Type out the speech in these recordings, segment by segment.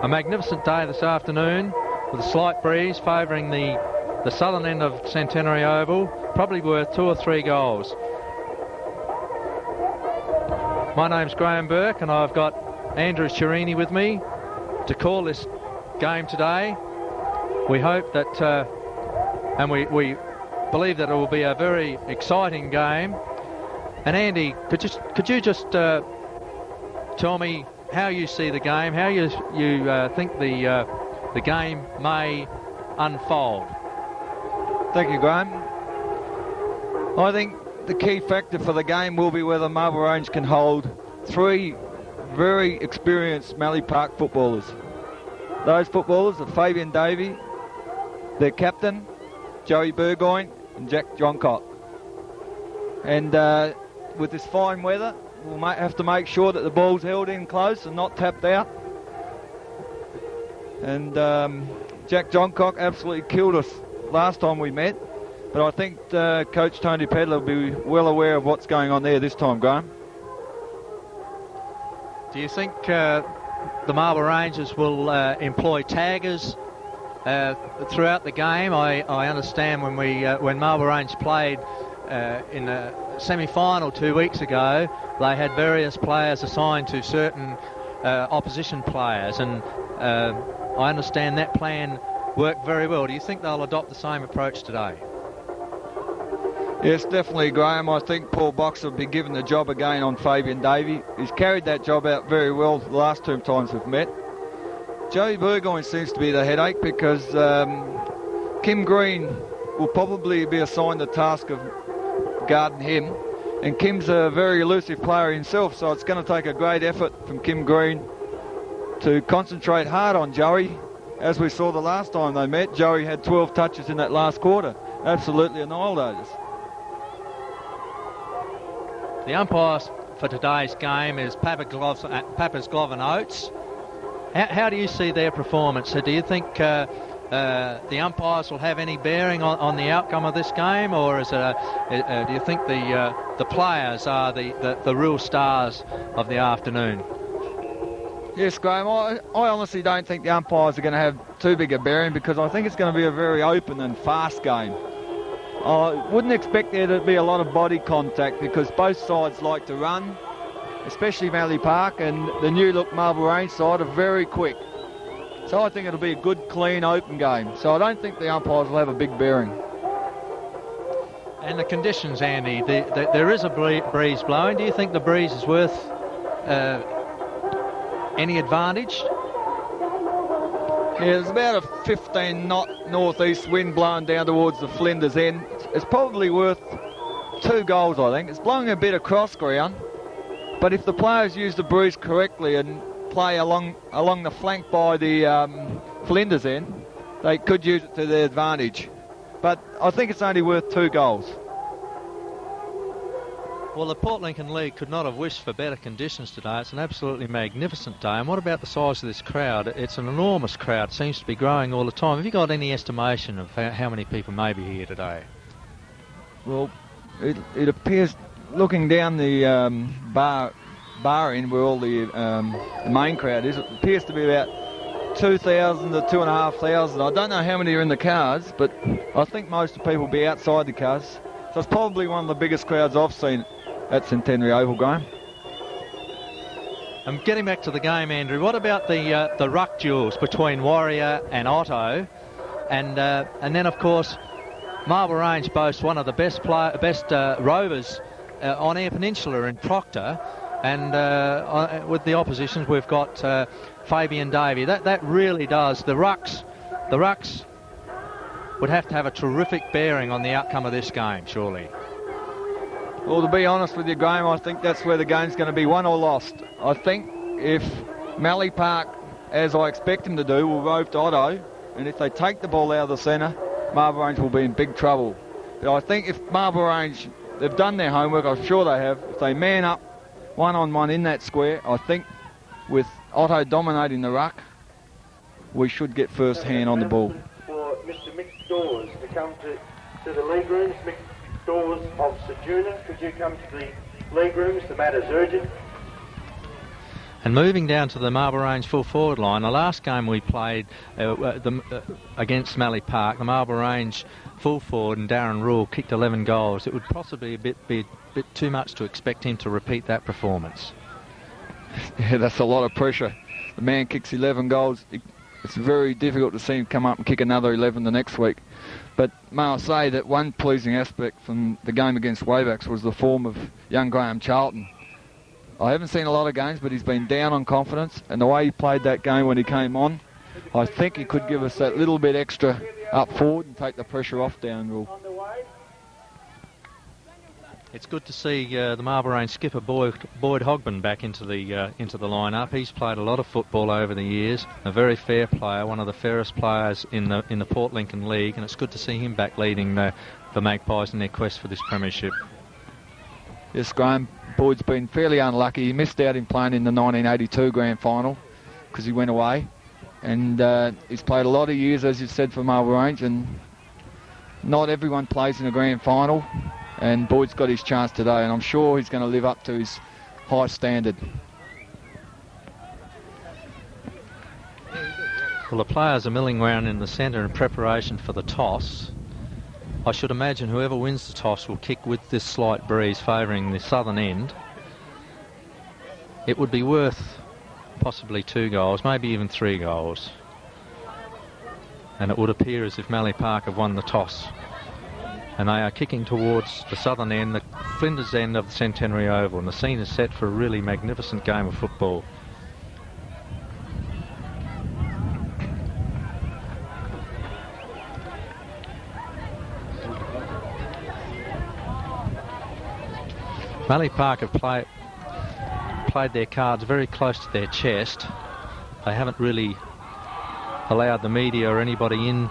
A magnificent day this afternoon with a slight breeze favouring the southern end of Centenary Oval, probably worth 2 or 3 goals. My name's Graham Burke and I've got Andrew Chirini with me to call this game today. We hope that, and we believe that it will be a very exciting game. And Andy, could you just tell me how you see the game, how you think the game may unfold? Thank you, Graham. I think the key factor for the game will be whether Marble Range can hold 3 very experienced Mallee Park footballers. Those footballers are Fabian Davey, their captain, Joey Burgoyne and Jack Johncock. And with this fine weather, we'll have to make sure that the ball's held in close and not tapped out. And Jack Johncock absolutely killed us last time we met, but I think Coach Tony Pedler will be well aware of what's going on there this time, Graham. Do you think the Marble Rangers will employ taggers throughout the game? I understand when Marble Range played in a semi-final 2 weeks ago, they had various players assigned to certain opposition players, and I understand that plan worked very well. Do you think they'll adopt the same approach today? Yes, definitely, Graham. I think Paul Boxer will be given the job again on Fabian Davey. He's carried that job out very well the last 2 times we've met. Joey Burgoyne seems to be the headache because Kim Green will probably be assigned the task of guarding him. And Kim's a very elusive player himself, so it's going to take a great effort from Kim Green to concentrate hard on Joey. As we saw the last time they met, Joey had 12 touches in that last quarter. Absolutely annihilated us. The umpires for today's game is Papa's Glove and Oates. How do you see their performance? Do you think the umpires will have any bearing on the outcome of this game, or is it do you think the players are the real stars of the afternoon? Yes, Graham, I honestly don't think the umpires are going to have too big a bearing, because I think it's going to be a very open and fast game. I wouldn't expect there to be a lot of body contact, because both sides like to run, especially Mallee Park, and the new look Marble Range side are very quick. So I think it'll be a good, clean, open game. So I don't think the umpires will have a big bearing. And the conditions, Andy, there is a breeze blowing. Do you think the breeze is worth any advantage? Yeah, there's about a 15-knot northeast wind blowing down towards the Flinders end. It's probably worth 2 goals, I think. It's blowing a bit across ground, but if the players use the breeze correctly and play along the flank by the Flinders end, they could use it to their advantage. But I think it's only worth 2 goals. Well, the Port Lincoln League could not have wished for better conditions today. It's an absolutely magnificent day. And what about the size of this crowd? It's an enormous crowd. It seems to be growing all the time. Have you got any estimation of how many people may be here today? Well, it appears, looking down the bar end where all the main crowd is, it appears to be about 2,000 to 2,500. I don't know how many are in the cars, but I think most of the people will be outside the cars. So it's probably one of the biggest crowds I've seen at Centenary Oval, Graham. I'm getting back to the game, Andrew. What about the ruck duels between Warrior and Otto? And then, of course, Marble Range boasts one of the best rovers on Eyre Peninsula in Proctor. And with the oppositions, we've got Fabian Davey. That really does. The rucks would have to have a terrific bearing on the outcome of this game, surely. Well, to be honest with you, Graham, I think that's where the game's going to be won or lost. I think if Mallee Park, as I expect them to do, will rove to Otto, and if they take the ball out of the centre, Marble Range will be in big trouble. But I think if Marble Range, they've done their homework, I'm sure they have, if they man up one-on-one in that square, I think with Otto dominating the ruck, we should get first hand on the ball. For Mr. Mick Dawes to come to the league rooms. Mick Dawes of Sejuna, could you come to the league rooms? The matter's urgent. And moving down to the Marble Range full forward line, the last game we played against Mallee Park, the Marble Range full forward and Darren Rule kicked 11 goals. It would possibly be a bit too much to expect him to repeat that performance. Yeah, that's a lot of pressure. The man kicks 11 goals. It's very difficult to see him come up and kick another 11 the next week. But may I say that one pleasing aspect from the game against Waybacks was the form of young Graham Charlton. I haven't seen a lot of games, but he's been down on confidence, and the way he played that game when he came on, I think he could give us that little bit extra up forward and take the pressure off down Rule. It's good to see the Marble Range skipper Boyd Hogben back into the lineup. He's played a lot of football over the years, a very fair player, one of the fairest players in the Port Lincoln League, and it's good to see him back leading the Magpies in their quest for this premiership. Yes, Graham, Boyd's been fairly unlucky. He missed out in playing in the 1982 grand final because he went away, and he's played a lot of years, as you said, for Marble Range, and not everyone plays in a grand final. And Boyd's got his chance today, and I'm sure he's going to live up to his high standard. Well, the players are milling around in the centre in preparation for the toss. I should imagine whoever wins the toss will kick with this slight breeze favouring the southern end. It would be worth possibly 2 goals, maybe even 3 goals. And it would appear as if Mallee Park have won the toss. And they are kicking towards the southern end, the Flinders end of the Centenary Oval, and the scene is set for a really magnificent game of football. Mallee Park have played their cards very close to their chest. They haven't really allowed the media or anybody in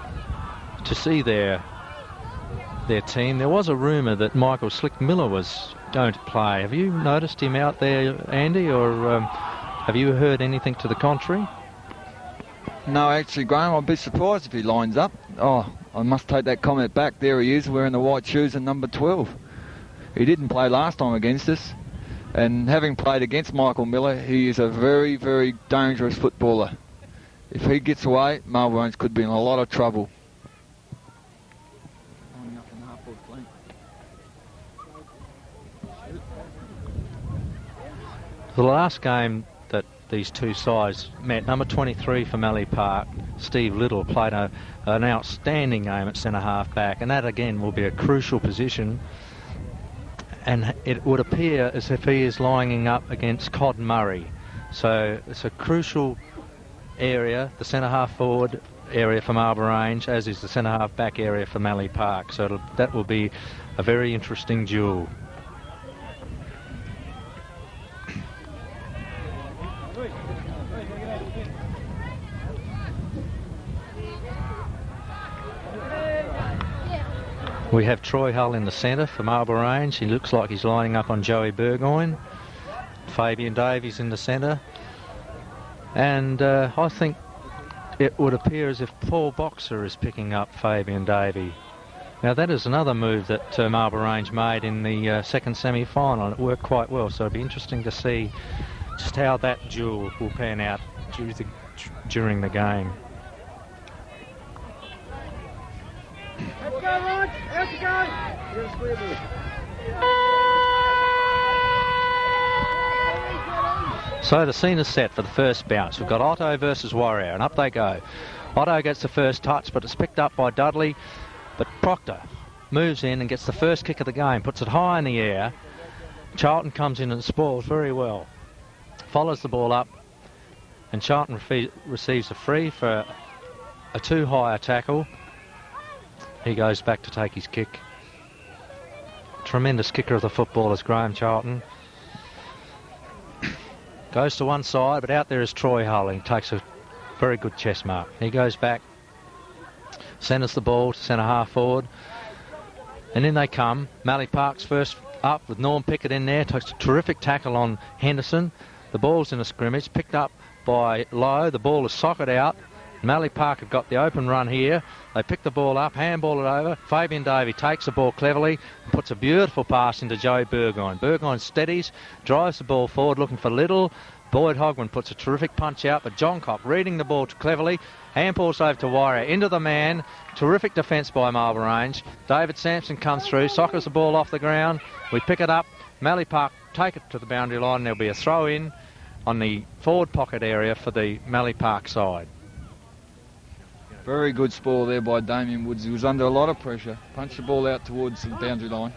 to see their team. There was a rumour that Michael Slick Miller was going to play. Have you noticed him out there, Andy, or have you heard anything to the contrary? No, actually, Graham, I'd be surprised if he lines up. Oh, I must take that comment back. There he is, wearing the white shoes and number 12. He didn't play last time against us, and having played against Michael Miller, he is a very, very dangerous footballer. If he gets away, Marble Range could be in a lot of trouble. The last game that these two sides met, number 23 for Mallee Park, Steve Little, played an outstanding game at centre-half back, and that again will be a crucial position. And it would appear as if he is lining up against Cod Murray. So it's a crucial area, the centre-half forward area for Marble Range, as is the centre-half back area for Mallee Park. So that will be a very interesting duel. We have Troy Hull in the centre for Marble Range. He looks like he's lining up on Joey Burgoyne. Fabian Davies in the centre. And I think it would appear as if Paul Boxer is picking up Fabian Davey. Now that is another move that Marble Range made in the second semi-final, and it worked quite well. So it'll be interesting to see just how that duel will pan out during the game. Let's go, Rod! Out you go! So the scene is set for the first bounce. We've got Otto versus Warrior, and up they go. Otto gets the first touch, but it's picked up by Dudley. But Proctor moves in and gets the first kick of the game, puts it high in the air. Charlton comes in and spoils very well. Follows the ball up, and Charlton receives a free for a too high a tackle. He goes back to take his kick. Tremendous kicker of the football is Graham Charlton. Goes to one side, but out there is Troy Hull. He takes a very good chest mark. He goes back, centres the ball to centre half forward, and in they come. Mallee Park's first up with Norm Pickett in there. Takes a terrific tackle on Henderson. The ball's in a scrimmage, picked up by Lowe. The ball is socket out. Mallee Park have got the open run here. They pick the ball up, handball it over. Fabian Davey takes the ball cleverly, puts a beautiful pass into Joey Burgoyne. Burgoyne steadies, drives the ball forward looking for Little, Boyd Hogman puts a terrific punch out, but John Cock reading the ball cleverly. Handballs over to Warrior, into the man. Terrific defence by Marble Range. David Sampson comes through, sockers the ball off the ground. We pick it up. Mallee Park take it to the boundary line. There'll be a throw in on the forward pocket area for the Mallee Park side. Very good spoil there by Damien Woods. He was under a lot of pressure. Punched the ball out towards the boundary line.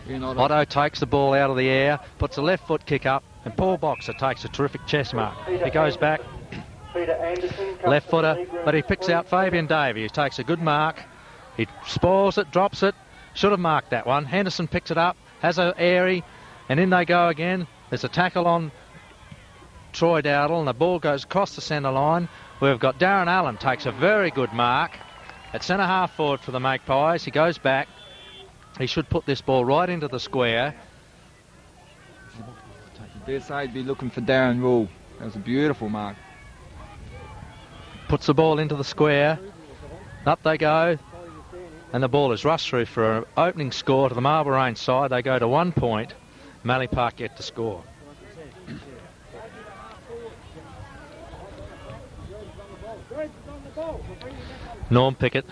Otto takes the ball out of the air, puts a left foot kick up, and Paul Boxer takes a terrific chest mark. He goes back, left footer, but he picks out Fabian Davey. He takes a good mark. He spoils it, drops it. Should have marked that one. Henderson picks it up, has a airy, and in they go again. There's a tackle on Troy Dowdle, and the ball goes across the centre line. We've got Darren Allen takes a very good mark at centre half forward for the Magpies. He goes back. He should put this ball right into the square. Dare say he'd be looking for Darren Rule. That was a beautiful mark. Puts the ball into the square. Up they go. And the ball is rushed through for an opening score to the Marble Range side. They go to 1 point. Mallee Park yet to score. Norm Pickett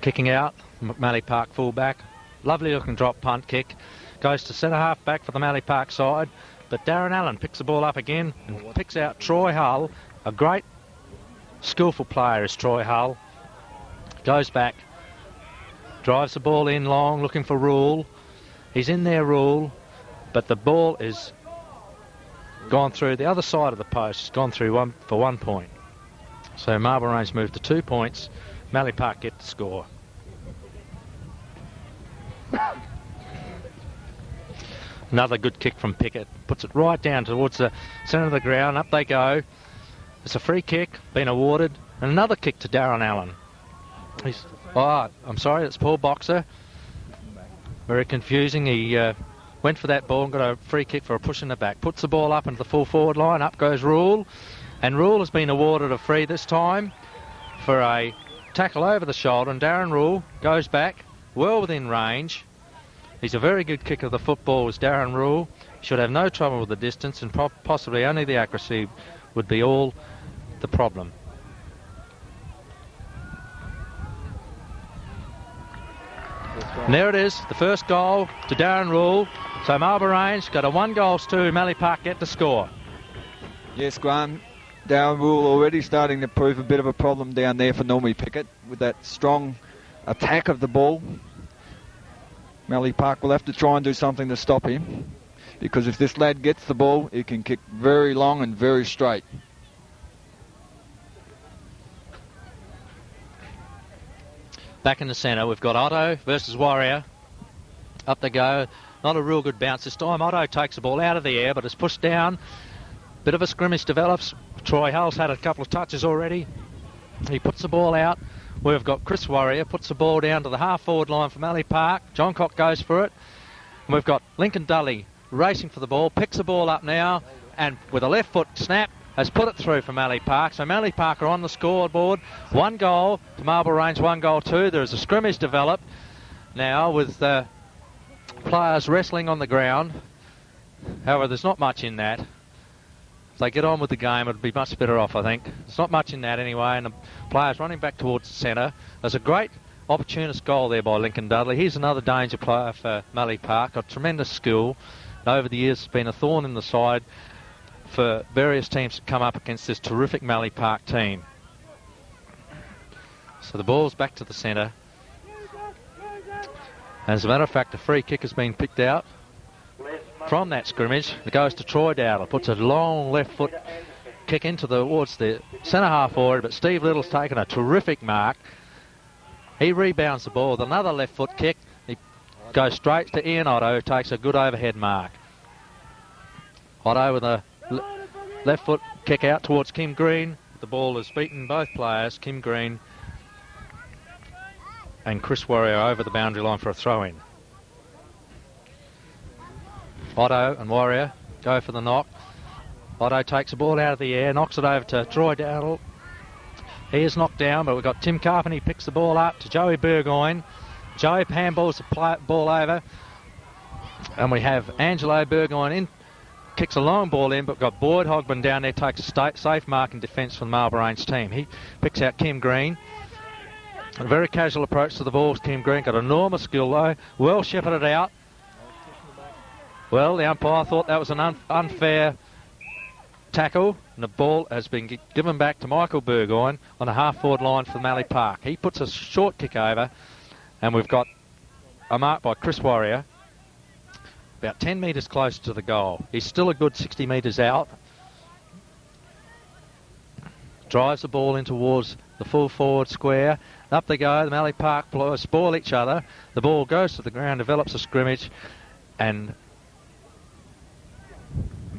kicking out. Mallee Park fullback. Lovely looking drop punt kick. Goes to centre half back for the Mallee Park side. But Darren Allen picks the ball up again and picks out Troy Hull. A great skillful player is Troy Hull. Goes back. Drives the ball in long, looking for Rule. He's in there, Rule. But the ball is gone through the other side of the post. It's gone through for 1 point. So Marble Range move to 2 points. Mallee Park get the score. Another good kick from Pickett. Puts it right down towards the centre of the ground. Up they go. It's a free kick, been awarded. And another kick to Darren Allen. I'm sorry, it's Paul Boxer. Very confusing. He went for that ball and got a free kick for a push in the back. Puts the ball up into the full forward line. Up goes Rule. And Rule has been awarded a free this time for a tackle over the shoulder. And Darren Rule goes back, well within range. He's a very good kicker of the football, is Darren Rule. Should have no trouble with the distance, and possibly only the accuracy would be all the problem. And there it is, the first goal to Darren Rule. So Marble Range got a 1-2, Mallee Park get the score. Yes, Graham. Darren Rule already starting to prove a bit of a problem down there for Normie Pickett with that strong attack of the ball. Mallee Park will have to try and do something to stop him, because if this lad gets the ball, he can kick very long and very straight. Back in the centre, we've got Otto versus Warrior. Up they go. Not a real good bounce this time. Otto takes the ball out of the air, but it's pushed down. Bit of a scrimmage develops. Troy Hull's had a couple of touches already. He puts the ball out. We've got Chris Warrior, puts the ball down to the half-forward line for Mallee Park. John Cock goes for it. And we've got Lincoln Dudley racing for the ball, picks the ball up now, and with a left foot snap, has put it through for Mallee Park. So Mallee Park are on the scoreboard. 1 goal to Marble Range, 1-2. There is a scrimmage developed now with players wrestling on the ground. However, there's not much in that. If they get on with the game, it'd be much better off, I think. There's not much in that anyway, and the players running back towards the centre. There's a great opportunist goal there by Lincoln Dudley. He's another danger player for Mallee Park. Got tremendous skill. And over the years, it's been a thorn in the side for various teams to come up against this terrific Mallee Park team. So the ball's back to the centre. As a matter of fact, a free kick has been picked out from that scrimmage. It goes to Troy Dowdle. Puts a long left foot kick towards the centre half forward, but Steve Little's taken a terrific mark. He rebounds the ball with another left foot kick. He goes straight to Ian Otto, who takes a good overhead mark. Otto with a left foot kick out towards Kim Green. The ball has beaten both players, Kim Green and Chris Warrior, over the boundary line for a throw-in. Otto and Warrior go for the knock. Otto takes the ball out of the air, knocks it over to Troy Dowdle. He is knocked down, but we've got Tim Carpenter. He picks the ball up to Joey Burgoyne. Joey handballs the ball over. And we have Angelo Burgoyne kicks a long ball in, but got Boyd Hogman down there, takes a safe mark in defence from the Marlborough Range team. He picks out Kim Green. A very casual approach to the ball. Kim Green got enormous skill though. Well shepherded out. Well, the umpire thought that was an unfair tackle, and the ball has been given back to Michael Burgoyne on the half-forward line for Mallee Park. He puts a short kick over, and we've got a mark by Chris Warrior, about 10 metres closer to the goal. He's still a good 60 metres out. Drives the ball in towards the full forward square. Up they go. The Mallee Park players spoil each other. The ball goes to the ground, develops a scrimmage, and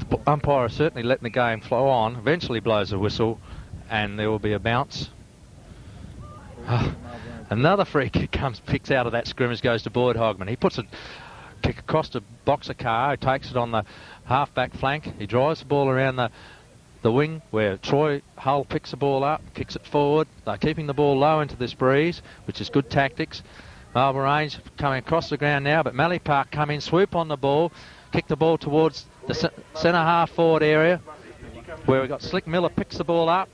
the umpire is certainly letting the game flow on. Eventually blows a whistle, and there will be a bounce. Another free kick picks out of that scrimmage, goes to Boyd Hogman. He puts a kick across to Boxer Carr, who takes it on the half-back flank. He drives the ball around the wing where Troy Hull picks the ball up, kicks it forward. They're keeping the ball low into this breeze, which is good tactics. Marlborough Range coming across the ground now, but Mallee Park come in, swoop on the ball, kick the ball towards the centre half-forward area, where we've got Slick Miller picks the ball up.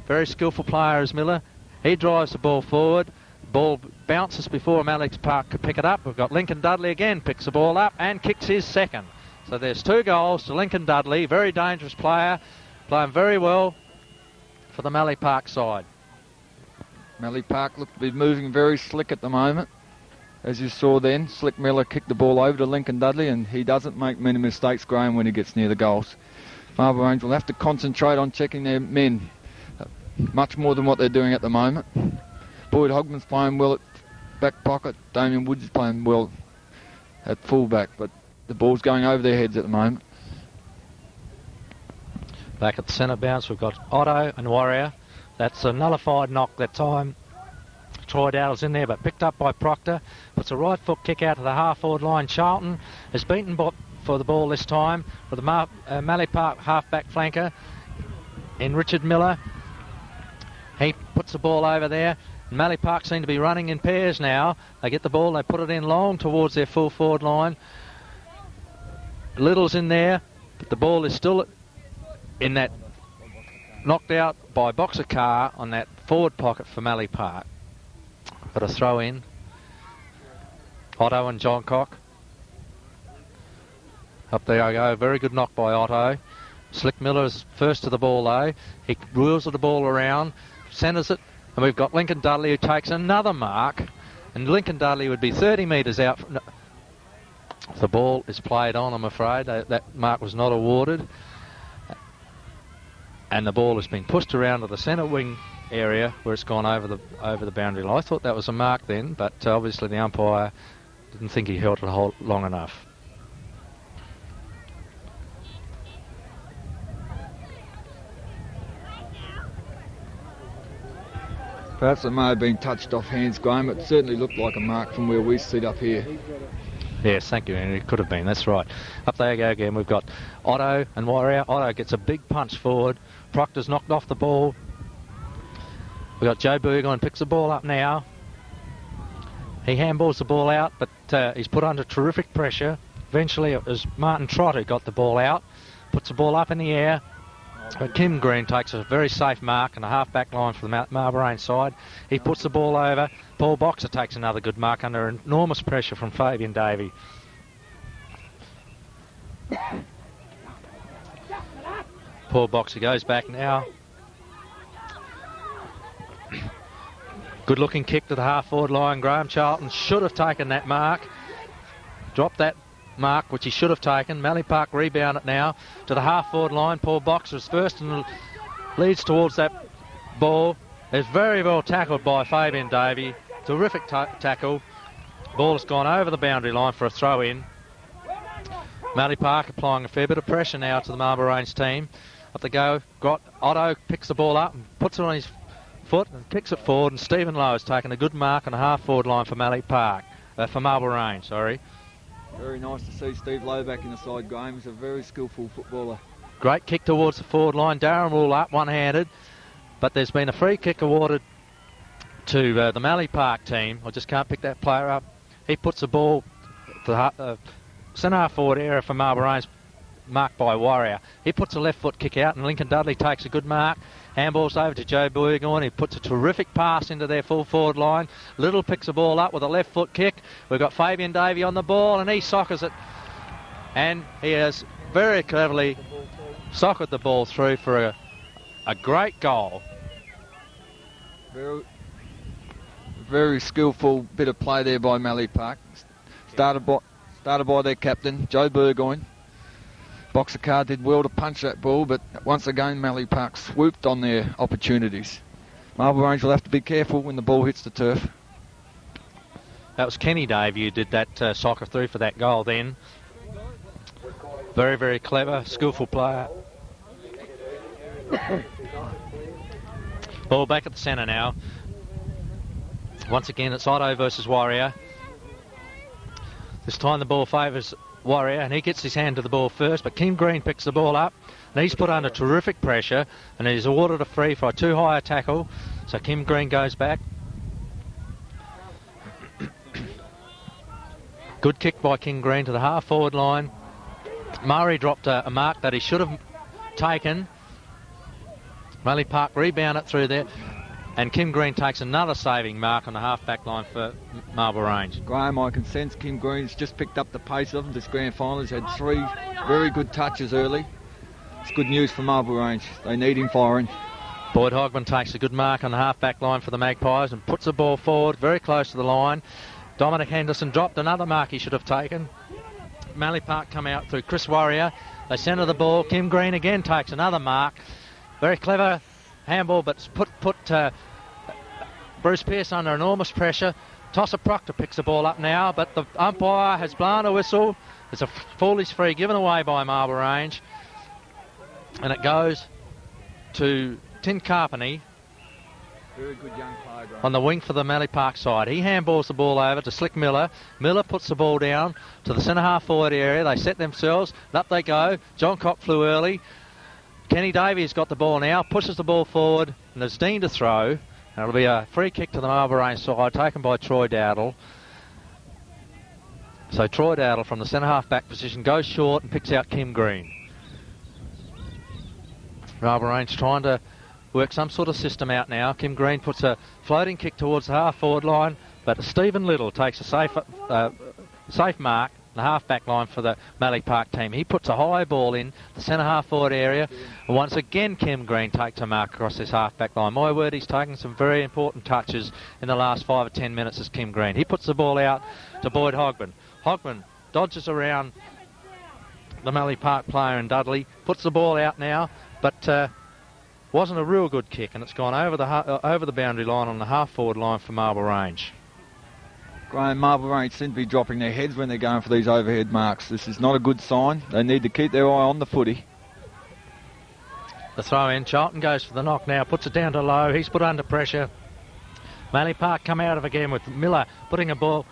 Very skillful player is Miller. He drives the ball forward. Ball bounces before Mallee Park could pick it up. We've got Lincoln Dudley again, picks the ball up and kicks his second. So there's 2 goals to Lincoln Dudley. Very dangerous player, playing very well for the Mallee Park side. Mallee Park look to be moving very slick at the moment. As you saw then, Slick Miller kicked the ball over to Lincoln Dudley, and he doesn't make many mistakes, Graham, when he gets near the goals. Marlborough Range will have to concentrate on checking their men much more than what they're doing at the moment. Boyd Hogman's playing well at back pocket. Damien Woods is playing well at full back, but the ball's going over their heads at the moment. Back at the centre bounce, we've got Otto and Warrior. That's a nullified knock that time. Troy Dowdle's in there, but picked up by Proctor. Puts a right foot kick out to the half-forward line. Charlton is beaten for the ball this time with the Mallee Park half-back flanker in Richard Miller. He puts the ball over there. Mallee Park seem to be running in pairs now. They get the ball, they put it in long towards their full forward line. Little's in there, but the ball is still in that, knocked out by Boxer Carr on that forward pocket for Mallee Park. Got a throw in. Otto and John Cock. Up there I go, very good knock by Otto. Slick Miller is first to the ball though. He wheels the ball around, centres it, and we've got Lincoln Dudley who takes another mark, and Lincoln Dudley would be 30 metres out. The ball is played on, I'm afraid. That mark was not awarded. And the ball has been pushed around to the centre wing area where it's gone over the boundary line. I thought that was a mark then, but obviously the umpire didn't think he held it long enough. Perhaps it may have been touched off hands, Graham. It certainly looked like a mark from where we sit up here. Yes, thank you, and it could have been, that's right. Up they go again, we've got Otto and Warrior. Otto gets a big punch forward. Proctor's knocked off the ball. We've got Joe Burgoyne picks the ball up now. He handballs the ball out, but he's put under terrific pressure. Eventually it was Martin Trott who got the ball out, puts the ball up in the air. But Kim Green takes a very safe mark and a half-back line for the Marlborough Range side. He puts the ball over. Paul Boxer takes another good mark under enormous pressure from Fabian Davey. Paul Boxer goes back now. Good looking kick to the half-forward line. Graham Charlton should have taken that mark. Dropped that mark, which he should have taken. Mallee Park rebound it now to the half-forward line. Paul Boxer is first and leads towards that ball. It's very well tackled by Fabian Davey. Terrific tackle. Ball has gone over the boundary line for a throw-in. Mallee Park applying a fair bit of pressure now to the Marlborough Range team. Up they go. Otto picks the ball up and puts it on his foot and kicks it forward, and Stephen Lowe has taken a good mark on the half-forward line for Mallee Park. For Marlborough Range, sorry. Very nice to see Steve Lowe back in the side, Graham. He's a very skillful footballer. Great kick towards the forward line. Darren Rule up one-handed, but there's been a free kick awarded to the Mallee Park team. I just can't pick that player up. He puts the ball to the centre half forward area for Marlborough Range. marked by Warrior. He puts a left foot kick out and Lincoln Dudley takes a good mark. Handballs over to Joe Burgoyne. He puts a terrific pass into their full forward line. Little picks the ball up with a left foot kick. We've got Fabian Davey on the ball and he soccers it. And he has very cleverly sockered the ball through for a great goal. Very skillful bit of play there by Mallee Park. Started by their captain, Joe Burgoyne. Boxer Carr did well to punch that ball, but once again Mallee Park swooped on their opportunities. Marble Range will have to be careful when the ball hits the turf. That was Kenny Davey who did that soccer through for that goal then. Very, very clever, skillful player. Ball back at the centre now. Once again, it's Otto versus Warrior. This time the ball favours Warrior, and he gets his hand to the ball first, but Kim Green picks the ball up, and he's put under terrific pressure, and he's awarded a free for a too high a tackle, so Kim Green goes back. Good kick by Kim Green to the half-forward line. Murray dropped a mark that he should have taken. Mallee Park rebound it through there. And Kim Green takes another saving mark on the half-back line for Marble Range. Graham, I can sense Kim Green's just picked up the pace of this grand final. He's had 3 very good touches early. It's good news for Marble Range. They need him firing. Boyd Hogman takes a good mark on the half-back line for the Magpies and puts the ball forward very close to the line. Dominic Henderson dropped another mark he should have taken. Mallee Park come out through Chris Warrior. They centre the ball. Kim Green again takes another mark. Very clever handball, but put Bruce Pearce under enormous pressure. Tosser Proctor picks the ball up now, but the umpire has blown a whistle. It's a foolish free given away by Marble Range. And it goes to Tim Carpeney. Very good young player, on the wing for the Mallee Park side. He handballs the ball over to Slick Miller. Miller puts the ball down to the centre half forward area. They set themselves. Up they go. John Cock flew early. Kenny Davies got the ball now, pushes the ball forward, and there's Dean to throw. And it'll be a free kick to the Marble Range side, taken by Troy Dowdle. So Troy Dowdle from the centre half back position goes short and picks out Kim Green. Marble Range trying to work some sort of system out now. Kim Green puts a floating kick towards the half forward line, but Stephen Little takes a safe mark the half-back line for the Mallee Park team. He puts a high ball in the centre half-forward area. And once again, Kim Green takes a mark across this half-back line. My word, he's taken some very important touches in the last 5 or 10 minutes as Kim Green. He puts the ball out to Boyd Hogman. Hogman dodges around the Mallee Park player in Dudley, puts the ball out now, but wasn't a real good kick, and it's gone over the boundary line on the half-forward line for Marble Range. Graham, Marble Range seem to be dropping their heads when they're going for these overhead marks. This is not a good sign. They need to keep their eye on the footy. The throw in. Charlton goes for the knock now, puts it down to low. He's put under pressure. Mallee Park come out of again with Miller putting a ball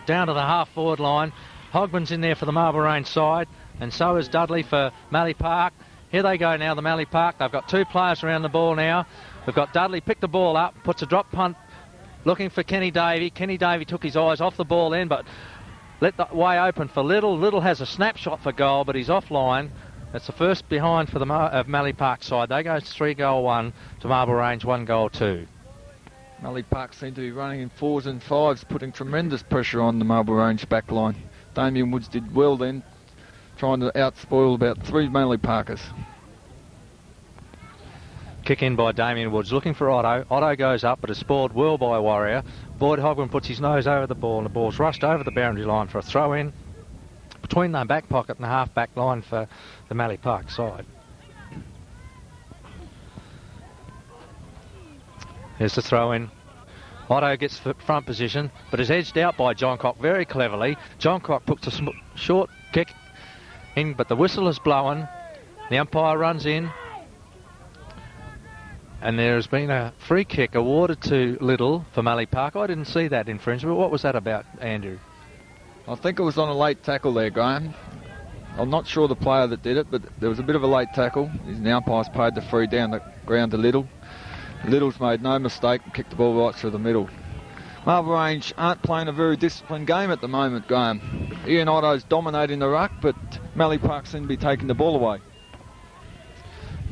down to the half-forward line. Hogman's in there for the Marble Range side, and so is Dudley for Mallee Park. Here they go now, the Mallee Park. They've got 2 players around the ball now. We've got Dudley pick the ball up, puts a drop punt, looking for Kenny Davey. Kenny Davey took his eyes off the ball then, but let the way open for Little. Little has a snapshot for goal, but he's offline. It's the first behind for the Mallee Park side. They go 3-1 to Marble Range, 1-2. Mallee Park seem to be running in 4s and 5s, putting tremendous pressure on the Marble Range back line. Damien Woods did well then, trying to outspoil about 3 Mallee Parkers. Kick in by Damien Woods, looking for Otto. Otto goes up, but is spoiled well by Warrior. Boyd Hogman puts his nose over the ball, and the ball's rushed over the boundary line for a throw-in between the back pocket and the half-back line for the Mallee Park side. Here's the throw-in. Otto gets front position, but is edged out by John Cock very cleverly. John Cock puts a short kick in, but the whistle is blown. The umpire runs in. And there has been a free kick awarded to Little for Mallee Park. I didn't see that infringement. What was that about, Andrew? I think it was on a late tackle there, Graham. I'm not sure the player that did it, but there was a bit of a late tackle. The umpire's paid the free down the ground to Little. Little's made no mistake and kicked the ball right through the middle. Marble Range aren't playing a very disciplined game at the moment, Graham. Ian Otto's dominating the ruck, but Mallee Park seem to be taking the ball away.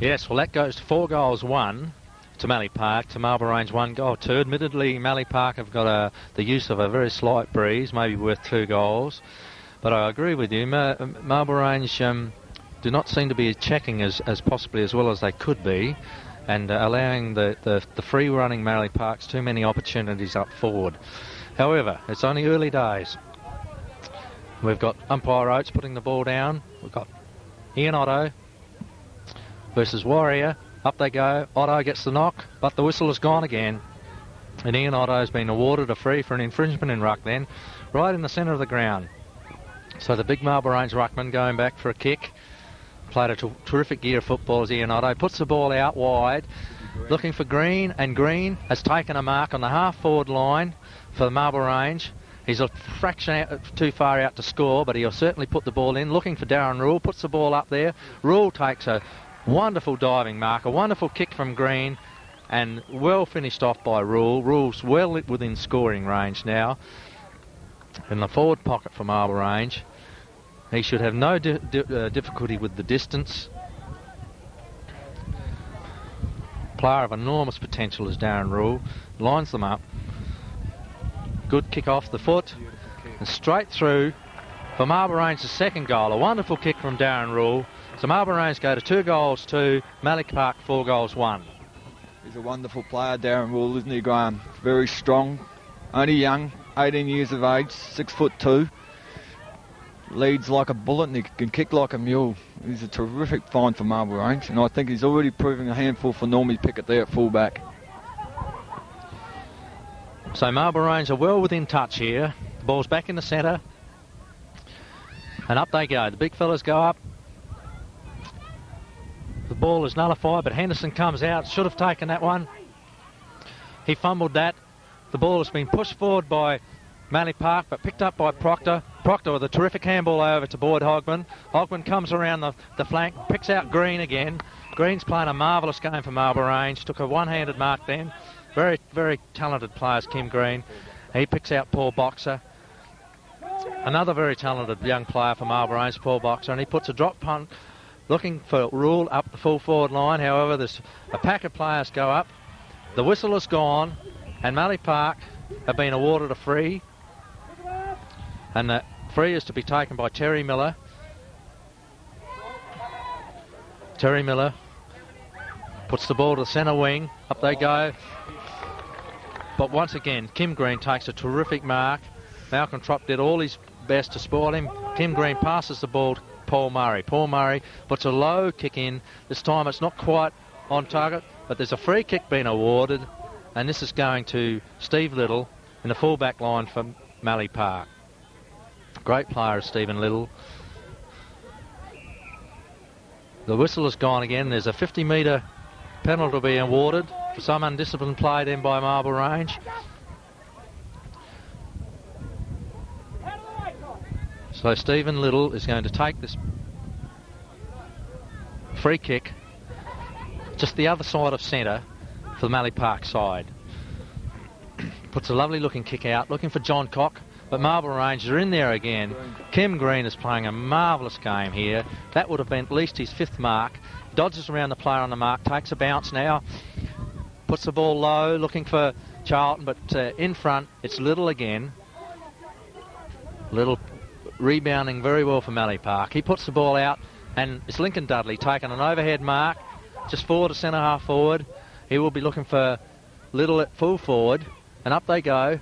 Yes, well, that goes to 4 goals 1 to Mallee Park, to Marble Range 1 goal 2. Admittedly, Mallee Park have got the use of a very slight breeze, maybe worth 2 goals. But I agree with you, Marble Range do not seem to be checking as possibly as well as they could be, and allowing the free-running Mallee Parks too many opportunities up forward. However, it's only early days. We've got umpire Oates putting the ball down. We've got Ian Otto versus Warrior. Up they go. Otto gets the knock, but the whistle has gone again. And Ian Otto has been awarded a free for an infringement in ruck then, right in the centre of the ground. So the big Marble Range ruckman going back for a kick. Played a terrific year of football as Ian Otto. Puts the ball out wide, looking for Green, and Green has taken a mark on the half-forward line for the Marble Range. He's a fraction too far out to score, but he'll certainly put the ball in. Looking for Darren Rule, puts the ball up there. Rule takes a wonderful diving mark, a wonderful kick from Green, and well finished off by Rule. Rule's well within scoring range now. In the forward pocket for Marble Range. He should have no difficulty with the distance. Player of enormous potential is Darren Rule. Lines them up. Good kick off the foot. And straight through for Marble Range's second goal. A wonderful kick from Darren Rule. So Marble Range go to 2 goals 2. Mallee Park 4 goals 1. He's a wonderful player, Darren Rule, isn't he, Graham? Very strong. Only young. 18 years of age. 6'2". Leads like a bullet and he can kick like a mule. He's a terrific find for Marble Range, and I think he's already proving a handful for Normie Pickett there at fullback. So Marble Range are well within touch here. The ball's back in the centre. And up they go. The big fellas go up. The ball is nullified, but Henderson comes out. Should have taken that one. He fumbled that. The ball has been pushed forward by Mallee Park, but picked up by Proctor. Proctor with a terrific handball over to Boyd Hogman. Hogman comes around the flank, picks out Green again. Green's playing a marvellous game for Marble Range. Took a one-handed mark then. Very, very talented players, Kim Green. He picks out Paul Boxer. Another very talented young player for Marble Range, Paul Boxer, and he puts a drop punt looking for Rule up the full forward line. However, there's a pack of players go up. The whistle has gone, and Mallee Park have been awarded a free. And the free is to be taken by Terry Miller. Terry Miller puts the ball to the centre wing. Up they go. But once again, Kim Green takes a terrific mark. Malcolm Trott did all his best to spoil him. Kim Green passes the ball to Paul Murray. Paul Murray puts a low kick in. This time it's not quite on target, but there's a free kick being awarded. And this is going to Steve Little in the full-back line for Mallee Park. Great player, Stephen Little. The whistle has gone again. There's a 50-metre penalty to be awarded for some undisciplined play then by Marble Range. So Stephen Little is going to take this free kick just the other side of centre for the Mallee Park side. Puts a lovely looking kick out, looking for John Cock. But Marble Range are in there again. Kim Green is playing a marvellous game here. That would have been at least his 5th mark. Dodges around the player on the mark, takes a bounce now. Puts the ball low, looking for Charlton, but in front, it's Little again. Little rebounding very well for Mallee Park. He puts the ball out, and it's Lincoln Dudley taking an overhead mark, just forward to centre half forward. He will be looking for Little at full forward, and up they go.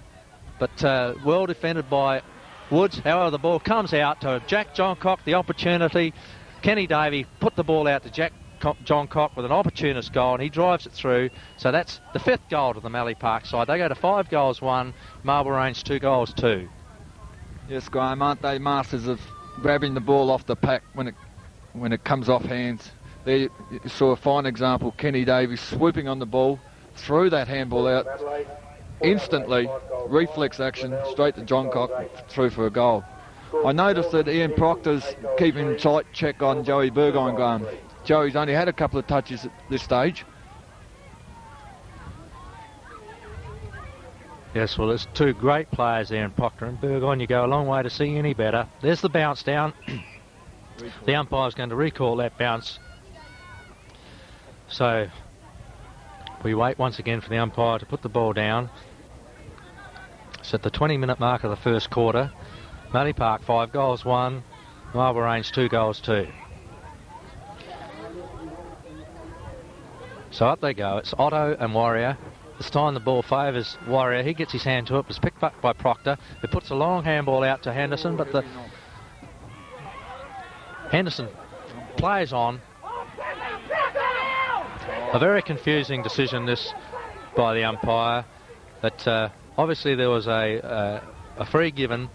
But well defended by Woods. However, the ball comes out to Jack Johncock, the opportunity. Kenny Davey put the ball out to Johncock with an opportunist goal, and he drives it through. So that's the 5th goal to the Mallee Park side. They go to 5 goals 1, Marble Range 2 goals 2. Yes, Graham, aren't they masters of grabbing the ball off the pack when it comes off hands? There you saw a fine example. Kenny Davies swooping on the ball, threw that handball out instantly, reflex action, straight to Johncock, through for a goal. I noticed that Ian Proctor's keeping tight check on Joey Burgoyne, Graham. Joey's only had a couple of touches at this stage. Yes, well, there's two great players there in Proctor and Burgoyne. You go a long way to see any better. There's the bounce down. The umpire's going to recall that bounce. So we wait once again for the umpire to put the ball down. It's at the 20-minute mark of the first quarter. Mallee Park 5 goals 1, Marble Range 2 goals 2. So up they go. It's Otto and Warrior. This time the ball favours Warrior. He gets his hand to it. It's picked up by Proctor. It puts a long handball out to Henderson, but the Henderson plays on. A very confusing decision this by the umpire. That obviously there was a free given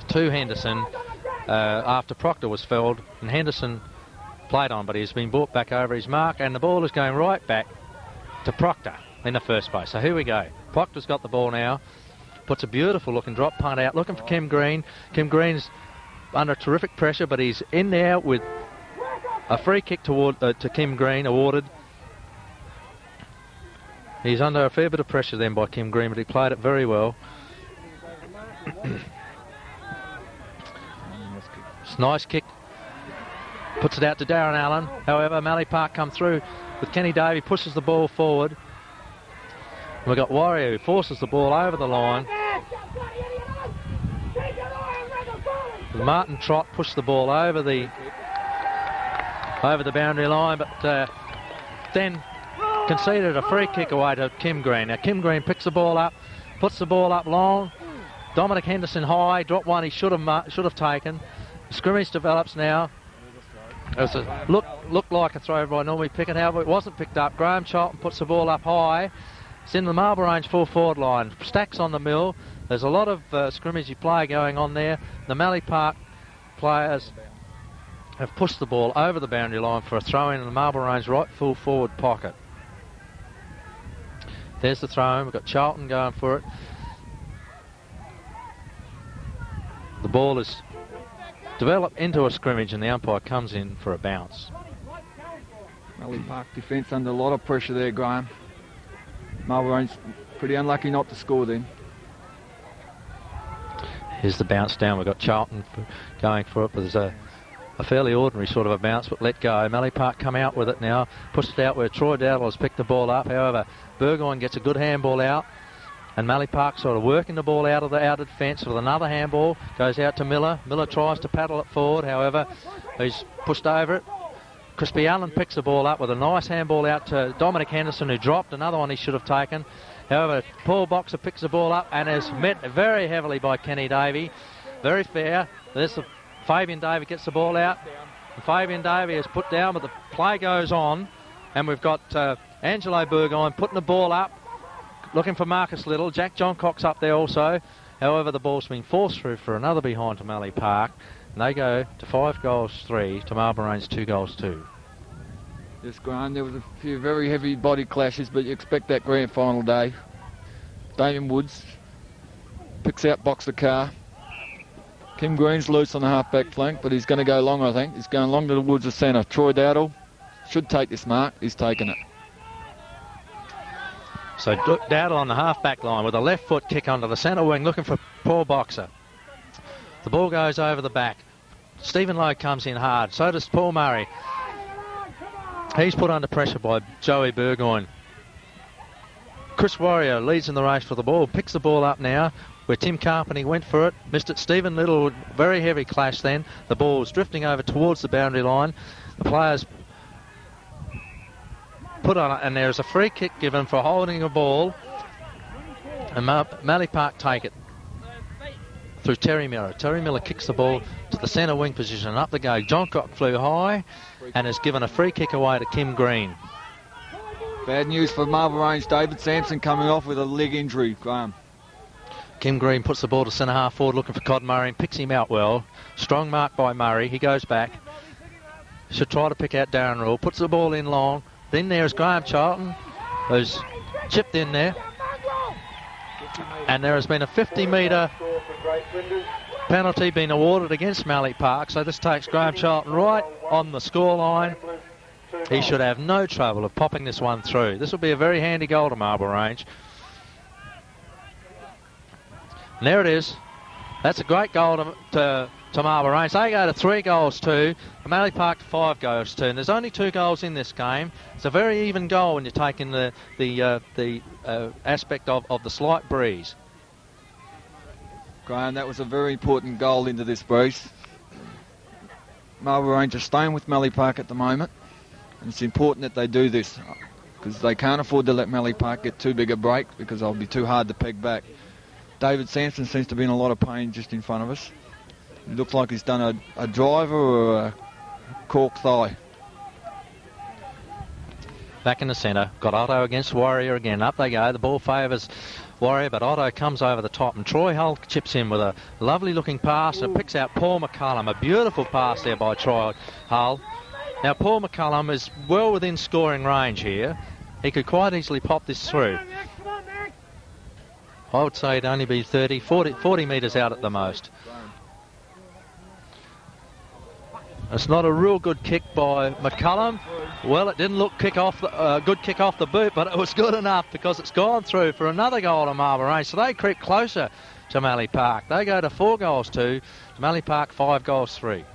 to Henderson after Proctor was fouled, and Henderson played on, but he's been brought back over his mark, and the ball is going right back to Proctor in the first place. So here we go. Proctor's got the ball now, puts a beautiful looking drop punt out, looking for Kim Green. Kim Green's under terrific pressure, but he's in there with a free kick to Kim Green awarded. He's under a fair bit of pressure then by Kim Green, but he played it very well. It's a nice kick. Puts it out to Darren Allen. However, Mallee Park come through with Kenny Davey, pushes the ball forward. We've got Warrior who forces the ball over the line. Martin Trott pushed the ball over the boundary line, but then conceded a free kick away to Kim Green. Now Kim Green picks the ball up, puts the ball up long. Dominic Henderson high, dropped one he should have taken. The scrimmage develops now. It looked like a throw by Normie Pickett, however it wasn't picked up. Graham Charlton puts the ball up high. It's in the Marble Range full forward line. Stacks on the mill. There's a lot of scrimmagey play going on there. The Mallee Park players have pushed the ball over the boundary line for a throw in the Marble Range right full forward pocket. There's the throw in. We've got Charlton going for it. The ball is developed into a scrimmage and the umpire comes in for a bounce. Mallee Park defence under a lot of pressure there, Graham. Marble Range pretty unlucky not to score then. Here's the bounce down. We've got Charlton going for it, but there's a fairly ordinary sort of a bounce, but let go. Mallee Park come out with it now, pushed it out where Troy Dowdle has picked the ball up. However, Burgoyne gets a good handball out, and Mallee Park sort of working the ball out of the outer fence with another handball. Goes out to Miller. Miller tries to paddle it forward. However, he's pushed over it. Crispy Allen picks the ball up with a nice handball out to Dominic Henderson, who dropped another one he should have taken. However, Paul Boxer picks the ball up and is met very heavily by Kenny Davey. Very fair. Fabian Davey gets the ball out. And Fabian Davey is put down, but the play goes on. And we've got Angelo Burgoyne putting the ball up, looking for Marcus Little. Jack Johncock's up there also. However, the ball's been forced through for another behind to Mallee Park. And they go to 5 goals 3 to Marble Range 2 goals 2. Yes, Graham, there was a few very heavy body clashes, but you expect that grand final day. Damien Woods picks out Boxer Carr. Kim Green's loose on the half-back flank, but he's going to go long, I think. He's going long to the Woods of centre. Troy Dowdle should take this mark. He's taken it. So Dowdle on the half-back line with a left foot kick onto the centre wing, looking for Paul Boxer. The ball goes over the back. Stephen Lowe comes in hard. So does Paul Murray. He's put under pressure by Joey Burgoyne. Chris Warrior leads in the race for the ball. Picks the ball up now where Tim Carpenter went for it. Missed it. Stephen Little, very heavy clash then. The ball's drifting over towards the boundary line. The players put on it, and there's a free kick given for holding a ball. And Mallee Park take it through Terry Miller. Terry Miller kicks the ball to the centre wing position, and up they go. Johncock flew high and has given a free kick away to Kim Green. Bad news for Marble Range. David Sampson coming off with a leg injury, Graham. Kim Green puts the ball to centre half forward looking for Cod Murray and picks him out well. Strong mark by Murray. He goes back. Should try to pick out Darren Rule. Puts the ball in long. Then there's Graham Charlton, who's chipped in there. And there has been a 50-metre penalty being awarded against Mallee Park. So this takes Graham Charlton right on the scoreline. He should have no trouble of popping this one through. This will be a very handy goal to Marble Range. And there it is. That's a great goal to Marlborough Range. They go to 3 goals to Mallee Park to 5 goals to. And there's only 2 goals in this game. It's a very even goal when you're taking the aspect of the slight breeze. Graham, that was a very important goal into this breeze. Marlborough Range are staying with Mallee Park at the moment. And it's important that they do this because they can't afford to let Mallee Park get too big a break because they'll be too hard to peg back. David Sampson seems to be in a lot of pain just in front of us. It looks like he's done a driver or a cork thigh. Back in the centre, got Otto against Warrior again. Up they go, the ball favours Warrior, but Otto comes over the top and Troy Hull chips in with a lovely looking pass and picks out Paul McCullum. A beautiful pass there by Troy Hull. Now Paul McCullum is well within scoring range here. He could quite easily pop this through. I would say it'd only be 40 metres out at the most. It's not a real good kick by McCullum. Well, it didn't look good kick off the boot, but it was good enough because it's gone through for another goal to Marlborough Range. So they creep closer to Mallee Park. They go to 4 goals to Mallee Park 5 goals 3.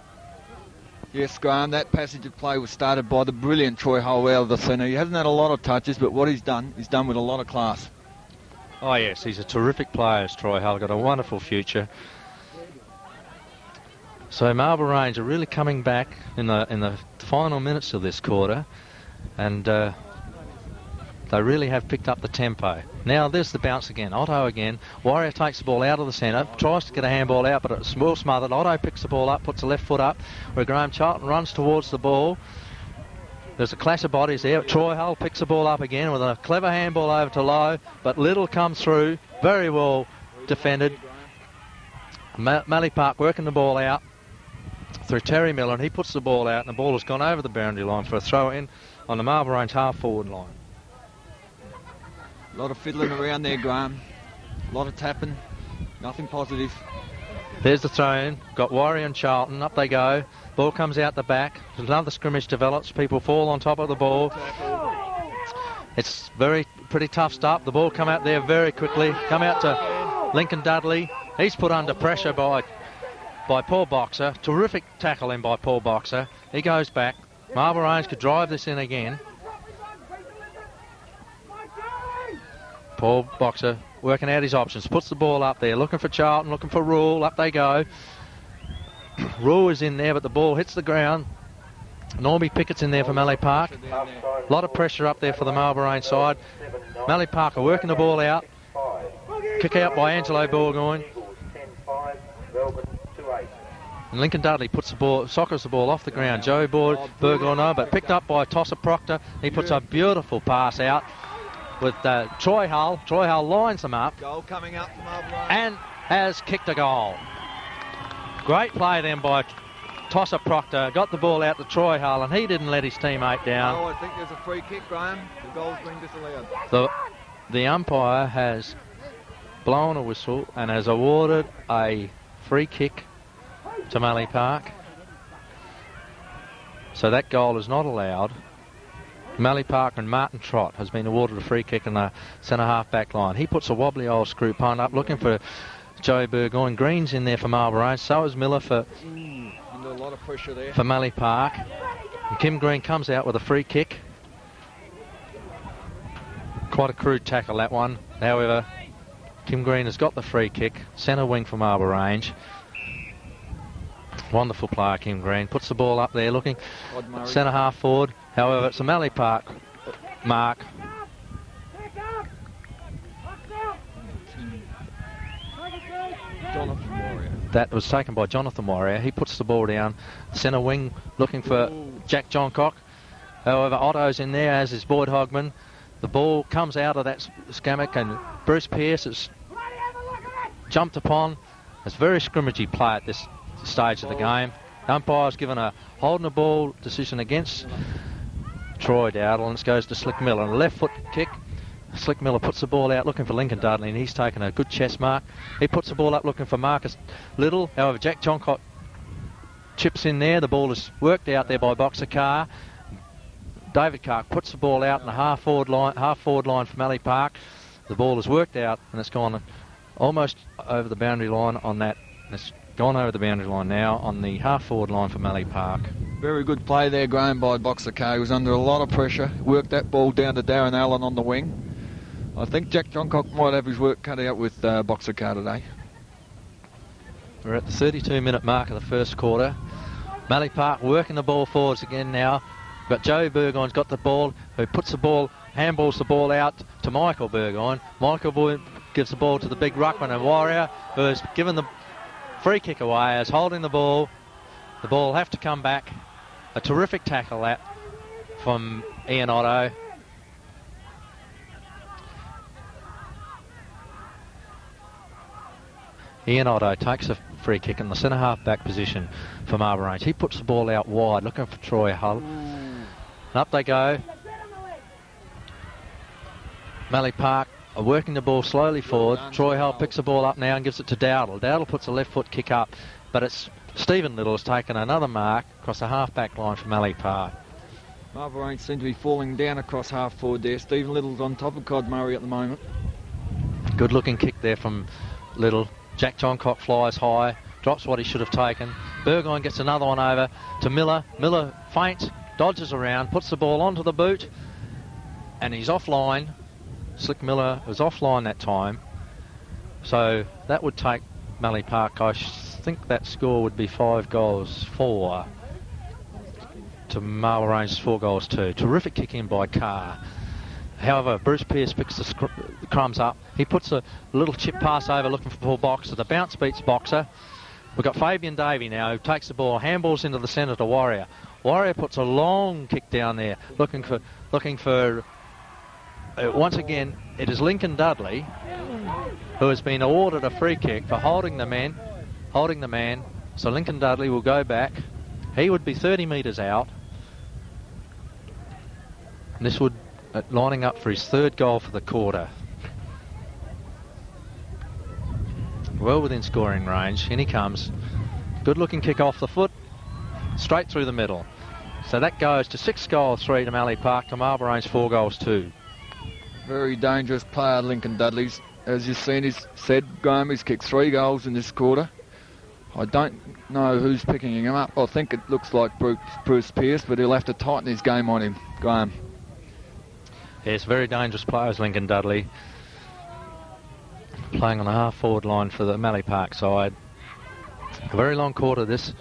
Yes, Graham, that passage of play was started by the brilliant Troy Hull out of the centre. He hasn't had a lot of touches, but what he's done with a lot of class. Oh yes, he's a terrific player, Troy Hull. Got a wonderful future. So Marlborough Range are really coming back in the final minutes of this quarter, and they really have picked up the tempo. Now there's the bounce again. Otto again. Warrior takes the ball out of the centre, tries to get a handball out, but it's well smothered. Otto picks the ball up, puts the left foot up, where Graham Charlton runs towards the ball. There's a clash of bodies there. Troy Hull picks the ball up again with a clever handball over to Lowe, but Little comes through. Very well defended. Mallee Park working the ball out through Terry Miller, and he puts the ball out, and the ball has gone over the boundary line for a throw-in on the Marlborough Range half-forward line. A lot of fiddling around there, Graham. A lot of tapping. Nothing positive. There's the throw-in. Got Warrior and Charlton. Up they go. Ball comes out the back. Another scrimmage develops. People fall on top of the ball. It's pretty tough stuff. The ball come out there very quickly. Come out to Lincoln Dudley. He's put under pressure by Paul Boxer. Terrific tackle in by Paul Boxer. He goes back. Marlborough Range could drive this in again. Paul Boxer working out his options. Puts the ball up there. Looking for Charlton. Looking for Rule. Up they go. Rule is in there, but the ball hits the ground. Normie Pickett's in there for Mallee Park. A lot of pressure up there for the Marlborough Range side. Mallee Park are working the ball out. Kick out by Angelo Burgoyne. And Lincoln Dudley soccers the ball off the ground. Joe Burgoyne, but picked up by Tosser Proctor. He puts a beautiful pass out with Troy Hull. Troy Hull lines them up. Goal coming up from Marlborough. And has kicked a goal. Great play then by Tosser Proctor. Got the ball out to Troy Hull, and he didn't let his teammate down. Oh, I think there's a free kick, Graham. The goal's been disallowed. The umpire has blown a whistle and has awarded a free kick to Mallee Park. So that goal is not allowed. Mallee Park and Martin Trott has been awarded a free kick in the centre half back line. He puts a wobbly old screw punt up looking for Joe Burgoyne. Green's in there for Marlborough Range. So is Miller for under a lot of pressure there for Mallee Park. And Kim Green comes out with a free kick. Quite a crude tackle, that one. However, Kim Green has got the free kick. Centre wing for Marlborough Range. Wonderful player, Kim Green. Puts the ball up there looking centre half forward. However, it's a Mallee Park mark. Jonathan Warrior. That was taken by Jonathan Warrior. He puts the ball down. Centre wing looking for Jack Johncock. However, Otto's in there, as is Boyd Hogman. The ball comes out of that skammock, and Bruce Pearce is jumped upon. It's very scrimmagey play at this stage of the game. The umpire's given a holding the ball decision against Troy Dowdle, and it goes to Slick Miller. And a left foot kick. Slick Miller puts the ball out looking for Lincoln Dudley, and he's taken a good chest mark. He puts the ball up looking for Marcus Little. However, Jack Johncock chips in there. The ball is worked out there by Boxer Carr. David Carr puts the ball out in the half forward line for Mallee Park. The ball is worked out, and it's gone almost over the boundary line on that. It's gone over the boundary line now on the half-forward line for Mallee Park. Very good play there, Graham, by Boxer K. He was under a lot of pressure. Worked that ball down to Darren Allen on the wing. I think Jack Johncock might have his work cut out with Boxer K today. We're at the 32-minute mark of the first quarter. Mallee Park working the ball forwards again now. But Joe Burgoyne's got the ball, who puts the ball, handballs the ball out to Michael Burgoyne. Michael gives the ball to the big ruckman and Warrior, who has given the free kick away, is holding the ball. The ball will have to come back. A terrific tackle that from Ian Otto. Ian Otto takes a free kick in the centre half back position for Marlborough Range. He puts the ball out wide looking for Troy Hull. And up they go. Mallee Park are working the ball slowly forward. Troy Hull picks the ball up now and gives it to Dowdle. Dowdle puts a left foot kick up, but it's Stephen Little has taken another mark across the half back line for Mallee Park. Marlborough Range seem to be falling down across half forward there. Stephen Little's on top of Cod Murray at the moment. Good looking kick there from Little. Jack Johncock flies high, drops what he should have taken. Burgoyne gets another one over to Miller. Miller feints, dodges around, puts the ball onto the boot, and he's offline. Slick Miller was offline that time. So that would take Mallee Park, I think that score would be 5-4 to Marlborough Range's 4-2. Terrific kick in by Carr. However, Bruce Pearce picks the crumbs up. He puts a little chip pass over looking for Boxer. The bounce beats Boxer. We've got Fabian Davey now who takes the ball, handballs into the centre to Warrior. Warrior puts a long kick down there looking for once again, it is Lincoln Dudley who has been awarded a free kick for holding the man. So Lincoln Dudley will go back. He would be 30 metres out. And this would lining up for his third goal for the quarter. Well within scoring range. In he comes. Good looking kick off the foot. Straight through the middle. So that goes to 6-3 to Mallee Park, to Marlborough Range 4-2. Very dangerous player, Lincoln Dudley's. As you've seen, he's said, Graham, he's kicked 3 goals in this quarter. I don't know who's picking him up. I think it looks like Bruce Pearce, but he'll have to tighten his game on him, Graham. Yes, very dangerous players, Lincoln Dudley. Playing on the half-forward line for the Mallee Park side. A very long quarter this.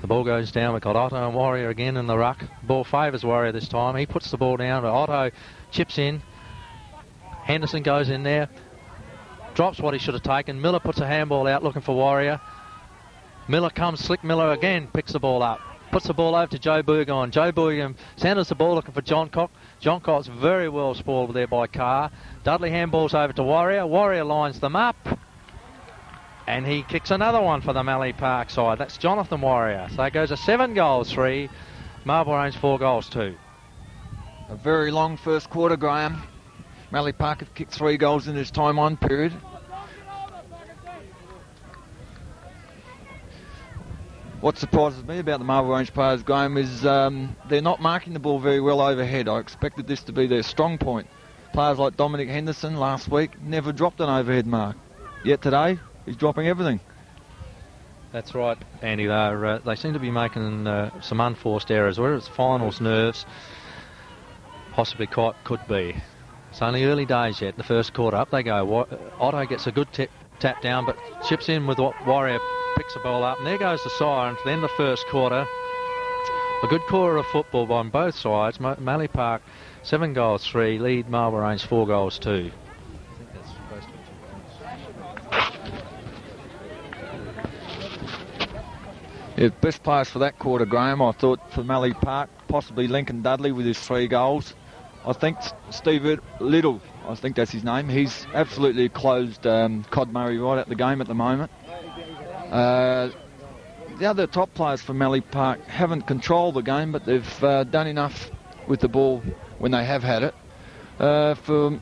The ball goes down. We've got Otto and Warrior again in the ruck. Ball favours Warrior this time. He puts the ball down, but Otto chips in. Henderson goes in there. Drops what he should have taken. Miller puts a handball out looking for Warrior. Miller comes, Slick Miller again picks the ball up. Puts the ball over to Joe Burgoyne. Joe Burgoyne centres the ball looking for Johncock. Johncock's very well spoiled there by Carr. Dudley handballs over to Warrior. Warrior lines them up. And he kicks another one for the Mallee Park side. That's Jonathan Warrior. So it goes to 7-3. Marlborough Range 4-2. A very long first quarter, Graham. Mallee Park have kicked 3 goals in this time on period. What surprises me about the Marlborough Range players, Graham, is they're not marking the ball very well overhead. I expected this to be their strong point. Players like Dominic Henderson last week never dropped an overhead mark. Yet today, he's dropping everything. That's right, Andy. They seem to be making some unforced errors. Whether it's finals nerves, possibly could be. It's only early days yet, the first quarter. Up they go. Otto gets a good tap down, but chips in with Warrior, picks the ball up, and there goes the siren to the end of the first quarter. A good quarter of football on both sides. Mallee Park 7-3, lead Marlborough Range 4-2. Yeah, best players for that quarter, Graham, I thought for Mallee Park, possibly Lincoln Dudley with his 3 goals. I think Steve Little, I think that's his name, he's absolutely closed Cod Murray right at the game at the moment. The other top players for Mallee Park haven't controlled the game, but they've done enough with the ball when they have had it. For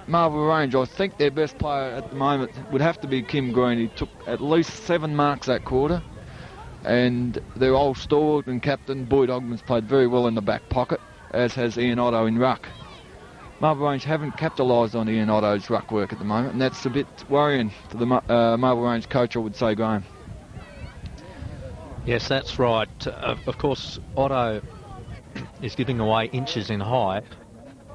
Marlborough Range, I think their best player at the moment would have to be Kim Green. He took at least 7 marks that quarter. And their old stalwart and captain, Boyd Ogman's played very well in the back pocket, as has Ian Otto in ruck. Marble Range haven't capitalised on Ian Otto's ruck work at the moment, and that's a bit worrying to the Marble Range coach, I would say, Graham. Yes, that's right. Of course, Otto is giving away inches in height,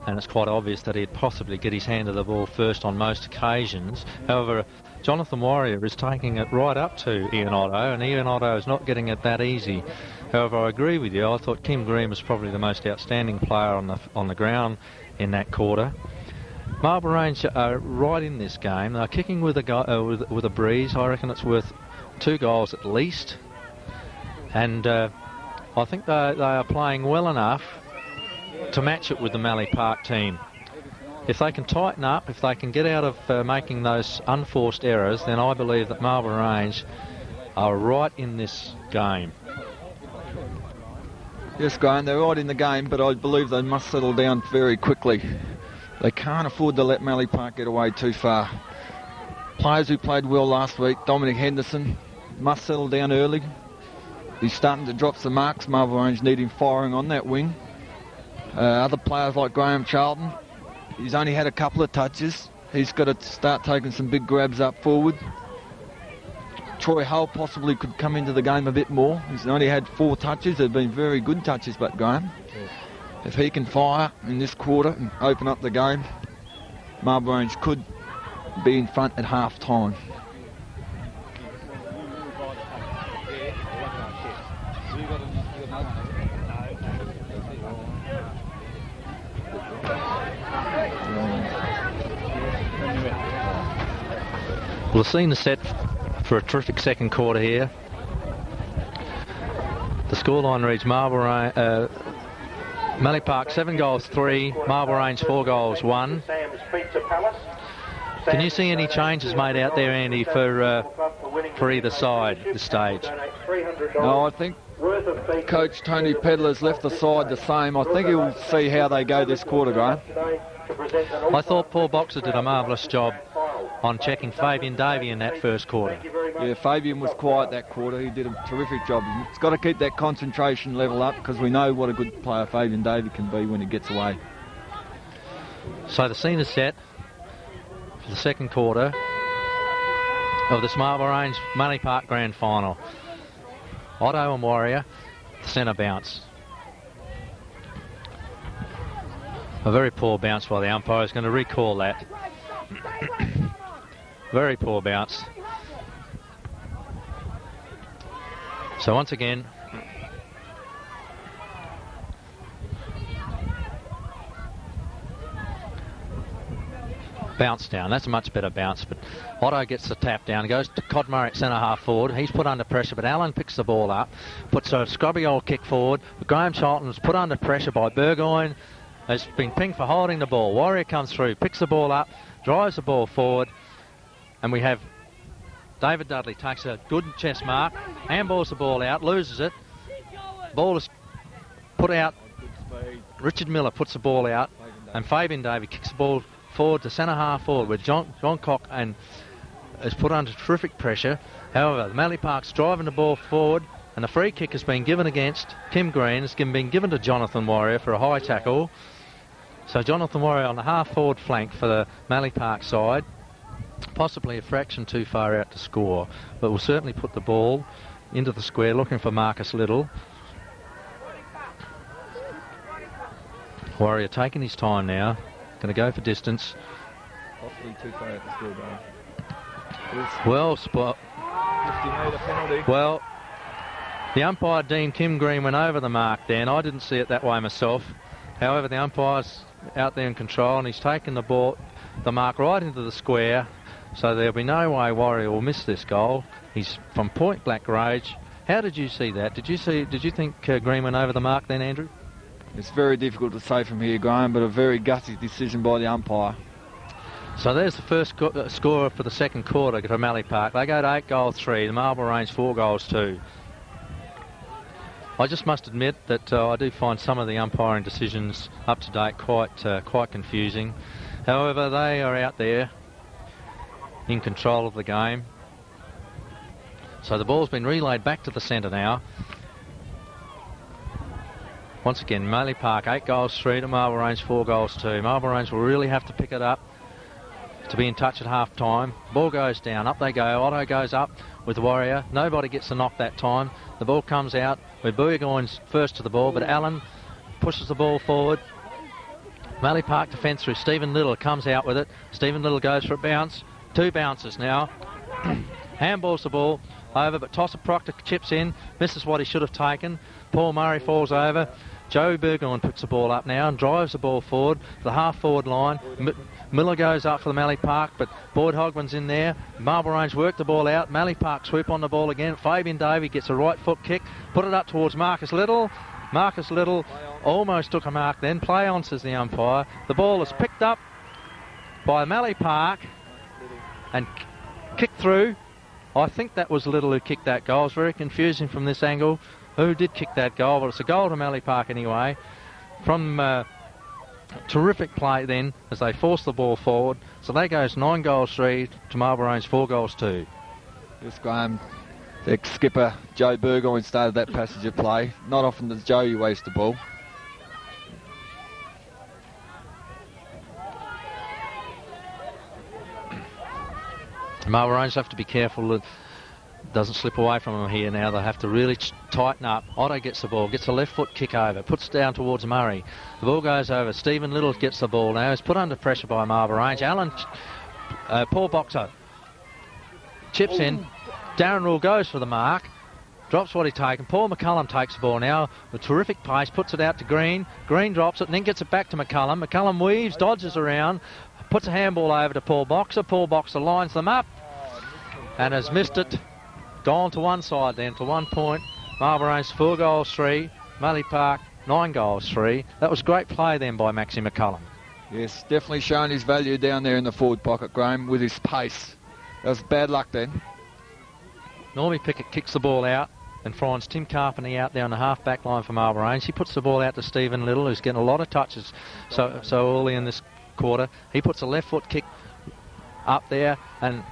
and it's quite obvious that he'd possibly get his hand to the ball first on most occasions. However, Jonathan Warrior is taking it right up to Ian Otto, and Ian Otto is not getting it that easy. However, I agree with you. I thought Kim Green was probably the most outstanding player on the ground in that quarter. Marble Range are right in this game. They're kicking with a breeze. I reckon it's worth 2 goals at least. And I think they are playing well enough to match it with the Mallee Park team. If they can tighten up, if they can get out of making those unforced errors, then I believe that Marble Range are right in this game. Yes, Graham, they're right in the game, but I believe they must settle down very quickly. They can't afford to let Mallee Park get away too far. Players who played well last week, Dominic Henderson, must settle down early. He's starting to drop some marks. Marble Range need him firing on that wing. Other players like Graham Charlton, he's only had a couple of touches. He's got to start taking some big grabs up forward. Troy Hull possibly could come into the game a bit more. He's only had 4 touches. They've been very good touches, but Graham, if he can fire in this quarter and open up the game, Marble Range could be in front at half time. We'll have seen the set for a terrific second quarter here. The scoreline reads Mallee Park 7 goals 3, Marble Range 4 goals 1. Can you see any changes made out there, Andy, for either side at this stage? No, I think Coach Tony Pedler's left the side the same. I think he'll see how they go this quarter, Graham. I thought Paul Boxer did a marvellous job on checking Fabian Davey in that first quarter. Yeah, Fabian was quiet that quarter. He did a terrific job. He's got to keep that concentration level up because we know what a good player Fabian Davey can be when he gets away. So the scene is set for the second quarter of this Marble Range Mallee Park Grand Final. Otto and Warrior, the centre bounce. A very poor bounce by the umpire. Is going to recall that. Very poor bounce. So once again, bounce down. That's a much better bounce, but Otto gets the tap down, goes to Cod Murray at centre half forward. He's put under pressure, but Allen picks the ball up, puts a scrubby old kick forward. Graham Charlton's put under pressure by Burgoyne, has been pinged for holding the ball. Warrior comes through, picks the ball up, drives the ball forward, and we have David Dudley takes a good chest mark, handballs the ball out, loses it. Ball is put out. Richard Miller puts the ball out, and Fabian Davey kicks the ball forward to centre half forward, where John Cock and is put under terrific pressure. However, Mallee Park's driving the ball forward, and the free kick has been given against Kim Green. It's been given to Jonathan Warrior for a high tackle. So Jonathan Warrior on the half forward flank for the Mallee Park side. Possibly a fraction too far out to score, but will certainly put the ball into the square, looking for Marcus Little. Warrior taking his time now, going to go for distance. Possibly too far out to score, Well, the umpire deemed Kim Green went over the mark there, and I didn't see it that way myself. However, the umpire's out there in control, and he's taken the mark right into the square. So there'll be no way Warrior will miss this goal. He's from point blank range. How did you see that? Did you think Green went over the mark then, Andrew? It's very difficult to say from here, Graham, but a very gutsy decision by the umpire. So there's the first scorer for the second quarter for Mallee Park. They go to 8 goals 3. The Marble Range 4 goals 2. I just must admit that I do find some of the umpiring decisions up to date quite confusing. However, they are out there in control of the game. So the ball's been relayed back to the centre now. Once again, Mallee Park 8 goals 3 to Marble Range 4 goals 2. Marble Range will really have to pick it up to be in touch at half time. Ball goes down, up they go. Otto goes up with Warrior. Nobody gets the knock that time. The ball comes out with Burgoyne's first to the ball, but Allen pushes the ball forward. Mallee Park defence through Stephen Little comes out with it. Stephen Little goes for a bounce. 2 bounces now. Handballs the ball over, but Tosser Proctor chips in, misses what he should have taken. Paul Murray falls over. Joe Burgoyne picks the ball up now and drives the ball forward to the half-forward line. Miller goes up for the Mallee Park, but Boyd Hogman's in there. Marble Range work the ball out. Mallee Park swoop on the ball again. Fabian Davey gets a right foot kick, put it up towards Marcus Little. Marcus Little almost took a mark then. Play on, says the umpire. The ball is picked up by Mallee Park and kicked through. I think that was Little who kicked that goal. It's very confusing from this angle who did kick that goal, but it's a goal to Mallee Park anyway. From terrific play then as they force the ball forward. So they goes 9 goals 3 to Marble Range 4 goals 2. Yes, Graham. The skipper Joe Burgoyne started that passage of play. Not often does Joey waste the ball. Marble Range have to be careful that it doesn't slip away from them here now. They'll have to really tighten up. Otto gets the ball, gets a left foot kick over, puts it down towards Murray. The ball goes over. Stephen Little gets the ball now. He's put under pressure by Marble Range. Allen, Paul Boxer chips in. Darren Rule goes for the mark. Drops what he's taken. Paul McCullum takes the ball now with terrific pace. Puts it out to Green. Green drops it and then gets it back to McCullum. McCullum weaves, dodges around. Puts a handball over to Paul Boxer. Paul Boxer lines them up and has missed it. Gone to one side then, to 1 point. Marble Range 4 goals 3. Mallee Park 9 goals 3. That was great play then by Maxie McCullum. Yes, definitely showing his value down there in the forward pocket, Graham, with his pace. That was bad luck then. Normie Pickett kicks the ball out and finds Tim Carpenter out there on the half-back line for Marble Range. He puts the ball out to Stephen Little, who's getting a lot of touches so early in this quarter. He puts a left foot kick up there and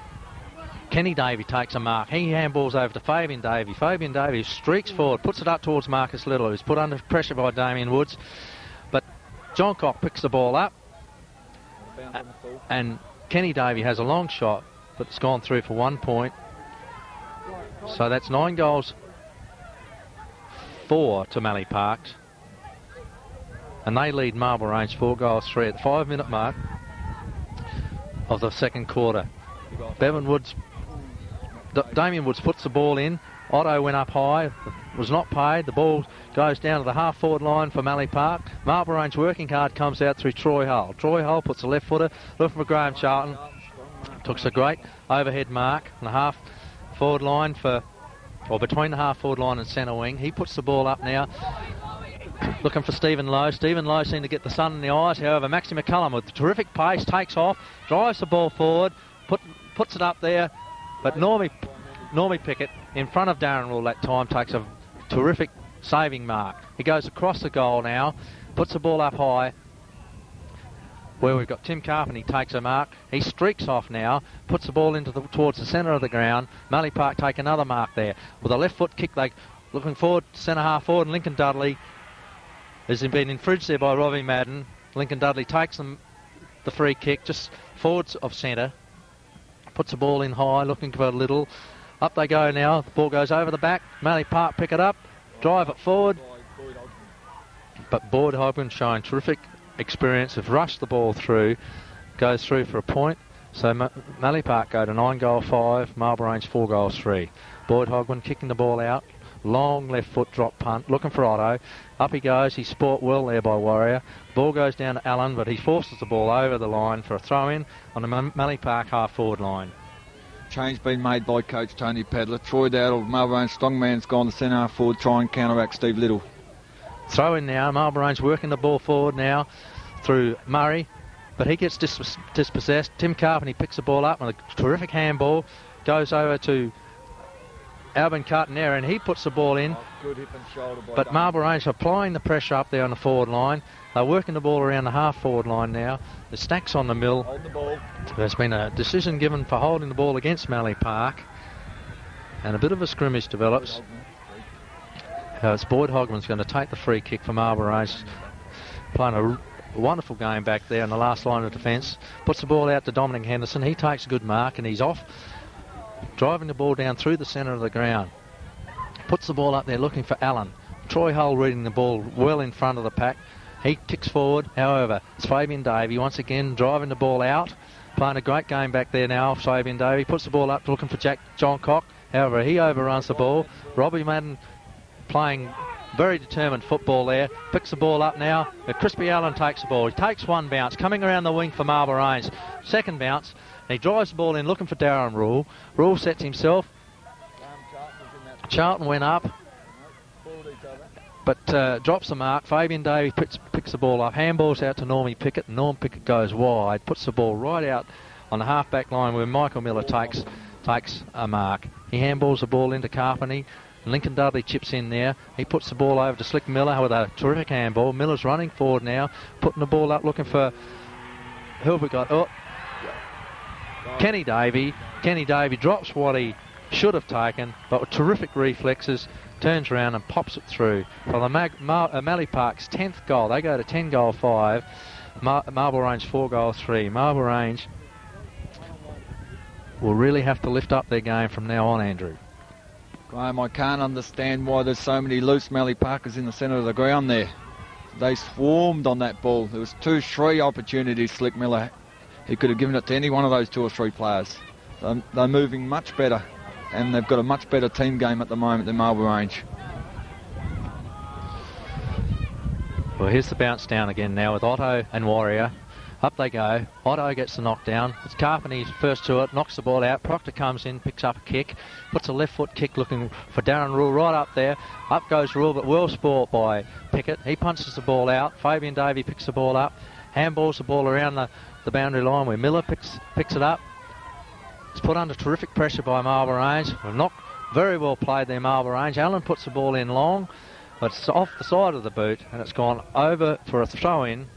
Kenny Davey takes a mark. He handballs over to Fabian Davey. Fabian Davey streaks forward, puts it up towards Marcus Little, who's put under pressure by Damien Woods. But John Cock picks the ball up and Kenny Davey has a long shot, but it's gone through for 1 point. So that's 9 goals 4 to Mallee Park. And they lead Marble Range 4 goals 3 at the 5-minute mark of the second quarter. Damien Woods puts the ball in. Otto went up high, was not paid. The ball goes down to the half-forward line for Mallee Park. Marble Range working hard comes out through Troy Hull. Troy Hull puts a left footer, looking for Graham Charlton. Took a great overhead mark on the half-forward line between the half-forward line and centre wing. He puts the ball up now, looking for Stephen Lowe. Stephen Lowe seemed to get the sun in the eyes. However, Maxie McCullum with terrific pace takes off, drives the ball forward, puts it up there. But Normie Pickett, in front of Darren Rule that time, takes a terrific saving mark. He goes across the goal now, puts the ball up high, where we've got Tim Carpenter. He takes a mark. He streaks off now, puts the ball towards the centre of the ground. Mallee Park take another mark there. With a left foot kick, they looking forward, centre half forward, and Lincoln Dudley has been infringed there by Robbie Madden. Lincoln Dudley takes the free kick just forwards of centre. Puts the ball in high, looking for a Little. Up they go now. The ball goes over the back. Mallee Park pick it up, drive it forward. But Boyd Hogman showing terrific experience, have rushed the ball through, goes through for a point. So Mallee Park go to 9 goals 5, Marble Range 4 goals 3. Boyd Hogman kicking the ball out. Long left foot drop punt, looking for Otto. Up he goes, he's sport well there by Warrior. Ball goes down to Allen, but he forces the ball over the line for a throw-in on the Mallee Park half-forward line. Change been made by coach Tony Pedler. Troy Dowdle, Marble Range strongman's gone to centre half forward, try and counteract Steve Little. Throw in now, Marble Range working the ball forward now through Murray, but he gets dispossessed. Tim Carpenter picks the ball up with a terrific handball, goes over to Alvin Cartonera, and he puts the ball in. Good hip and shoulder by but Marble Range are applying the pressure up there on the forward line. They're working the ball around the half-forward line now. The Stacks on the mill. Hold the ball. There's been a decision given for holding the ball against Mallee Park, and a bit of a scrimmage develops. It's Boyd Hogman's going to take the free kick from Marlborough Range. Playing a wonderful game back there in the last line of defence. Puts the ball out to Dominic Henderson. He takes a good mark and he's off. Driving the ball down through the centre of the ground. Puts the ball up there looking for Allen. Troy Hull reading the ball well in front of the pack. He kicks forward. However, it's Fabian Davey once again driving the ball out. Playing a great game back there now, Fabian Davey. Puts the ball up looking for John Cock. However, he overruns the ball. Robbie Madden playing very determined football there. Picks the ball up now. Crispy Allen takes the ball. He takes one bounce. Coming around the wing for Marlborough Range. Second bounce. He drives the ball in looking for Darren Rule. Rule sets himself. Charlton went up. But drops the mark. Fabian Davey picks the ball up. Handballs out to Normie Pickett. Norm Pickett goes wide. Puts the ball right out on the half-back line where Michael Miller takes a mark. He handballs the ball into Carpentry. Lincoln Dudley chips in there. He puts the ball over to Slick Miller with a terrific handball. Miller's running forward now. Putting the ball up looking for... Who have we got? Oh, Kenny Davey. Kenny Davey drops what he should have taken, but with terrific reflexes, turns around and pops it through. For the Mallee Park's 10th goal, they go to 10-5. Marlborough Range 4-3. Marlborough Range will really have to lift up their game from now on, Andrew. Graham, I can't understand why there's so many loose Mallee Parkers in the centre of the ground there. They swarmed on that ball. There was 2-3 opportunities, Slick Miller. He could have given it to any one of those 2 or 3 players. They're moving much better, and they've got a much better team game at the moment than Marlborough Range. Well, here's the bounce down again now with Otto and Warrior. Up they go. Otto gets the knockdown. It's Carpentry's first to it, knocks the ball out. Proctor comes in, picks up a kick, puts a left foot kick looking for Darren Rule right up there. Up goes Rule, but well sport by Pickett. He punches the ball out. Fabian Davey picks the ball up, handballs the ball around the boundary line where Miller picks it up. It's put under terrific pressure by Marlborough Range. We've not very well played there, Marlborough Range. Allen puts the ball in long, but it's off the side of the boot, and it's gone over for a throw-in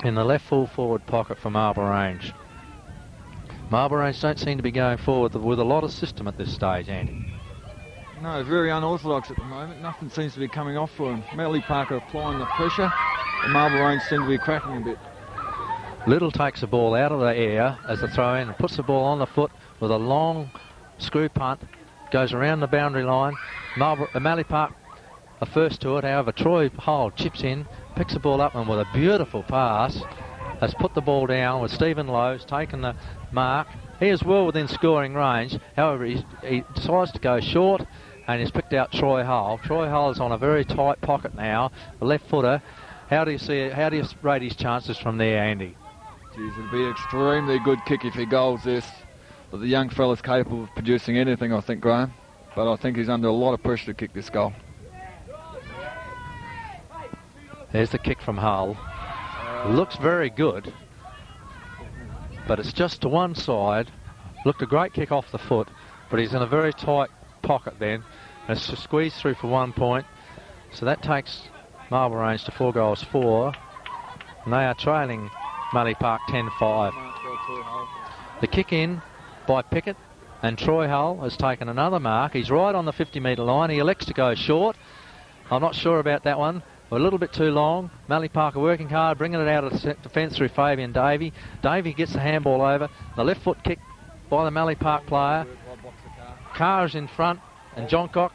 in the left full forward pocket for Marlborough Range. Marlborough Range don't seem to be going forward with a lot of system at this stage, Andy. No, very unorthodox at the moment. Nothing seems to be coming off for him. Mallee Park are applying the pressure, and Marlborough Range seem to be cracking a bit. Little takes the ball out of the air as the throw-in and puts the ball on the foot with a long screw punt. Goes around the boundary line. Mallee Park are first to it. However, Troy Hull chips in, picks the ball up, and with a beautiful pass has put the ball down with Stephen Lowe's taken the mark. He is well within scoring range. However, he decides to go short, and he's picked out Troy Hull. Troy Hull is on a very tight pocket now, the left footer. How do you rate his chances from there, Andy? Geez, it'll be an extremely good kick if he goals this. But the young fella's capable of producing anything, I think, Graham. But I think he's under a lot of pressure to kick this goal. There's the kick from Hull. Looks very good, but it's just to one side. Looked a great kick off the foot, but he's in a very tight pocket then. And it's squeezed through for 1 point. So that takes Marlborough Range to 4-4. And they are trailing Mallee Park 10-5. The kick in by Pickett, and Troy Hull has taken another mark. He's right on the 50-metre line. He elects to go short. I'm not sure about that one. A little bit too long. Mallee Park are working hard, bringing it out of the defence through Fabian Davey. Davey gets the handball over. The left foot kick by the Mallee Park player. Carr is in front, and John Cock.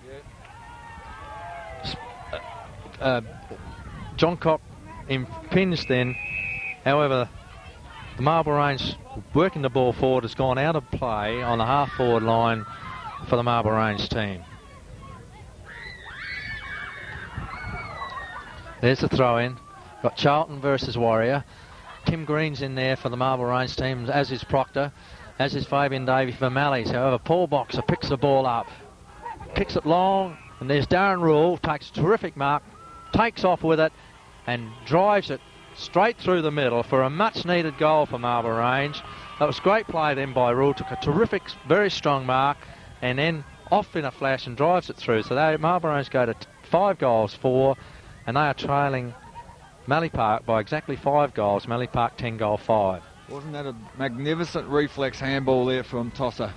John Cock impinged then. However, the Marlborough Range working the ball forward has gone out of play on the half-forward line for the Marlborough Range team. There's the throw-in. Got Charlton versus Warrior. Tim Green's in there for the Marlborough Range team, as is Proctor, as is Fabian Davey for Mallee's. However, Paul Boxer picks the ball up, kicks it long, and there's Darren Rule, takes a terrific mark, takes off with it, and drives it straight through the middle for a much-needed goal for Marlborough Range. That was great play then by Rule, took a terrific, very strong mark, and then off in a flash and drives it through. So Marlborough Range go to 5-4, and they are trailing Mallee Park by exactly 5 goals. Mallee Park 10-5. Wasn't that a magnificent reflex handball there from Tosser?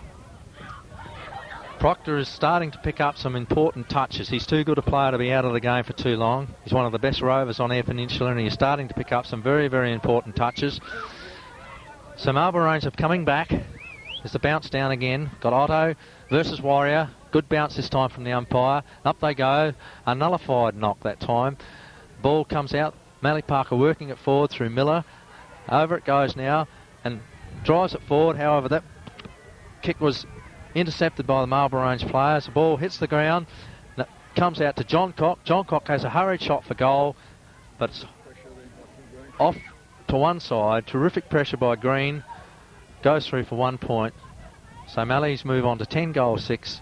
Proctor is starting to pick up some important touches. He's too good a player to be out of the game for too long. He's one of the best rovers on Eyre Peninsula, and he's starting to pick up some very, very important touches. So Marlborough Range are coming back. There's the bounce down again. Got Otto versus Warrior. Good bounce this time from the umpire. Up they go. A nullified knock that time. Ball comes out. Mallee Park are working it forward through Miller. Over it goes now and drives it forward. However, that kick was intercepted by the Marlborough Range players. The ball hits the ground. And it comes out to John Cock. John Cock has a hurried shot for goal, but it's off to one side. Terrific pressure by Green. Goes through for 1 point. So Mallee's move on to 10 goals 6.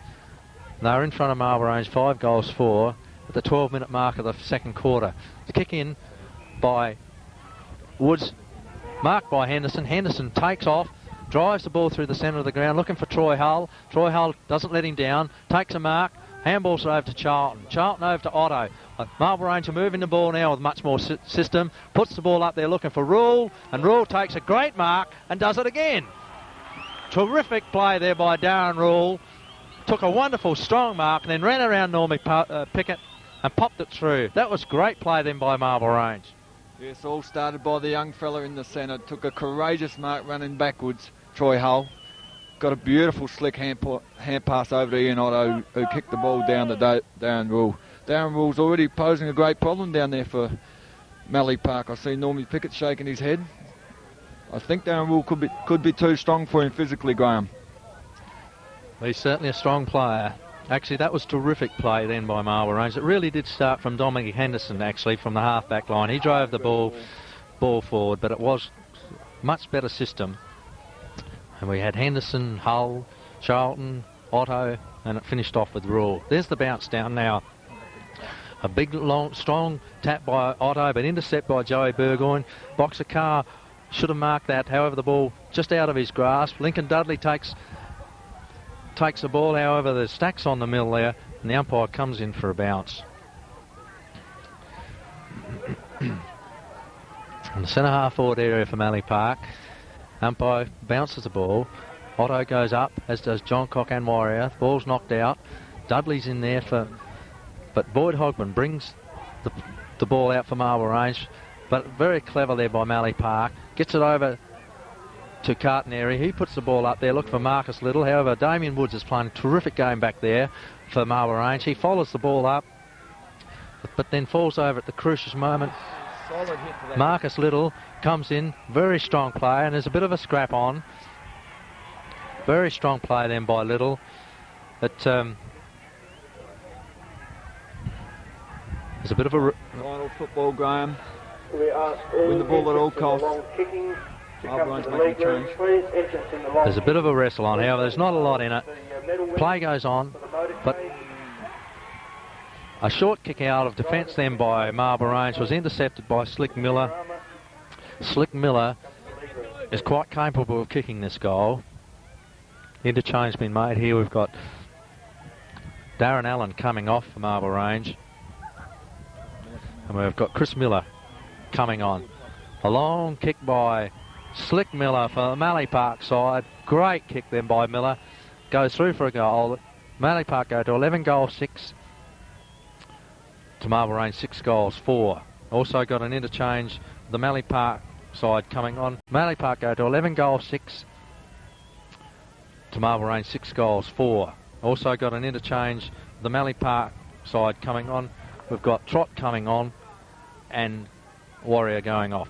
They're in front of Marlborough Range 5 goals 4 at the 12-minute mark of the second quarter. The kick in by Woods, marked by Henderson. Henderson takes off, drives the ball through the centre of the ground, looking for Troy Hull. Troy Hull doesn't let him down, takes a mark, handballs it over to Charlton. Charlton over to Otto. Marlborough Range are moving the ball now with much more system, puts the ball up there looking for Rule, and Rule takes a great mark and does it again. Terrific play there by Darren Rule. Took a wonderful strong mark and then ran around Normie Pickett and popped it through. That was great play then by Marlborough Range. Yes, all started by the young fella in the centre. Took a courageous mark running backwards, Troy Hull. Got a beautiful slick hand pass over to Ian Otto, who kicked the ball down to Darren Rule. Darren Rule's already posing a great problem down there for Mallee Park. I see Normie Pickett shaking his head. I think Darren Rule could be too strong for him physically, Graham. He's certainly a strong player. Actually, that was terrific play then by Marlborough Range. It really did start from Dominic Henderson, actually, from the half-back line. He drove the ball forward, but it was much better system. And we had Henderson, Hull, Charlton, Otto, and it finished off with Rule. There's the bounce down now. A big, long, strong tap by Otto, but intercept by Joey Burgoyne. Boxer Carr should have marked that. However, the ball just out of his grasp. Lincoln Dudley takes the ball. However, there's stacks on the mill there, and the umpire comes in for a bounce. In the centre half forward area for Mallee Park, umpire bounces the ball. Otto goes up, as does John Cock and Warrior. The ball's knocked out. Dudley's in there but Boyd Hogman brings the ball out for Marlborough Range, but very clever there by Mallee Park. Gets it over to Centenary. He puts the ball up there, looking for Marcus Little. However, Damien Woods is playing a terrific game back there for Marlborough Range. He follows the ball up, but then falls over at the crucial moment. Marcus Little comes in, very strong player, and there's a bit of a scrap on. Very strong play then by Little. But there's a bit of a... Final football, Graham. Win the ball at all costs. There's a bit of a wrestle on. However, there's not a lot in it. Play goes on, but a short kick out of defence then by Marlborough Range was intercepted by Slick Miller. Slick Miller is quite capable of kicking this goal. Interchange been made here. We've got Darren Allen coming off for Marlborough Range, and we've got Chris Miller coming on. A long kick by Slick Miller for the Mallee Park side. Great kick then by Miller. Goes through for a goal. Mallee Park go to 11 goals 6. To Marlborough Range 6 goals 4. Also got an interchange. The Mallee Park side coming on. Mallee Park go to 11 goals 6. To Marlborough Range 6 goals 4. Also got an interchange. The Mallee Park side coming on. We've got Trot coming on and Warrior going off.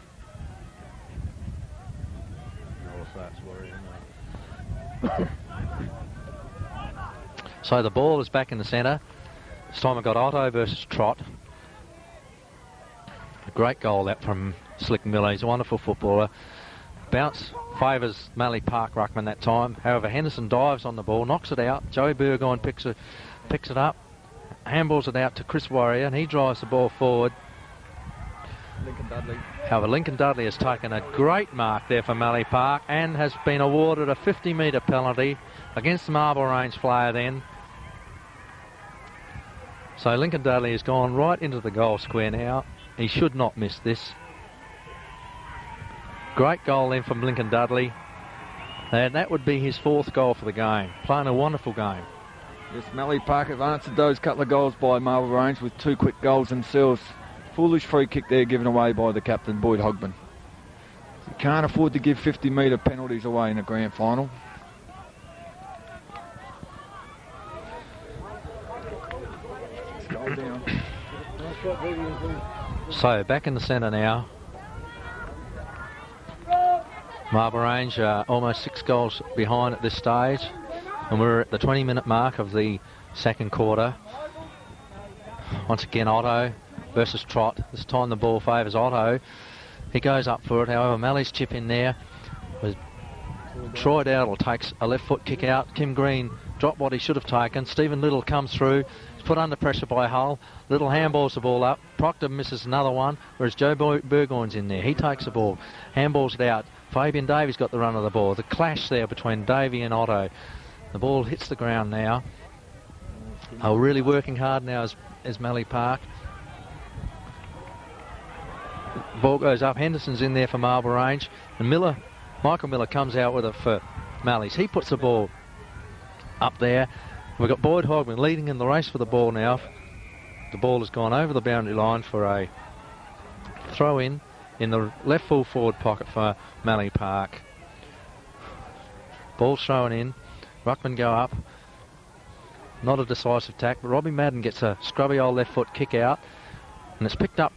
So the ball is back in the centre. This time we've got Otto versus Trot. A great goal that from Slick Miller. He's a wonderful footballer. Bounce favours Mallee Park ruckman that time. However, Henderson dives on the ball, knocks it out. Joey Burgoyne picks it up, handballs it out to Chris Warrior, and he drives the ball forward. Lincoln Dudley. However, Lincoln Dudley has taken a great mark there for Mallee Park and has been awarded a 50-metre penalty against the Marlborough Range player then. So Lincoln Dudley has gone right into the goal square now. He should not miss this. Great goal then from Lincoln Dudley. And that would be his 4th goal for the game. Playing a wonderful game. Yes, Mallee Park have answered those couple of goals by Marble Range with 2 quick goals themselves. Foolish free kick there given away by the captain, Boyd Hogman. You can't afford to give 50-metre penalties away in a grand final. Goal down. So back in the centre now. Marble Range almost 6 goals behind at this stage, and we're at the 20-minute mark of the second quarter. Once again, Otto versus Trot. This time the ball favours Otto. He goes up for it. However, Mallee's chip in there. Troy Dowdle takes a left foot kick out. Kim Green dropped what he should have taken. Stephen Little comes through. He's put under pressure by Hull. Little handballs the ball up. Proctor misses another one, whereas Joe Burgoyne's in there. He takes the ball, handballs it out. Fabian Davies got the run of the ball. The clash there between Davey and Otto. The ball hits the ground now. They're really working hard now as Mallee Park. Ball goes up. Henderson's in there for Marble Range. And Michael Miller comes out with it for Mallee's. He puts the ball up there. We've got Boyd Hogman leading in the race for the ball now. The ball has gone over the boundary line for a throw-in the left full forward pocket for Mallee Park. Ball's thrown in. Ruckman go up. Not a decisive tack, but Robbie Madden gets a scrubby old left foot kick out. And it's picked up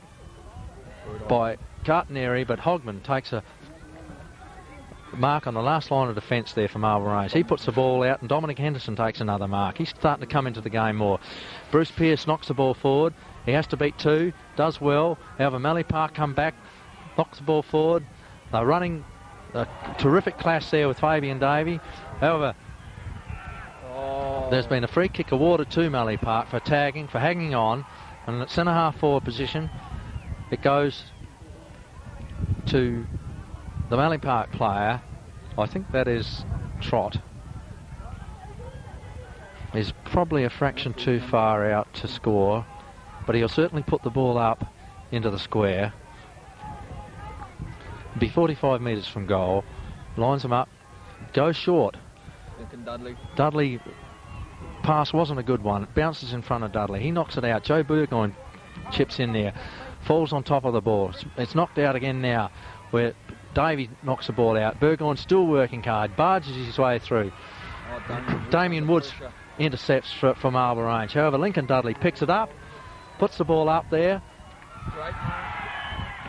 by Cartoneri, but Hogman takes a mark on the last line of defence there for Marble Range. He puts the ball out, and Dominic Henderson takes another mark. He's starting to come into the game more. Bruce Pearce knocks the ball forward. He has to beat 2, does well. However, Mallee Park come back, knocks the ball forward. They're running a terrific clash there with Fabian Davey. However, there's been a free kick awarded to Mallee Park for tagging, for hanging on, and at centre half forward position, it goes to the Mallee Park player. I think that is Trot. He's probably a fraction too far out to score, but he'll certainly put the ball up into the square. Be 45 metres from goal. Lines him up. Goes short. Dudley pass wasn't a good one. It bounces in front of Dudley. He knocks it out. Joe Burgoyne chips in there. Falls on top of the ball. It's knocked out again now, where Davey knocks the ball out. Burgoyne's still working hard. Barges his way through. Damien Woods intercepts for Marble Range. However, Lincoln Dudley picks it up, puts the ball up there.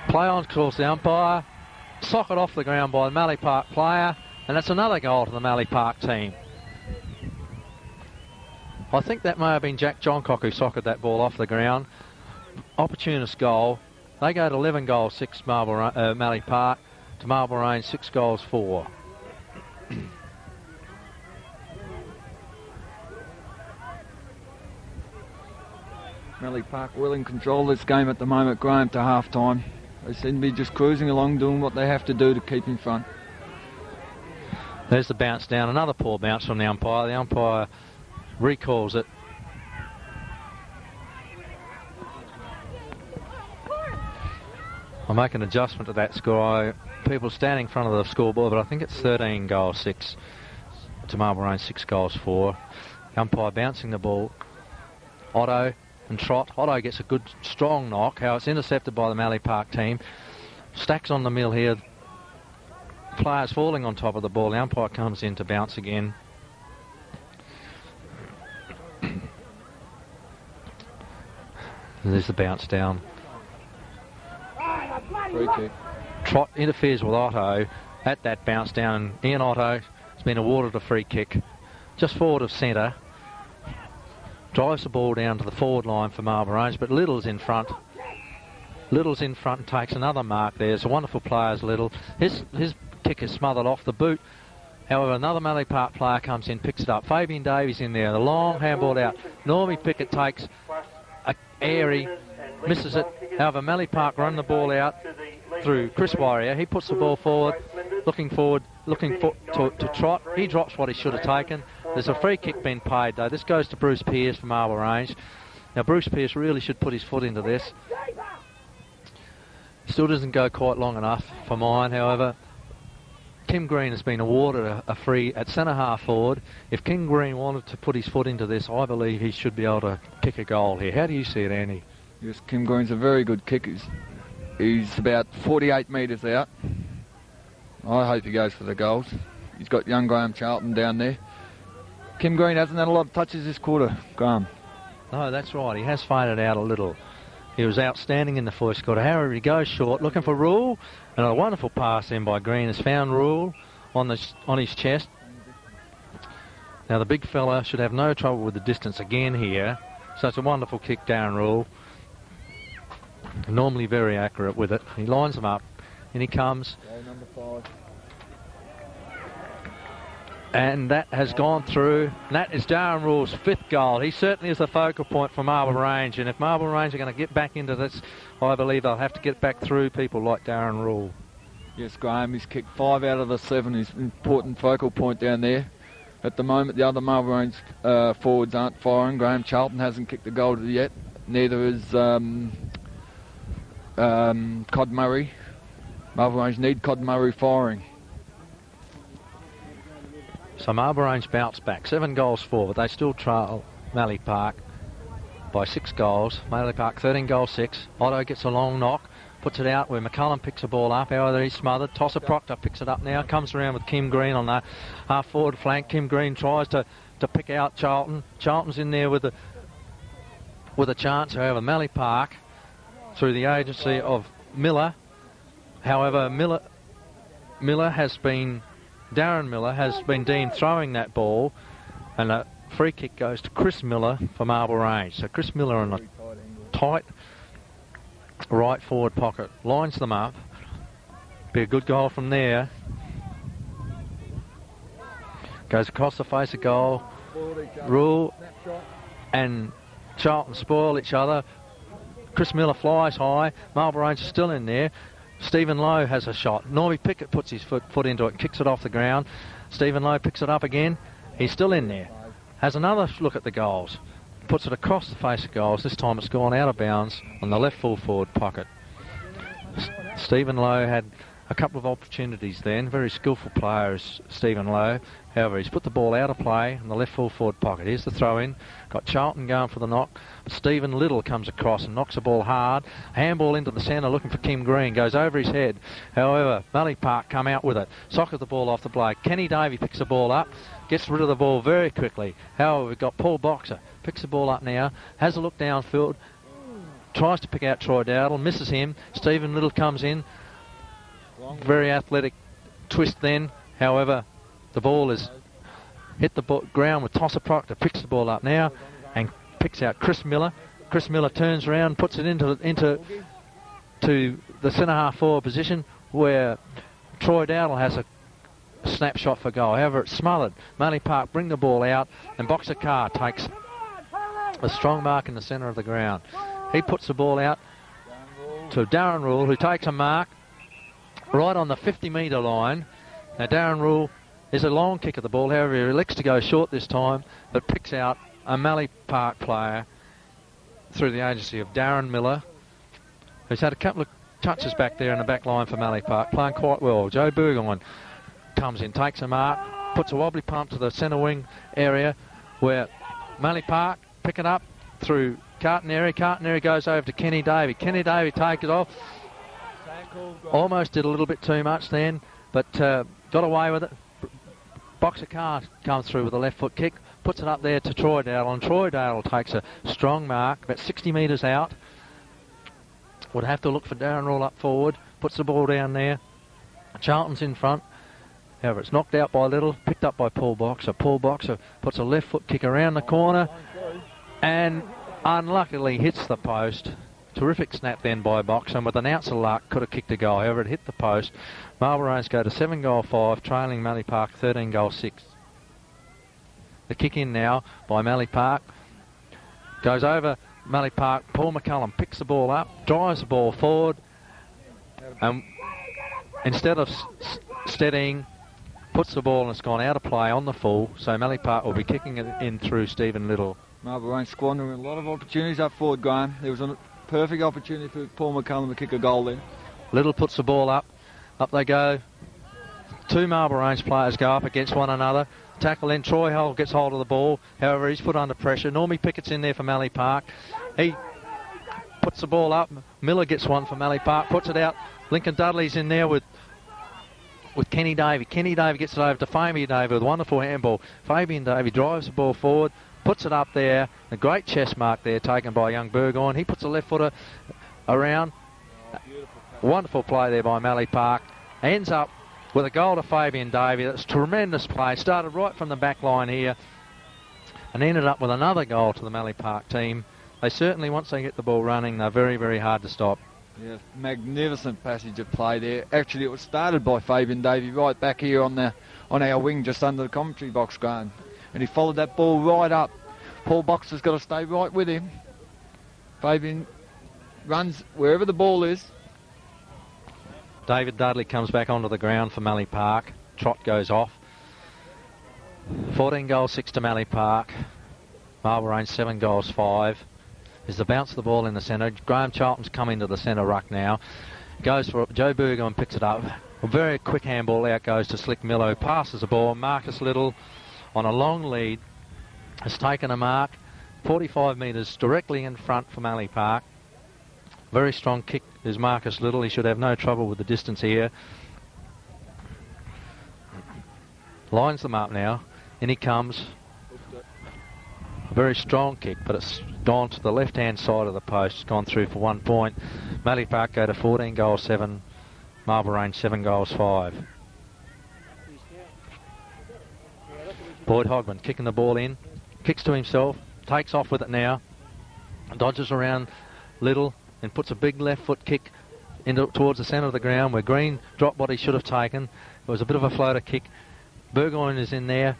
Play on calls the umpire. Socket off the ground by the Mallee Park player, and that's another goal to the Mallee Park team. I think that may have been Jack Johncock who socketed that ball off the ground. Opportunist goal. They go to 11 goals 6 Mallee Park, to Marble Range 6 goals 4. Mallee Park well in control of this game at the moment, Graham, to half time. They seem to be just cruising along, doing what they have to do to keep in front. There's the bounce down. Another poor bounce from the umpire. The umpire recalls it. I'll make an adjustment to that score. People standing in front of the scoreboard, but I think it's 13 goals 6 to Marble Range, 6 goals 4. The umpire bouncing the ball. Otto and Trot. Otto gets a good strong knock. How it's intercepted by the Mallee Park team. Stacks on the mill here. Players falling on top of the ball. The umpire comes in to bounce again. There's the bounce down. Free kick. Trot interferes with Otto at that bounce down. Ian Otto has been awarded a free kick just forward of centre. Drives the ball down to the forward line for Marble Range, but Little's in front. Little's in front and takes another mark there. It's a wonderful player, Little. His kick is smothered off the boot. However, another Mallee Park player comes in, picks it up. Fabian Davies in there. The long handball out. Normie Pickett takes a airy, misses it. However, Mallee Park run the ball out through Chris Warrior. He puts the ball forward, looking to Trot. He drops what he should have taken. There's a free kick being paid though. This goes to Bruce Pearce from Marble Range. Now Bruce Pearce really should put his foot into this. Still doesn't go quite long enough for mine, however. Kim Green has been awarded a free at centre-half forward. If Kim Green wanted to put his foot into this, I believe he should be able to kick a goal here. How do you see it, Andy? Yes, Kim Green's a very good kicker. He's about 48 metres out. I hope he goes for the goals. He's got young Graham Charlton down there. Kim Green hasn't had a lot of touches this quarter, Graham. No, that's right. He has faded out a little. He was outstanding in the first quarter. However, he goes short, looking for Rule, and a wonderful pass in by Green has found Rule on his chest. Now the big fella should have no trouble with the distance again here. So it's a wonderful kick, Darren Rule. Normally very accurate with it. He lines them up, and he comes. Number 5. And that has gone through. And that is Darren Rule's 5th goal. He certainly is the focal point for Marble Range. And if Marble Range are going to get back into this, I believe they'll have to get back through people like Darren Rule. Yes, Graham, he's kicked 5 out of the 7. He's an important focal point down there. At the moment, the other Marble Range forwards aren't firing. Graham Charlton hasn't kicked a goal yet. Neither is Cod Murray. Marble Range need Cod Murray firing. So Marble Range bounce back, 7 goals forward. They still trail Mallee Park by 6 goals. Mallee Park 13 goals 6. Otto gets a long knock, puts it out where McCullum picks the ball up. However, he's smothered. Tosser Proctor picks it up now, comes around with Kim Green on the half forward flank. Kim Green tries to pick out Charlton. Charlton's in there with a chance. However, Mallee Park, through the agency of Miller. However, Darren Miller has been deemed throwing that ball, and a free kick goes to Chris Miller for Marble Range. So Chris Miller in a tight right forward pocket lines them up. Be a good goal from there. Goes across the face of goal. Rule and Charlton spoil each other. Chris Miller flies high. Marble Range is still in there. Stephen Lowe has a shot. Normie Pickett puts his foot into it, kicks it off the ground. Stephen Lowe picks it up again. He's still in there. Has another look at the goals. Puts it across the face of goals. This time it's gone out of bounds on the left full forward pocket. Stephen Lowe had a couple of opportunities then. Very skillful player is Stephen Lowe. However, he's put the ball out of play in the left full forward pocket. Here's the throw in. Got Charlton going for the knock. But Stephen Little comes across and knocks the ball hard. Handball into the centre looking for Kim Green. Goes over his head. However, Mallee Park come out with it. Socket the ball off the blade. Kenny Davey picks the ball up. Gets rid of the ball very quickly. However, we've got Paul Boxer. Picks the ball up now. Has a look downfield. Tries to pick out Troy Dowdle. Misses him. Stephen Little comes in. Very athletic twist then. However, the ball is hit the ground with Tosser Proctor. Picks the ball up now and picks out Chris Miller. Chris Miller turns around, puts it into the centre half forward position where Troy Dowdle has a snapshot for goal. However, it's smothered. Mallee Park bring the ball out and Boxer Carr takes a strong mark in the centre of the ground. He puts the ball out to Darren Rule, who takes a mark right on the 50-metre line. Now Darren Rule is a long kick of the ball. However, he elects to go short this time, but picks out a Mallee Park player through the agency of Darren Miller, who's had a couple of touches back there in the back line for Mallee Park, playing quite well. Joe Burgoyne comes in, takes a mark, puts a wobbly pump to the centre wing area where Mallee Park pick it up through Centenary. Centenary goes over to Kenny Davey. Kenny Davey takes it off. Almost did a little bit too much then, but got away with it. Boxer Carr comes through with a left foot kick, puts it up there to Troy Dowdle, and Troy Dowdle takes a strong mark, about 60 metres out. Would have to look for Darren Rule up forward, puts the ball down there. Charlton's in front. However, it's knocked out by Little, picked up by Paul Boxer. Paul Boxer puts a left foot kick around the corner and unluckily hits the post. Terrific snap then by Boxer, and with an ounce of luck could have kicked a goal. However, it hit the post. Marble Range go to 7 goal 5, trailing Mallee Park 13 goal 6. The kick in now by Mallee Park. Goes over Mallee Park. Paul McCullum picks the ball up, drives the ball forward, and instead of steadying, puts the ball and it's gone out of play on the full. So Mallee Park will be kicking it in through Stephen Little. Marble Range squandering a lot of opportunities up forward, Graham. There was a perfect opportunity for Paul McCullum to kick a goal then. Little puts the ball up. Up they go. two Marlborough Range players go up against one another. Tackle in, Troy Hull gets hold of the ball. However, he's put under pressure. Normie Pickett's in there for Mallee Park. He puts the ball up. Miller gets one for Mallee Park, puts it out. Lincoln Dudley's in there with Kenny Davey. Kenny Davey gets it over to Fabian Davey with a wonderful handball. Fabian Davey drives the ball forward, puts it up there. A great chest mark there taken by young Burgoyne. He puts a left footer around. Wonderful play there by Mallee Park. Ends up with a goal to Fabian Davey. That's tremendous play. Started right from the back line here and ended up with another goal to the Mallee Park team. They certainly, once they get the ball running, they're very, very hard to stop. Yeah, magnificent passage of play there. Actually, it was started by Fabian Davey right back here on our wing, just under the commentary box ground. And he followed that ball right up. Paul Boxer's got to stay right with him. Fabian runs wherever the ball is. David Dudley comes back onto the ground for Mallee Park. Trot goes off. 14 goals, 6 to Mallee Park. Marlborough Range 7 goals, 5. Is the bounce of the ball in the centre. Graham Charlton's come into the centre ruck now. Goes for it. Joe Burgoyne picks it up. A very quick handball out goes to Slick Miller, who passes the ball. Marcus Little on a long lead has taken a mark. 45 metres directly in front for Mallee Park. Very strong kick is Marcus Little. He should have no trouble with the distance here. Lines them up now. In he comes. A very strong kick, but it's gone to the left-hand side of the post. It's gone through for 1 point. Mallee Park go to 14 goals, 7. Marlborough Range 7 goals, 5. Boyd Hogman kicking the ball in. Kicks to himself. Takes off with it now. Dodges around Little and puts a big left foot kick towards the centre of the ground where Green dropped what he should have taken. It was a bit of a floater kick. Burgoyne is in there.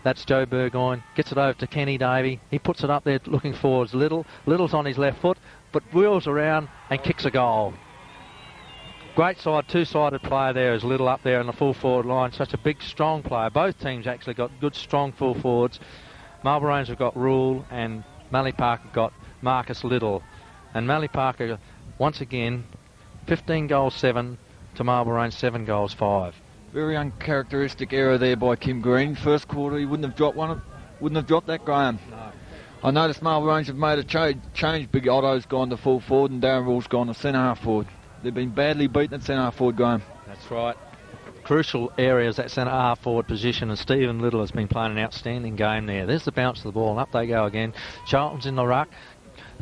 That's Joe Burgoyne. Gets it over to Kenny Davey. He puts it up there looking forwards. Little's on his left foot, but wheels around and kicks a goal. Great side, two-sided player there is Little up there in the full forward line. Such a big, strong player. Both teams actually got good, strong full forwards. Marlborough Range have got Rule and Mallee Park have got Marcus Little. And Mallee Park are, once again, 15 goals, 7 to Marlborough Range 7 goals, 5. Very uncharacteristic error there by Kim Green. First quarter, he wouldn't have dropped that, Graham. No. I noticed Marlborough Range have made a change. Big Otto's gone to full forward and Darren Rule's gone to centre half forward. They've been badly beaten at centre half forward, Graham. That's right. Crucial areas at centre half forward position, and Stephen Little has been playing an outstanding game there. There's the bounce of the ball, and up they go again. Charlton's in the ruck.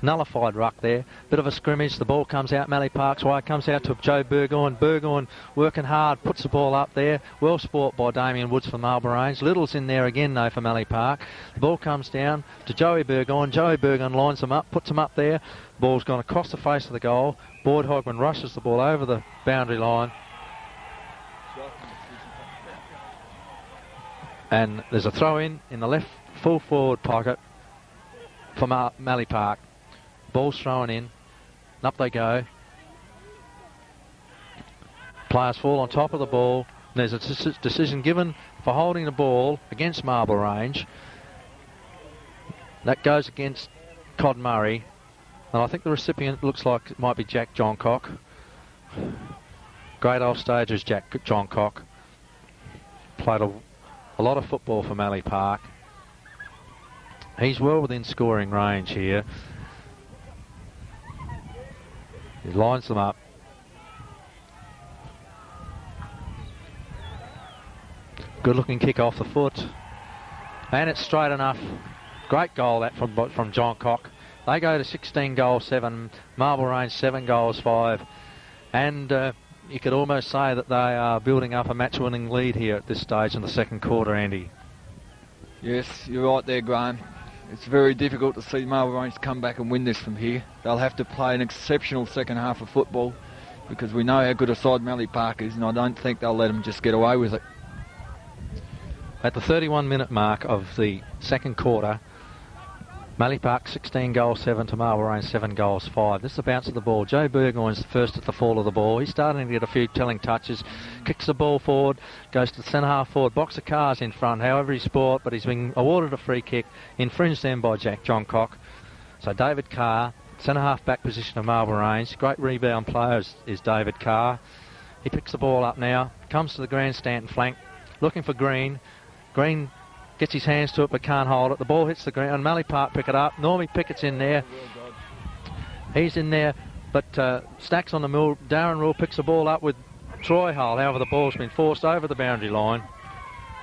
Nullified ruck there. Bit of a scrimmage. The ball comes out Mallee Park's way. Comes out to Joe Burgoyne. Burgoyne working hard. Puts the ball up there. Well sport by Damien Woods for Marlborough Range. Little's in there again though for Mallee Park. The ball comes down to Joey Burgoyne. Joey Burgoyne lines them up. Puts them up there. Ball's gone across the face of the goal. Boyd Hogman rushes the ball over the boundary line. And there's a throw in the left full forward pocket for Mallee Park. Ball's thrown in, and up they go. Players fall on top of the ball. There's a decision given for holding the ball against Marlborough Range. That goes against Cod Murray, and I think the recipient looks like it might be Jack Johncock. Great old stagers, Jack Johncock. Played a lot of football for Mallee Park. He's well within scoring range here. He lines them up. Good looking kick off the foot. And it's straight enough. Great goal that from John Cock. They go to 16 goals, 7. Marlborough Range 7 goals, 5. And you could almost say that they are building up a match-winning lead here at this stage in the second quarter, Andy. Yes, you're right there, Graham. It's very difficult to see Marlborough Range come back and win this from here. They'll have to play an exceptional second half of football because we know how good a side Mallee Park is, and I don't think they'll let them just get away with it. At the 31-minute mark of the second quarter, Mallee Park 16 goals, 7 to Marlborough Range 7 goals, 5. This is the bounce of the ball. Joe Burgoyne's the first at the fall of the ball. He's starting to get a few telling touches. Kicks the ball forward, goes to the centre half forward. Box of cars in front, however he's sport, but he's been awarded a free kick. Infringed then by Jack Johncock. So David Carr, centre half back position of Marlborough Range. Great rebound player is David Carr. He picks the ball up now. comes to the grandstand flank, looking for Green. Green gets his hands to it but can't hold it. The ball hits the ground. Mallee Park pick it up. Normie Pickett's in there. He's in there, but Stacks on the mill. Darren Rule picks the ball up with Troy Hull. However, the ball's been forced over the boundary line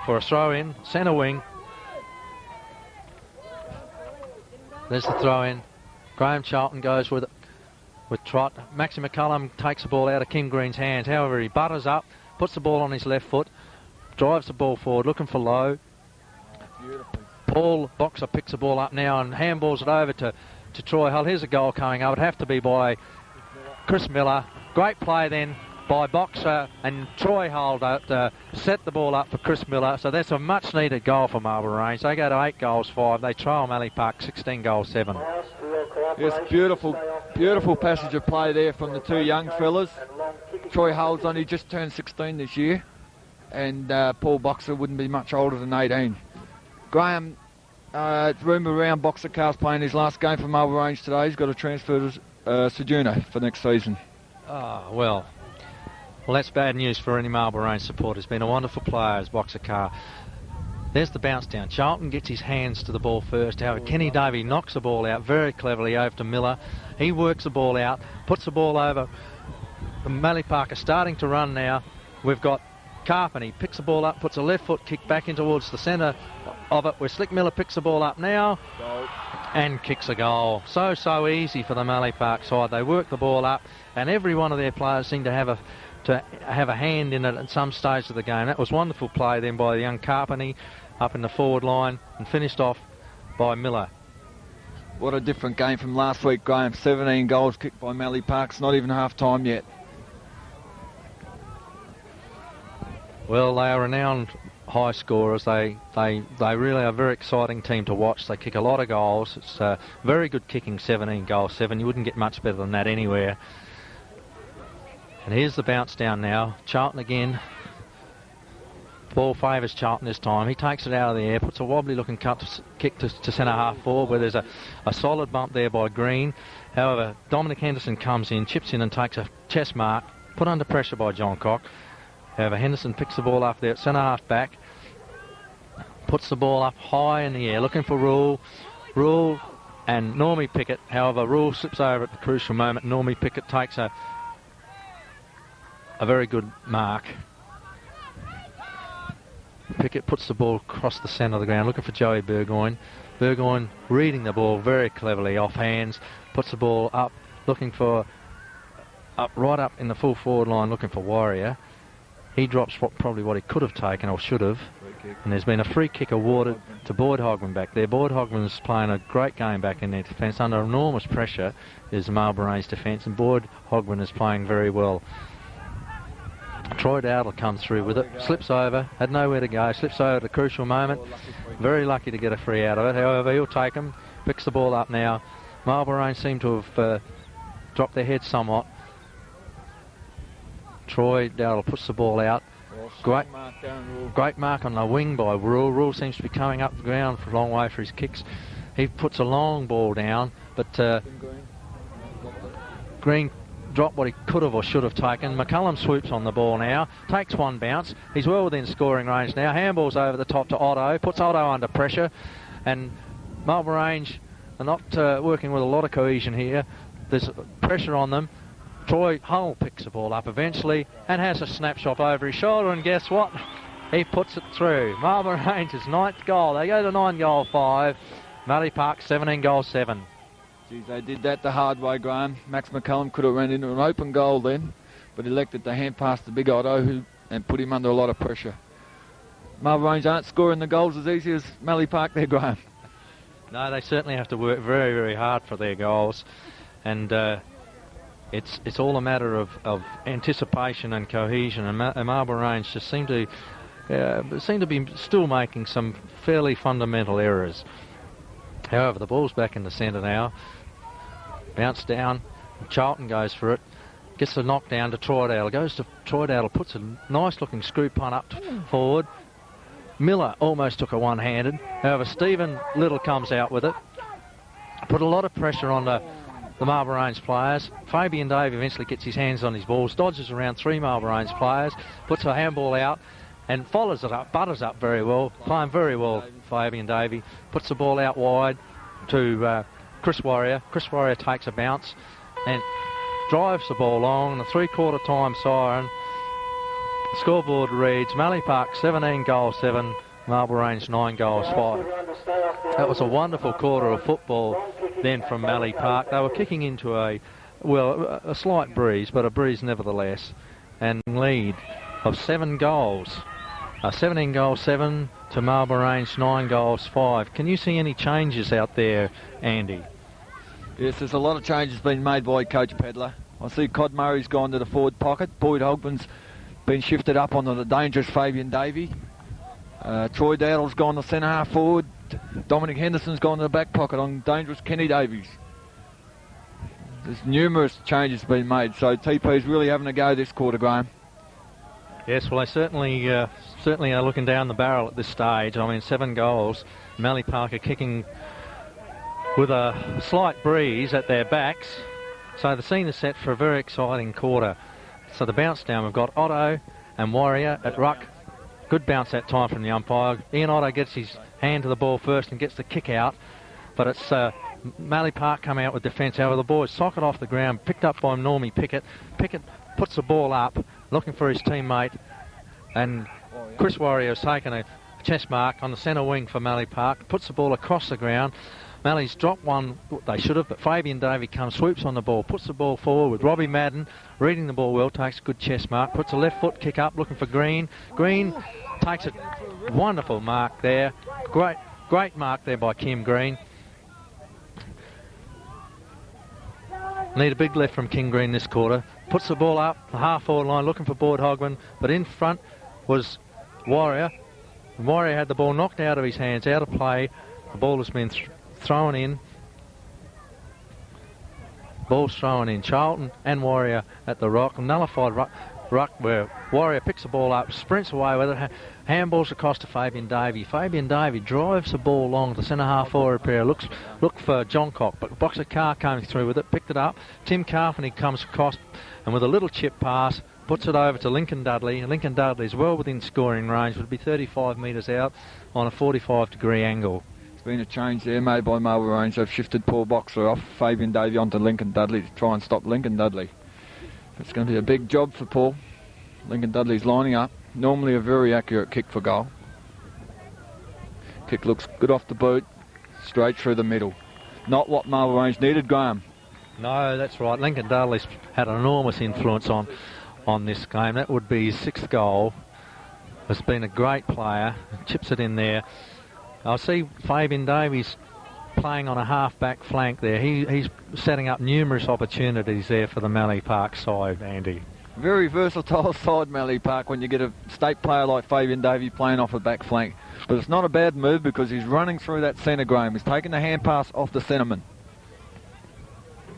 for a throw-in. Centre wing. There's the throw-in. Graham Charlton goes with it. With trot. Maxi McCullum takes the ball out of Kim Green's hands. However, he butters up, puts the ball on his left foot, drives the ball forward, looking for Lowe. Paul Boxer picks the ball up now and handballs it over to Troy Hull. Here's a goal coming up. It'd have to be by Chris Miller. Great play then by Boxer and Troy Hull to set the ball up for Chris Miller. So that's a much needed goal for Marlborough Range. They go to 8 goals 5. They trail Mallee Park 16 goals 7. Yes, beautiful passage of play there from the two young fellas. Troy Hull's only just turned 16 this year, and Paul Boxer wouldn't be much older than 18. Graham, it's rumoured around Boxer Car's playing his last game for Marlborough Range today. He's got to transfer to Ceduna for next season. Well, that's bad news for any Marlborough Range supporter. He's been a wonderful player as Boxer Car. There's the bounce down. Charlton gets his hands to the ball first. However, Kenny Davey knocks the ball out very cleverly over to Miller. He works the ball out, puts the ball over. The Mallee Park are starting to run now. We've got Carpenter picks the ball up, puts a left foot kick back in towards the centre of it, where Slick Miller picks the ball up now and kicks a goal. So easy for the Mallee Park side. They work the ball up, and every one of their players seem to have a hand in it at some stage of the game. That was wonderful play then by the young Carpenter up in the forward line and finished off by Miller. What a different game from last week, Graham. 17 goals kicked by Mallee Park. It's not even half time yet. Well, they are renowned high scorers. They really are a very exciting team to watch. They kick a lot of goals. It's very good kicking, 17 goals 7. You wouldn't get much better than that anywhere. And here's the bounce down now. Charlton again. Ball favours Charlton this time. He takes it out of the air, puts a wobbly looking kick to centre half forward, where there's a solid bump there by Green. However, Dominic Henderson comes in, chips in and takes a chest mark, put under pressure by John Cock. However, Henderson picks the ball up there at centre half back, puts the ball up high in the air, looking for Rule and Normie Pickett. However, Rule slips over at the crucial moment. Normie Pickett takes a very good mark. Pickett puts the ball across the centre of the ground, looking for Joey Burgoyne. Burgoyne reading the ball very cleverly off hands, puts the ball up, looking for right up in the full forward line, looking for Warrior. He drops probably what he could have taken or should have. And there's been a free kick awarded to Boyd Hogman back there. Boyd Hogman's playing a great game back in their defence. Under enormous pressure is Marlborough Range defence, and Boyd Hogman is playing very well. Troy Dowdle comes through with it, slips over, had nowhere to go, slips over at a crucial moment. Very lucky to get a free out of it. However, he'll take him, picks the ball up now. Marlborough Range seem to have dropped their head somewhat. Troy Dowdle puts the ball out. Great mark on the wing by Rule. Rule seems to be coming up the ground for a long way for his kicks. He puts a long ball down, but Green dropped what he could have or should have taken. McCullum swoops on the ball now, takes one bounce. He's well within scoring range now. Handballs over the top to Otto, puts Otto under pressure, and Marlborough Range are not working with a lot of cohesion here. There's pressure on them. Troy Hull picks the ball up eventually and has a snapshot over his shoulder, and guess what? He puts it through. Marlborough Range's 9th goal. They go to 9 goal 5. Mallee Park 17 goal 7. Geez, they did that the hard way, Graham. Max McCullum could have run into an open goal then, but elected to hand pass the big Otto and put him under a lot of pressure. Marlborough Range aren't scoring the goals as easy as Mallee Park there, Graham. No, they certainly have to work very, very hard for their goals, and it's all a matter of anticipation and cohesion, and Marlborough Range just seem to be still making some fairly fundamental errors. However, the ball's back in the centre now. Bounce down. Charlton goes for it. Gets the knock down to Troy Dowdle. Goes to Troy Dowdle. Puts a nice looking screw punt up forward. Miller almost took a one-handed. However, Stephen Little comes out with it. Put a lot of pressure on the the Marlborough Range players. Fabian Davey eventually gets his hands on his balls, dodges around 3 Marlborough Range players, puts a handball out and follows it up, butters up very well, playing very well, Fabian Davey. Puts the ball out wide to Chris Warrior. Chris Warrior takes a bounce and drives the ball long. The 3/4 time siren. Scoreboard reads Mallee Park 17 goals 7, Marlborough Range 9 goals 5. That was a wonderful quarter of football then from Mallee Park. They were kicking into a slight breeze, but a breeze nevertheless, and lead of 7 goals. 17 goals 7 to Marlborough Range 9 goals 5. Can you see any changes out there, Andy? Yes, there's a lot of changes been made by Coach Pedler. I see Cod Murray's gone to the forward pocket. Boyd Hogman's been shifted up onto the dangerous Fabian Davey. Troy Dowdle's gone to centre half forward. Dominic Henderson's gone to the back pocket on dangerous Kenny Davies. There's numerous changes been made, so TP's really having a go this quarter, Graham. Yes, well, they certainly are looking down the barrel at this stage. I mean, 7 goals. Mallee Park are kicking with a slight breeze at their backs. So the scene is set for a very exciting quarter. So the bounce down, we've got Otto and Warrior at ruck. Good bounce that time from the umpire. Ian Otto gets his hand to the ball first and gets the kick out. But it's Mallee Park come out with defence over the boys. Socket off the ground, picked up by Normie Pickett. Pickett puts the ball up, looking for his teammate. And Chris Warrior's taken a chest mark on the centre wing for Mallee Park. Puts the ball across the ground. Mallee's dropped one, they should have, but Fabian Davey comes, swoops on the ball, puts the ball forward with Robbie Madden, reading the ball well, takes a good chest mark, puts a left foot kick up, looking for Green. Green takes a wonderful mark there. Great mark there by Kim Green. Need a big left from King Green this quarter. Puts the ball up, the half-forward line, looking for Boyd Hogman, but in front was Warrior. Warrior had the ball knocked out of his hands, out of play. The ball has been thrown in. Ball's thrown in. Charlton and Warrior at the ruck. Nullified ruck where Warrior picks the ball up, sprints away with it. Handballs across to Fabian Davey. Fabian Davey drives the ball long to centre half forward repair. Look for John Cock, but Boxer Carr came through with it, picked it up. Tim Carpenter comes across and with a little chip pass puts it over to Lincoln Dudley. Lincoln Dudley's well within scoring range, would be 35 metres out on a 45-degree angle. Been a change there made by Marlborough Range. They've shifted Paul Boxer off Fabian Davey onto Lincoln Dudley to try and stop Lincoln Dudley. It's going to be a big job for Paul. Lincoln Dudley's lining up. Normally a very accurate kick for goal. Kick looks good off the boot, straight through the middle. Not what Marlborough Range needed, Graham. No, that's right. Lincoln Dudley's had an enormous influence on this game. That would be his 6th goal. Has been a great player. Chips it in there. I see Fabian Davies playing on a half-back flank there. He's setting up numerous opportunities there for the Mallee Park side, Andy. Very versatile side, Mallee Park, when you get a state player like Fabian Davey playing off a back flank. But it's not a bad move because he's running through that centre, Graham. He's taking the hand pass off the centreman.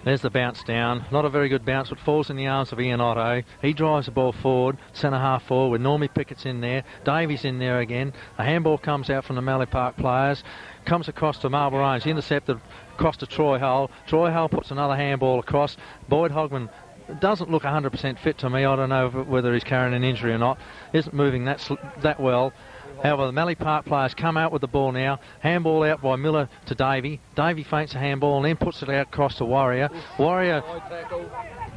There's the bounce down. Not a very good bounce, but falls in the arms of Ian Otto. He drives the ball forward, centre half forward, with Normie Pickett's in there. Davies in there again. A handball comes out from the Mallee Park players. Comes across to Marlborough Range, intercepted across to Troy Hull. Troy Hull puts another handball across. Boyd Hogman doesn't look 100% fit to me. I don't know whether he's carrying an injury or not. Isn't moving that well. However, the Mallee Park players come out with the ball now. Handball out by Miller to Davey. Davey feints a handball and then puts it out across to Warrior. Warrior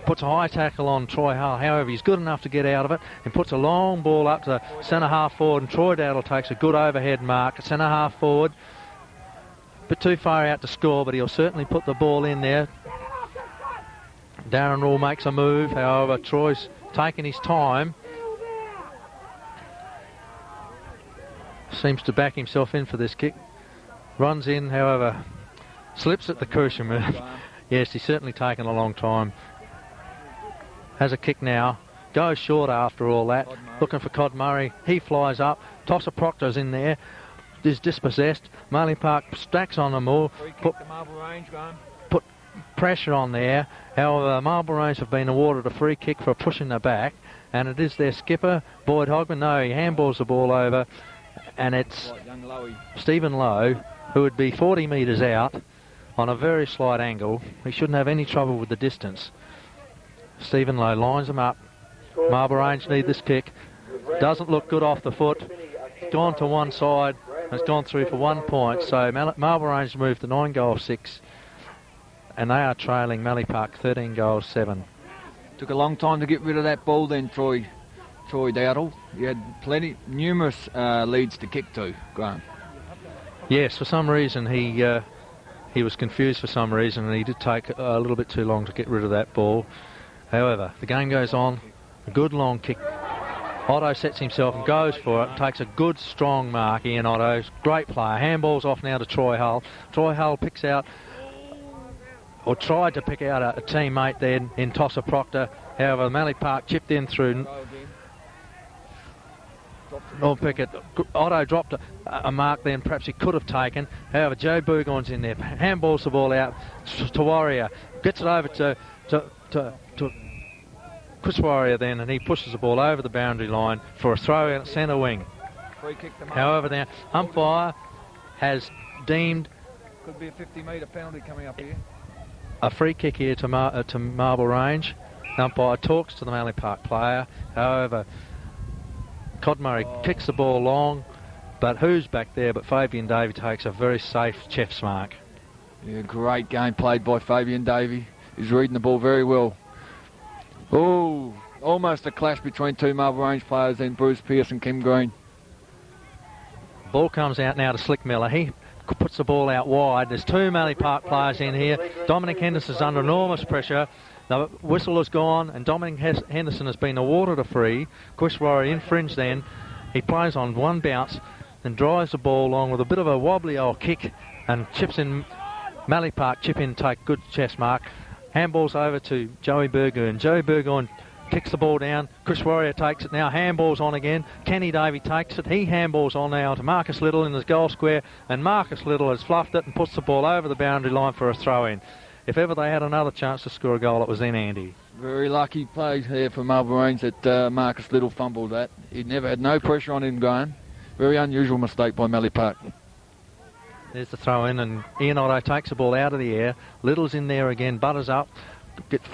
puts a high tackle on Troy Hull. However, he's good enough to get out of it and puts a long ball up to centre half forward, and Troy Dowdle takes a good overhead mark at centre half forward. A bit too far out to score, but he'll certainly put the ball in there. Darren Rule makes a move. However, Troy's taking his time. Seems to back himself in for this kick. Runs in, however, slips at the crucial move. Yes, he's certainly taken a long time. Has a kick now. Goes short after all that. Looking for Cod Murray. He flies up. Tosser Proctor's in there. Is dispossessed. Mallee Park stacks on them all. Put pressure on there. However, Marlborough Range have been awarded a free kick for pushing the back. And it is their skipper, Boyd Hogman. No, he handballs the ball over. And it's Stephen Lowe, who would be 40 metres out, on a very slight angle. He shouldn't have any trouble with the distance. Stephen Lowe lines him up. Marble Range need this kick. Doesn't look good off the foot. Gone to one side. It's gone through for 1 point. So Marble Range moved to 9-6. And they are trailing Mallee Park 13-7. Took a long time to get rid of that ball then, Troy Dowdle. You had numerous leads to kick to, Graham. Yes, for some reason he was confused for some reason, and he did take a little bit too long to get rid of that ball. However, the game goes on. A good long kick. Otto sets himself and goes for it. Takes a good strong mark. Ian Otto, great player. Handball's off now to Troy Hull. Troy Hull picks out, or tried to pick out a teammate then in Tosser Proctor. However, Mallee Park chipped in through. Otto dropped a mark then perhaps he could have taken. However, Joe Burgoyne's in there. Handballs the ball out to Warrior. Gets it over to Chris Warrior then, and he pushes the ball over the boundary line for a throw in at centre wing. Free kick to However, now umpire has deemed could be a 50-metre penalty coming up here. A free kick here to Marble Range. The umpire talks to the Mallee Park player. However, Cod Murray kicks the ball long, but who's back there but Fabian Davey takes a very safe chef's mark. Yeah, great game played by Fabian Davey. He's reading the ball very well. Oh, almost a clash between two Marble Range players then, Bruce Pearce and Kim Green. Ball comes out now to Slick Miller. He puts the ball out wide. There's two Mallee Park players in here. Dominic Henderson's under enormous pressure. The whistle has gone and Dominic Henderson has been awarded a free. Chris Warrior infringed then. He plays on one bounce and drives the ball along with a bit of a wobbly old kick and chips in. Mallee Park chip in, take good chest mark. Handballs over to Joey Burgoyne. Joey Burgoyne kicks the ball down. Chris Warrior takes it now. Handballs on again. Kenny Davey takes it. He handballs on now to Marcus Little in his goal square, and Marcus Little has fluffed it and puts the ball over the boundary line for a throw-in. If ever they had another chance to score a goal, it was then Andy. Very lucky play here for Marble Range that Marcus Little fumbled that. He never had no pressure on him going. Very unusual mistake by Mallee Park. There's the throw-in, and Ian Otto takes the ball out of the air. Little's in there again, butters up, gets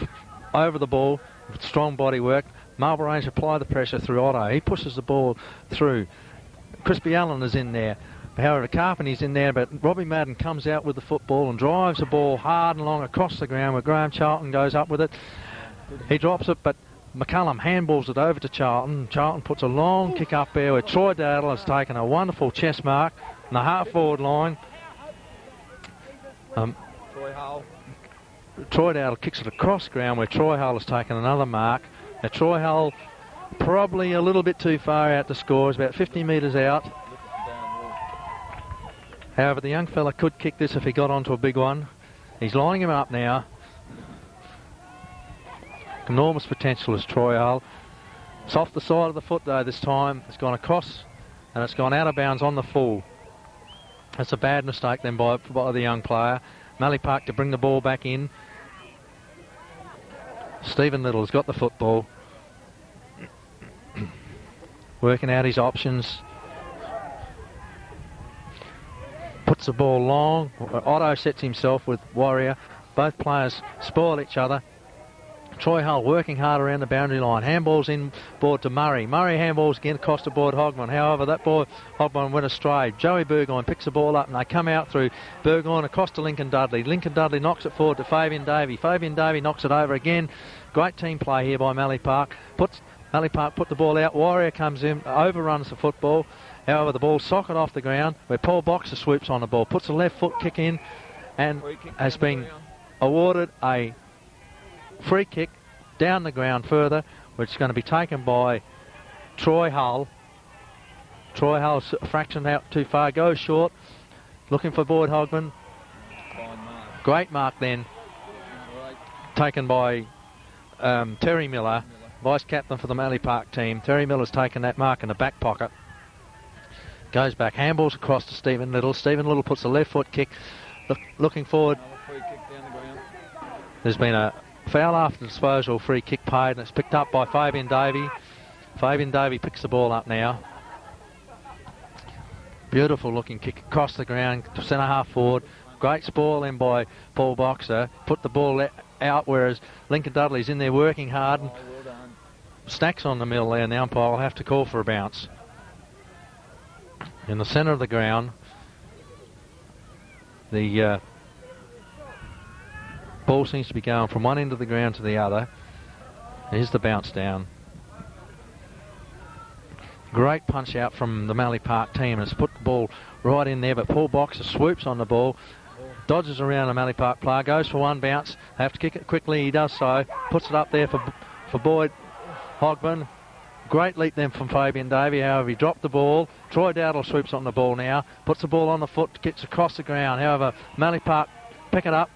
over the ball with strong body work. Marble Range apply the pressure through Otto. He pushes the ball through. Crispy Allen is in there. However, Carpenter's in there, but Robbie Madden comes out with the football and drives the ball hard and long across the ground where Graham Charlton goes up with it. He drops it, but McCullum handballs it over to Charlton. Charlton puts a long kick up there where Troy Dowdle has taken a wonderful chest mark on the half-forward line. Troy Dowdle kicks it across ground where Troy Hull has taken another mark. Now Troy Hull probably a little bit too far out to score. It's about 50 metres out. However, the young fella could kick this if he got onto a big one. He's lining him up now. Enormous potential is Troy Hull. It's off the side of the foot though this time. It's gone across and it's gone out of bounds on the full. That's a bad mistake then by the young player. Mallee Park to bring the ball back in. Stephen Little's got the football. Working out his options. Puts the ball long. Otto sets himself with Warrior. Both players spoil each other. Troy Hull working hard around the boundary line. Handballs in board to Murray. Murray handballs again across to Boyd Hogman. However, that ball Hogman went astray. Joey Burgoyne picks the ball up and they come out through Burgoyne across to Lincoln Dudley. Lincoln Dudley knocks it forward to Fabian Davey. Fabian Davey knocks it over again. Great team play here by Mallee Park. Mallee Park put the ball out. Warrior comes in, overruns the football. However, the ball socket off the ground where Paul Boxer swoops on the ball, puts a left foot kick in and has been awarded a free kick down the ground further, which is going to be taken by Troy Hull. Troy Hull's a fraction out too far, goes short, looking for Boyd Hogman. Great mark then, taken by Terry Miller, vice captain for the Mallee Park team. Terry Miller's taken that mark in the back pocket. Goes back, handballs across to Stephen Little. Stephen Little puts a left foot kick, looking forward. There's been a foul after disposal, free kick paid, and it's picked up by Fabian Davey. Fabian Davey picks the ball up now. Beautiful looking kick across the ground to centre half forward. Great spoil in by Paul Boxer. Put the ball out, whereas Lincoln Dudley's in there working hard. And Snacks on the middle there. The umpire will have to call for a bounce. In the centre of the ground, the ball seems to be going from one end of the ground to the other. Here's the bounce down. Great punch out from the Mallee Park team. It's put the ball right in there, but Paul Boxer swoops on the ball, dodges around the Mallee Park player, goes for one bounce. They have to kick it quickly. He does so. Puts it up there for Boyd Hogman. Great leap then from Fabian Davey. However, he dropped the ball. Troy Dowdle swoops on the ball now. Puts the ball on the foot, gets across the ground. However, Mallee Park pick it up.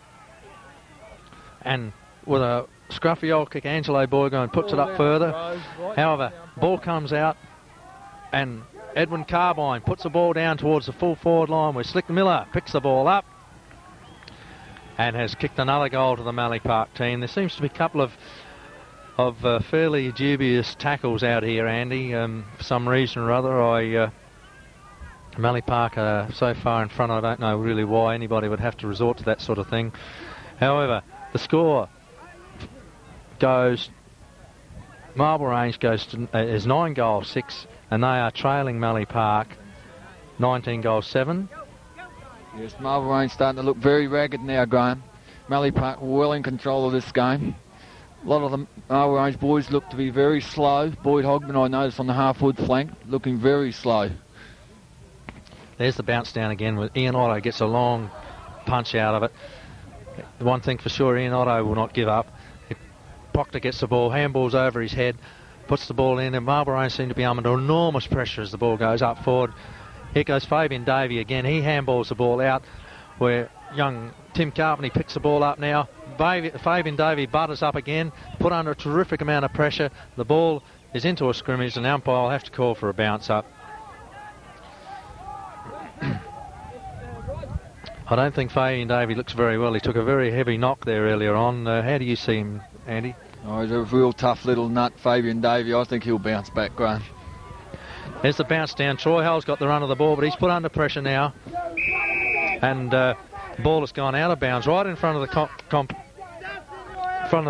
And with a scruffy old kick, Angelo Boygon puts it up further. However, ball comes out. And Edwin Carbine puts the ball down towards the full forward line where Slick Miller picks the ball up and has kicked another goal to the Mallee Park team. There seems to be a couple of fairly dubious tackles out here, Andy. For some reason or other, Mallee Park are so far in front, I don't know really why anybody would have to resort to that sort of thing. However, the score goes, Marble Range goes to, is 9 goals 6, and they are trailing Mallee Park 19 goals 7. Yes, Marble Range starting to look very ragged now, Graham. Mallee Park well in control of this game. A lot of the Marble Range boys look to be very slow. Boyd Hogman, I noticed on the half-wood flank, looking very slow. There's the bounce down again with Ian Otto, gets a long punch out of it. The one thing for sure, Ian Otto will not give up. Proctor gets the ball, handballs over his head, puts the ball in, and Marble Range seem to be under enormous pressure as the ball goes up forward. Here goes Fabian Davey again. He handballs the ball out where young Tim Carpenter picks the ball up now. Fabian Davey butters up again, put under a terrific amount of pressure. The ball is into a scrimmage, and the umpire will have to call for a bounce up. I don't think Fabian Davey looks very well. He took a very heavy knock there earlier on. How do you see him, Andy? Oh, he's a real tough little nut, Fabian Davey. I think he'll bounce back, Graham. There's the bounce down. Troy Hull's got the run of the ball, but he's put under pressure now. And the ball has gone out of bounds right in front of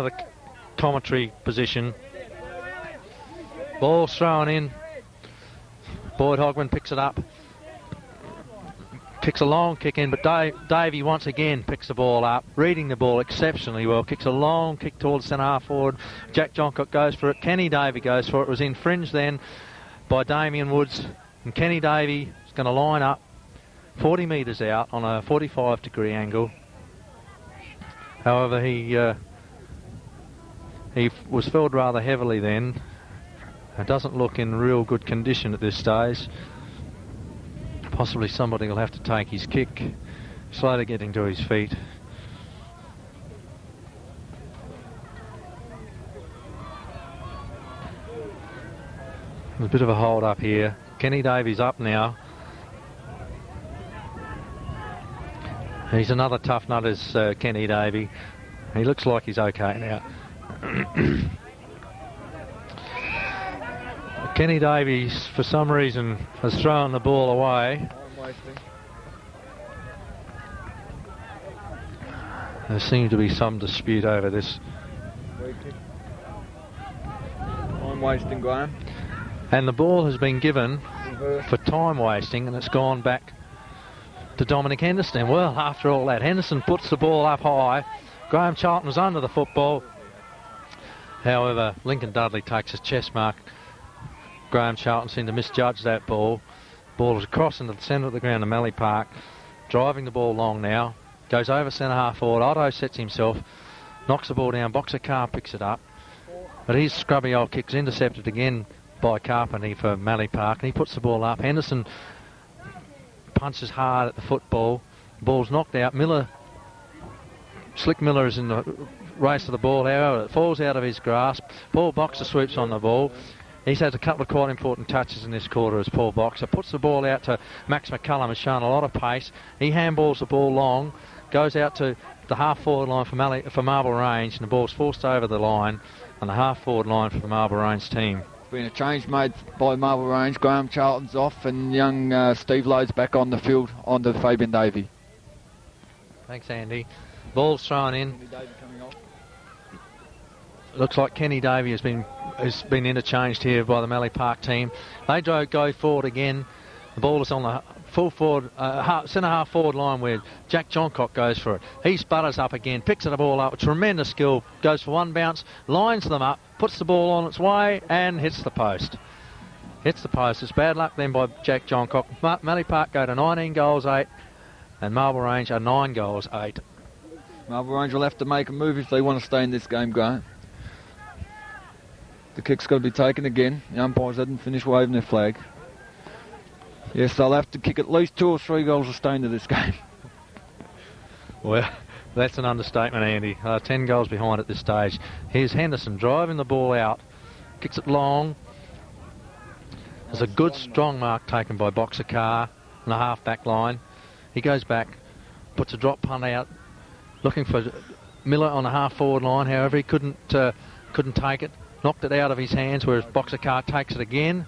the commentary position. Ball's thrown in. Boyd Hogman picks it up. Kicks a long kick in, but Davey once again picks the ball up, reading the ball exceptionally well. Kicks a long kick towards centre half forward. Jack Johncock goes for it. Kenny Davey goes for it. It was infringed then by Damien Woods. And Kenny Davey is going to line up 40 metres out on a 45-degree angle. However, he was felled rather heavily then. It doesn't look in real good condition at this stage. Possibly somebody will have to take his kick. Slowly getting to his feet. There's a bit of a hold up here. Kenny Davies up now. He's another tough nut as Kenny Davey. He looks like he's okay now. Kenny Davies, for some reason, has thrown the ball away. There seems to be some dispute over this. Time wasting, Graham. And the ball has been given for time wasting, and it's gone back to Dominic Henderson. Well, after all that, Henderson puts the ball up high. Graham Charlton was under the football. However, Lincoln Dudley takes his chest mark. Graham Charlton seemed to misjudge that ball. Ball is across into the centre of the ground of Mallee Park. Driving the ball long now. Goes over centre half forward. Otto sets himself. Knocks the ball down. Boxer Carr picks it up. But his scrubby old kick's intercepted again by Carpenter for Mallee Park. And he puts the ball up. Henderson punches hard at the football. Ball's knocked out. Slick Miller is in the race to the ball. However, it falls out of his grasp. Paul Boxer swoops on the ball. He's had a couple of quite important touches in this quarter as Paul Boxer. Puts the ball out to Max McCullum, has shown a lot of pace. He handballs the ball long, goes out to the half-forward line for Marble Range, and the ball's forced over the line on the half-forward line for the Marble Range team. Been a change made by Marble Range. Graham Charlton's off and young Steve Lowe's back on the field onto Fabian Davey. Thanks, Andy. Ball's thrown in. Kenny Davey coming off. Looks like Kenny Davey has been interchanged here by the Mallee Park team. They go forward again. The ball is on the full forward, centre half forward line where Jack Johncock goes for it. He sputters up again, picks the ball up, tremendous skill, goes for one bounce, lines them up, puts the ball on its way and hits the post. Hits the post. It's bad luck then by Jack Johncock. Mallee Park go to 19 goals 8 and Marble Range are 9 goals 8. Marble Range will have to make a move if they want to stay in this game, Graham. The kick's got to be taken again. The umpires hadn't finished waving their flag. Yes, they'll have to kick at least 2 or 3 goals to stay into this game. Well, that's an understatement, Andy. 10 goals behind at this stage. Here's Henderson driving the ball out. Kicks it long. There's a good strong mark taken by Boxer Carr on the half-back line. He goes back, puts a drop punt out, looking for Miller on the half-forward line. However, he couldn't take it. Knocked it out of his hands, whereas Boxer Carr takes it again.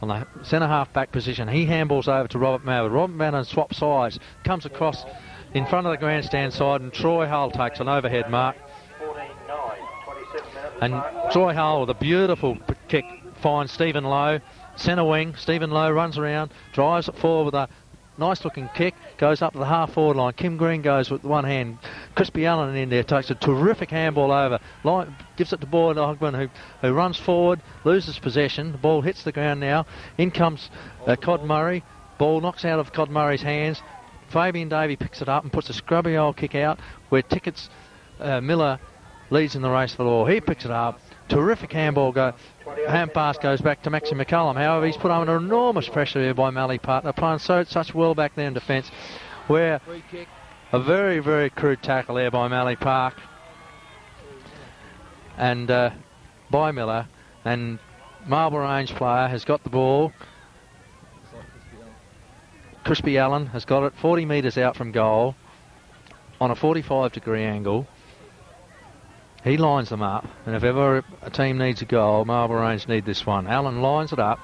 On the centre half-back position, he handballs over to Robert Mallard. Robert Mallard swaps sides, comes across in front of the grandstand side, and Troy Hull takes an overhead mark. 14-9, 27 minutes. And Troy Hull with a beautiful kick finds Stephen Lowe, centre wing. Stephen Lowe runs around, drives it forward with a nice-looking kick, goes up to the half-forward line. Kim Green goes with one hand. Crispy Allen in there takes a terrific handball over. Gives it to Boyd Ogburn, who runs forward, loses possession. The ball hits the ground now. In comes Cod Murray. Ball knocks out of Cod Murray's hands. Fabian Davey picks it up and puts a scrubby old kick out where Tickets Miller leads in the race for the ball. He picks it up. Terrific handball hand pass goes back to Maxi McCullum. However, he's put under enormous pressure here by Mallee Park. They're playing such well back there in defence, where a very, very crude tackle there by Mallee Park and by Miller, and Marble Range player has got the ball. Crispy Allen has got it 40 metres out from goal on a 45-degree angle. He lines them up, and if ever a team needs a goal, Marble Range need this one. Allen lines it up,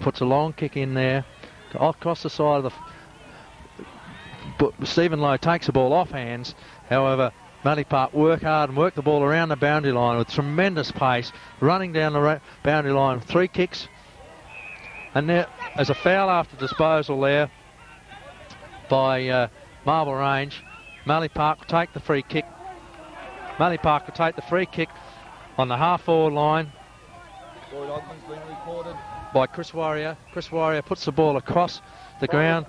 puts a long kick in there, across the side of the... Stephen Lowe takes the ball off hands. However, Mallee Park work hard and work the ball around the boundary line with tremendous pace, running down the boundary line with 3 kicks. And there's a foul after disposal there by Marble Range. Mallee Park will take the free kick. Mallee Park will take the free kick on the half-forward line by Chris Warrior. Chris Warrior puts the ball across the ground,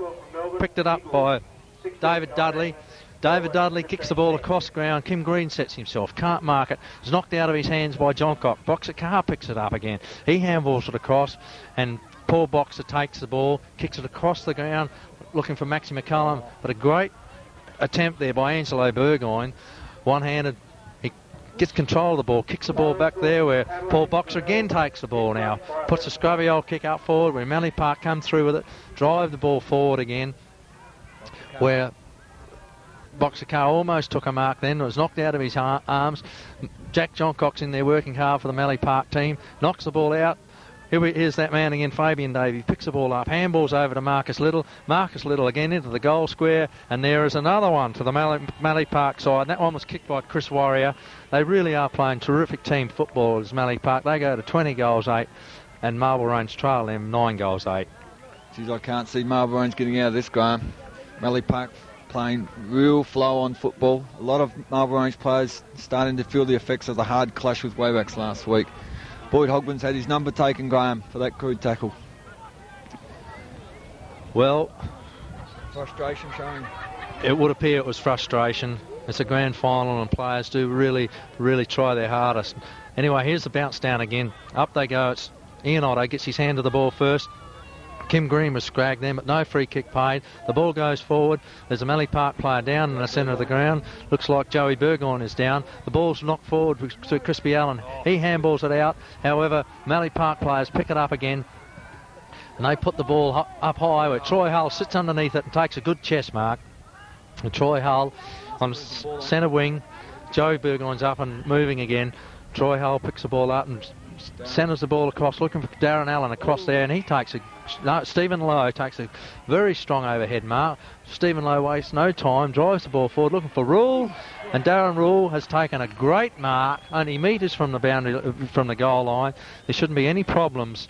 picked it up by David Dudley. David Dudley kicks the ball across ground. Kim Green sets himself, can't mark it. It's knocked out of his hands by Johncock. Boxer Carr picks it up again. He handballs it across, and Paul Boxer takes the ball, kicks it across the ground, looking for Maxi McCullum. But a great attempt there by Angelo Burgoyne. One-handed. Gets control of the ball, kicks the ball back there where Paul Boxer again takes the ball now. Puts a scrubby old kick up forward where Mallee Park come through with it. Drive the ball forward again where Boxer Carr almost took a mark then. It was knocked out of his arms. Jack Johncock's in there working hard for the Mallee Park team. Knocks the ball out. Here's that man again, Fabian Davey, picks the ball up, handballs over to Marcus Little. Marcus Little again into the goal square, and there is another one to the Mallee Park side. That one was kicked by Chris Warrior. They really are playing terrific team football as Mallee Park. They go to 20 goals 8, and Marble Range trail them 9 goals 8. Geez, I can't see Marble Range getting out of this, Graham. Mallee Park playing real flow-on football. A lot of Marble Range players starting to feel the effects of the hard clash with Waybacks last week. Boyd Hogburn's had his number taken, Graham, for that crude tackle. Well, frustration showing. It would appear it was frustration. It's a grand final and players do really, really try their hardest. Anyway, here's the bounce down again. Up they go. It's Ian Otto gets his hand to the ball first. Kim Green was scragged then, but no free kick paid. The ball goes forward. There's a Mallee Park player down in the centre of the ground. Looks like Joey Burgoyne is down. The ball's knocked forward to Crispy Allen. He handballs it out. However, Mallee Park players pick it up again. And they put the ball up high where Troy Hull sits underneath it and takes a good chest mark. And Troy Hull on centre wing. Joey Burgoyne's up and moving again. Troy Hull picks the ball up and centres the ball across, looking for Darren Allen across there, and he takes Stephen Lowe takes a very strong overhead mark. Stephen Lowe wastes no time, drives the ball forward, looking for Rule, and Darren Rule has taken a great mark, only metres from the boundary, from the goal line. There shouldn't be any problems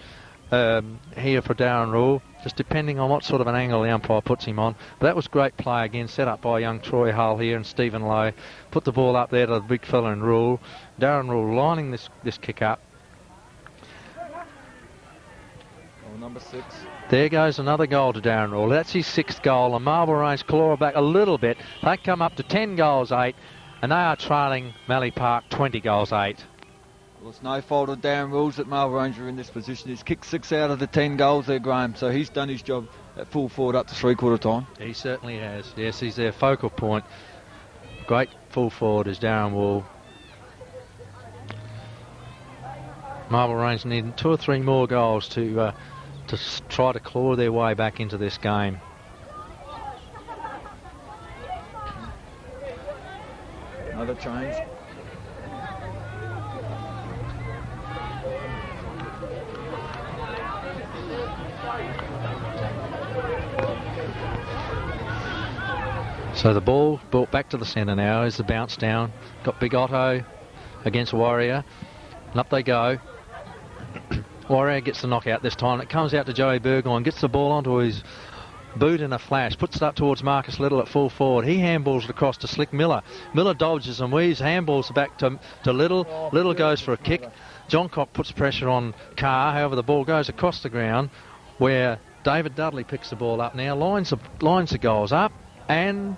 here for Darren Rule, just depending on what sort of an angle the umpire puts him on. But that was great play again, set up by young Troy Hull here, and Stephen Lowe put the ball up there to the big fella in Rule. Darren Rule lining this kick up. Number 6. There goes another goal to Darren Rule. That's his 6th goal, and Marble Range claw back a little bit. They come up to 10 goals 8, and they are trailing Mallee Park 20 goals 8. Well, it's no fault of Darren Rules that Marble Range are in this position. He's kicked 6 out of the 10 goals there, Graham, so he's done his job at full forward up to 3/4 time. He certainly has. Yes, he's their focal point. Great full forward is Darren Rule. Marble Range need 2 or 3 more goals to try to claw their way back into this game. Another change. So the ball brought back to the centre now is the bounce down. Got Big Otto against Warrior, and up they go. Warrior gets the knockout this time. It comes out to Joey Burgoyne, gets the ball onto his boot in a flash, puts it up towards Marcus Little at full forward. He handballs it across to Slick Miller. Miller dodges and weaves, handballs back to Little. Little goes for a kick. John Cock puts pressure on Carr. However, the ball goes across the ground where David Dudley picks the ball up now, lines the goals up, and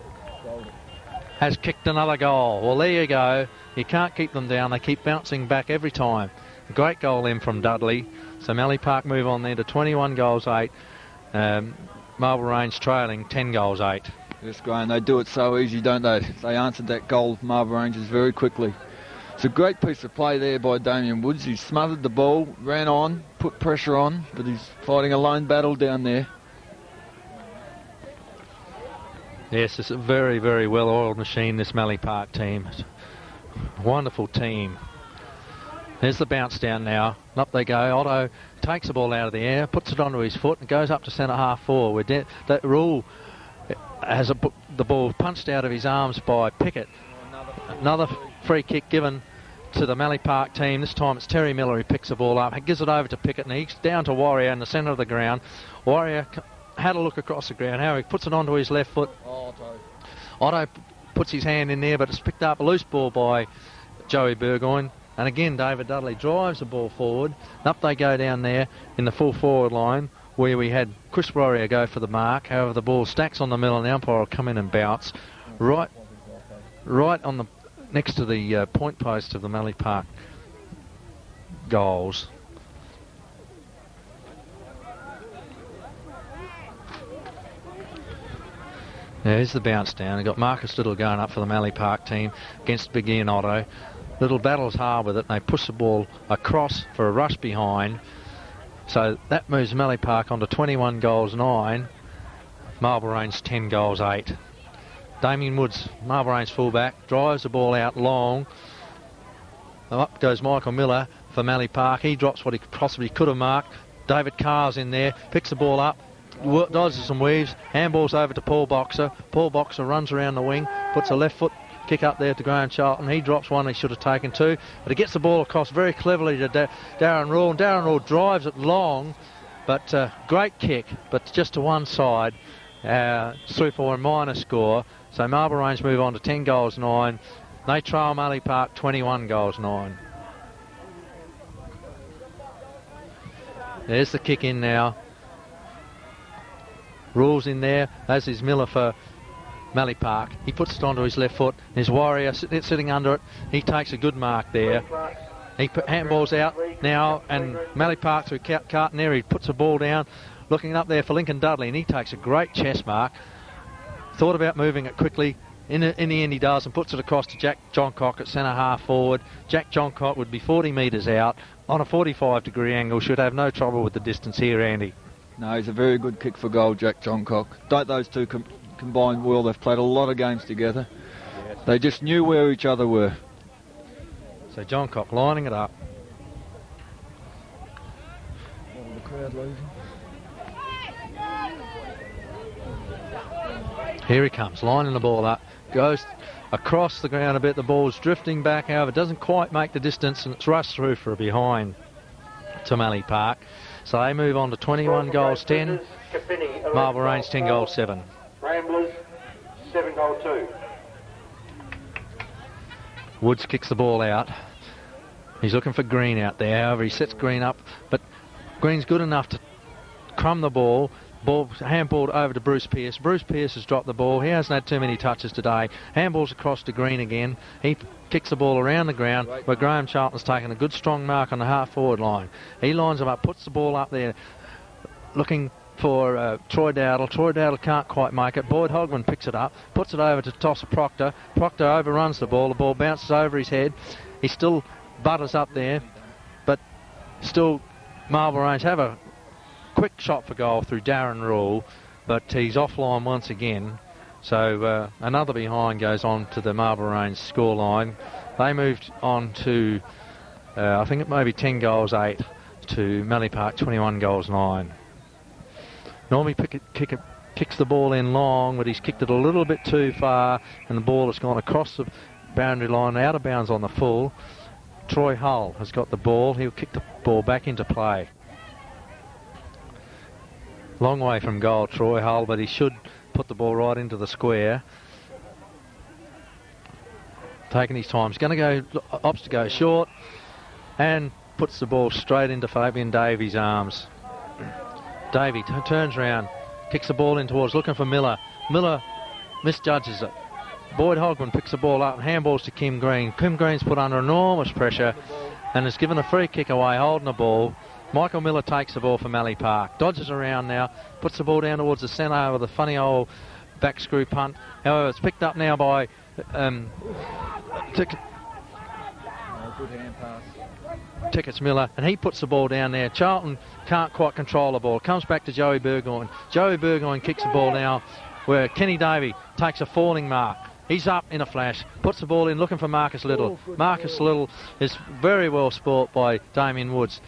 has kicked another goal. Well, there you go. You can't keep them down. They keep bouncing back every time. Great goal in from Dudley. So Mallee Park move on there to 21 goals 8. Marble Range trailing 10 goals 8. Yes, Graham, they do it so easy, don't they? They answered that goal of Marble Rangers very quickly. It's a great piece of play there by Damien Woods. He smothered the ball, ran on, put pressure on, but he's fighting a lone battle down there. Yes, it's a very, very well-oiled machine, this Mallee Park team. Wonderful team. There's the bounce down now. Up they go. Otto takes the ball out of the air, puts it onto his foot, and goes up to centre half forward. That Rule has the ball punched out of his arms by Pickett. Another free kick given to the Mallee Park team. This time it's Terry Miller who picks the ball up. He gives it over to Pickett, and he's down to Warrior in the centre of the ground. Warrior had a look across the ground. How he puts it onto his left foot. Otto puts his hand in there, but it's picked up a loose ball by Joey Burgoyne. And again, David Dudley drives the ball forward. Up they go down there in the full forward line where we had Chris Warrior go for the mark. However, the ball stacks on the middle and the umpire will come in and bounce right on the next to the point post of the Mallee Park goals. There's the bounce down. We've got Marcus Little going up for the Mallee Park team against Big Ian Otto. Little battles hard with it, and they push the ball across for a rush behind. So that moves Mallee Park on to 21 goals 9. Marble Range 10 goals 8. Damien Woods, Marble Range fullback, drives the ball out long. Up goes Michael Miller for Mallee Park. He drops what he possibly could have marked. David Carr's in there, picks the ball up, dodges and weaves, handballs over to Paul Boxer. Paul Boxer runs around the wing, puts a left foot kick up there to Graham Charlton. He drops one he should have taken 2, but he gets the ball across very cleverly to Darren Rule, and Darren Rule drives it long, but great kick, but just to one side. 3-4 minor score, so Marble Range move on to 10 goals 9. They trail Mallee Park 21 goals 9. There's the kick in now. Rules in there, as is Miller for Mallee Park. He puts it onto his left foot. There's Warrior sitting under it. He takes a good mark there. He handballs out now, and Mallee Park through Carton there. He puts the ball down, looking up there for Lincoln Dudley, and he takes a great chest mark. Thought about moving it quickly. In the end he does, and puts it across to Jack Johncock at centre half forward. Jack Johncock would be 40 metres out on a 45-degree angle. Should have no trouble with the distance here, Andy. No, he's a very good kick for goal, Jack Johncock. Don't those two combined well? They've played a lot of games together. Yes. They just knew where each other were. So Johncock lining it up. Here he comes, lining the ball up, goes across the ground a bit, the ball's drifting back, however, doesn't quite make the distance, and it's rushed through for a behind to Mallee Park. So they move on to 21 goals 10, Marble Range 10 goals 7. Ramblers 7 goal 2. Woods kicks the ball out. He's looking for Green out there, however he sets Green up, but Green's good enough to crumb the ball. Ball handballed over to Bruce Pearce. Bruce Pearce has dropped the ball. He hasn't had too many touches today. Handballs across to Green again. He kicks the ball around the ground where Graham Charlton's taken a good strong mark on the half-forward line. He lines him up, puts the ball up there, looking for Troy Dowdle. Troy Dowdle can't quite make it. Boyd Hogman picks it up, puts it over to Tosser Proctor. Proctor overruns the ball. The ball bounces over his head. He still butters up there, but still Marble Range have a quick shot for goal through Darren Rule, but he's offline once again. So another behind goes on to the Marble Range scoreline. They moved on to, I think it may be 10 goals 8 to Mallee Park 21 goals 9. Normally kicks the ball in long, but he's kicked it a little bit too far, and the ball has gone across the boundary line, out of bounds on the full. Troy Hull has got the ball. He'll kick the ball back into play. Long way from goal, Troy Hull, but he should put the ball right into the square. Taking his time. He's going to opts to go short and puts the ball straight into Fabian Davies' arms. Davey turns around, kicks the ball in towards, looking for Miller. Miller misjudges it. Boyd Hogman picks the ball up and handballs to Kim Green. Kim Green's put under enormous pressure and is given a free kick away, holding the ball. Michael Miller takes the ball for Mallee Park. Dodges around now, puts the ball down towards the centre with a funny old back screw punt. However, it's picked up now by Good hand pass. Tickets Miller, and he puts the ball down there. Charlton can't quite control the ball. Comes back to Joey Burgoyne. Joey Burgoyne kicks the ball now where Kenny Davey takes a falling mark. He's up in a flash, puts the ball in, looking for Marcus Little. Marcus Little is very well sport by Damien Woods.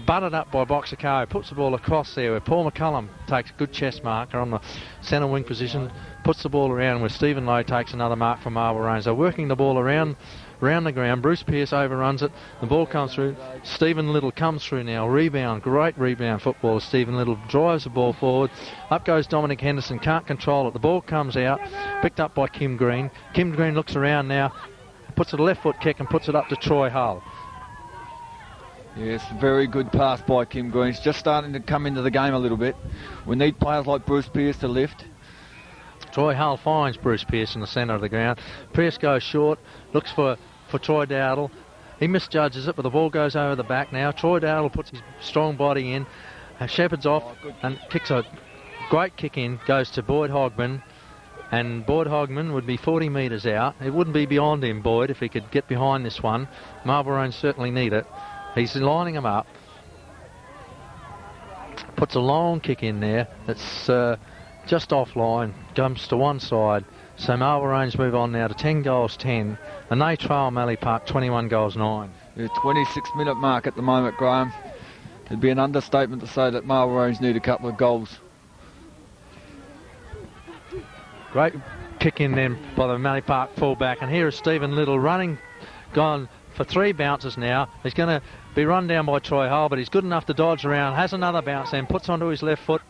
Butted up by Boxicaro, puts the ball across there where Paul McCullum takes a good chest marker on the centre wing position, puts the ball around where Stephen Lowe takes another mark from Marble Range. They're working the ball around the ground. Bruce Pearce overruns it. The ball comes through. Stephen Little comes through now. Rebound, great rebound football. Stephen Little drives the ball forward. Up goes Dominic Henderson, can't control it. The ball comes out, picked up by Kim Green. Kim Green looks around now, puts a left foot kick and puts it up to Troy Hull. Yes, very good pass by Kim Green. He's just starting to come into the game a little bit. We need players like Bruce Pearce to lift. Troy Hull finds Bruce Pearce in the centre of the ground. Pearce goes short, looks for Troy Dowdle. He misjudges it, but the ball goes over the back now. Troy Dowdle puts his strong body in. Shepard's off and kicks a great kick in, goes to Boyd Hogman. And Boyd Hogman would be 40 metres out. It wouldn't be beyond him, Boyd, if he could get behind this one. Marble Range certainly need it. He's lining him up. Puts a long kick in there. It's just offline. Jumps to one side. So Marble Range move on now to 10 goals 10. And they trail Mallee Park 21 goals 9. The 26-minute mark at the moment, Graham. It'd be an understatement to say that Marble Range need a couple of goals. Great kick in then by the Mallee Park fullback. And here is Stephen Little running, gone for 3 bounces now. He's going to be run down by Troy Hull, but he's good enough to dodge around. Has another bounce then, puts onto his left foot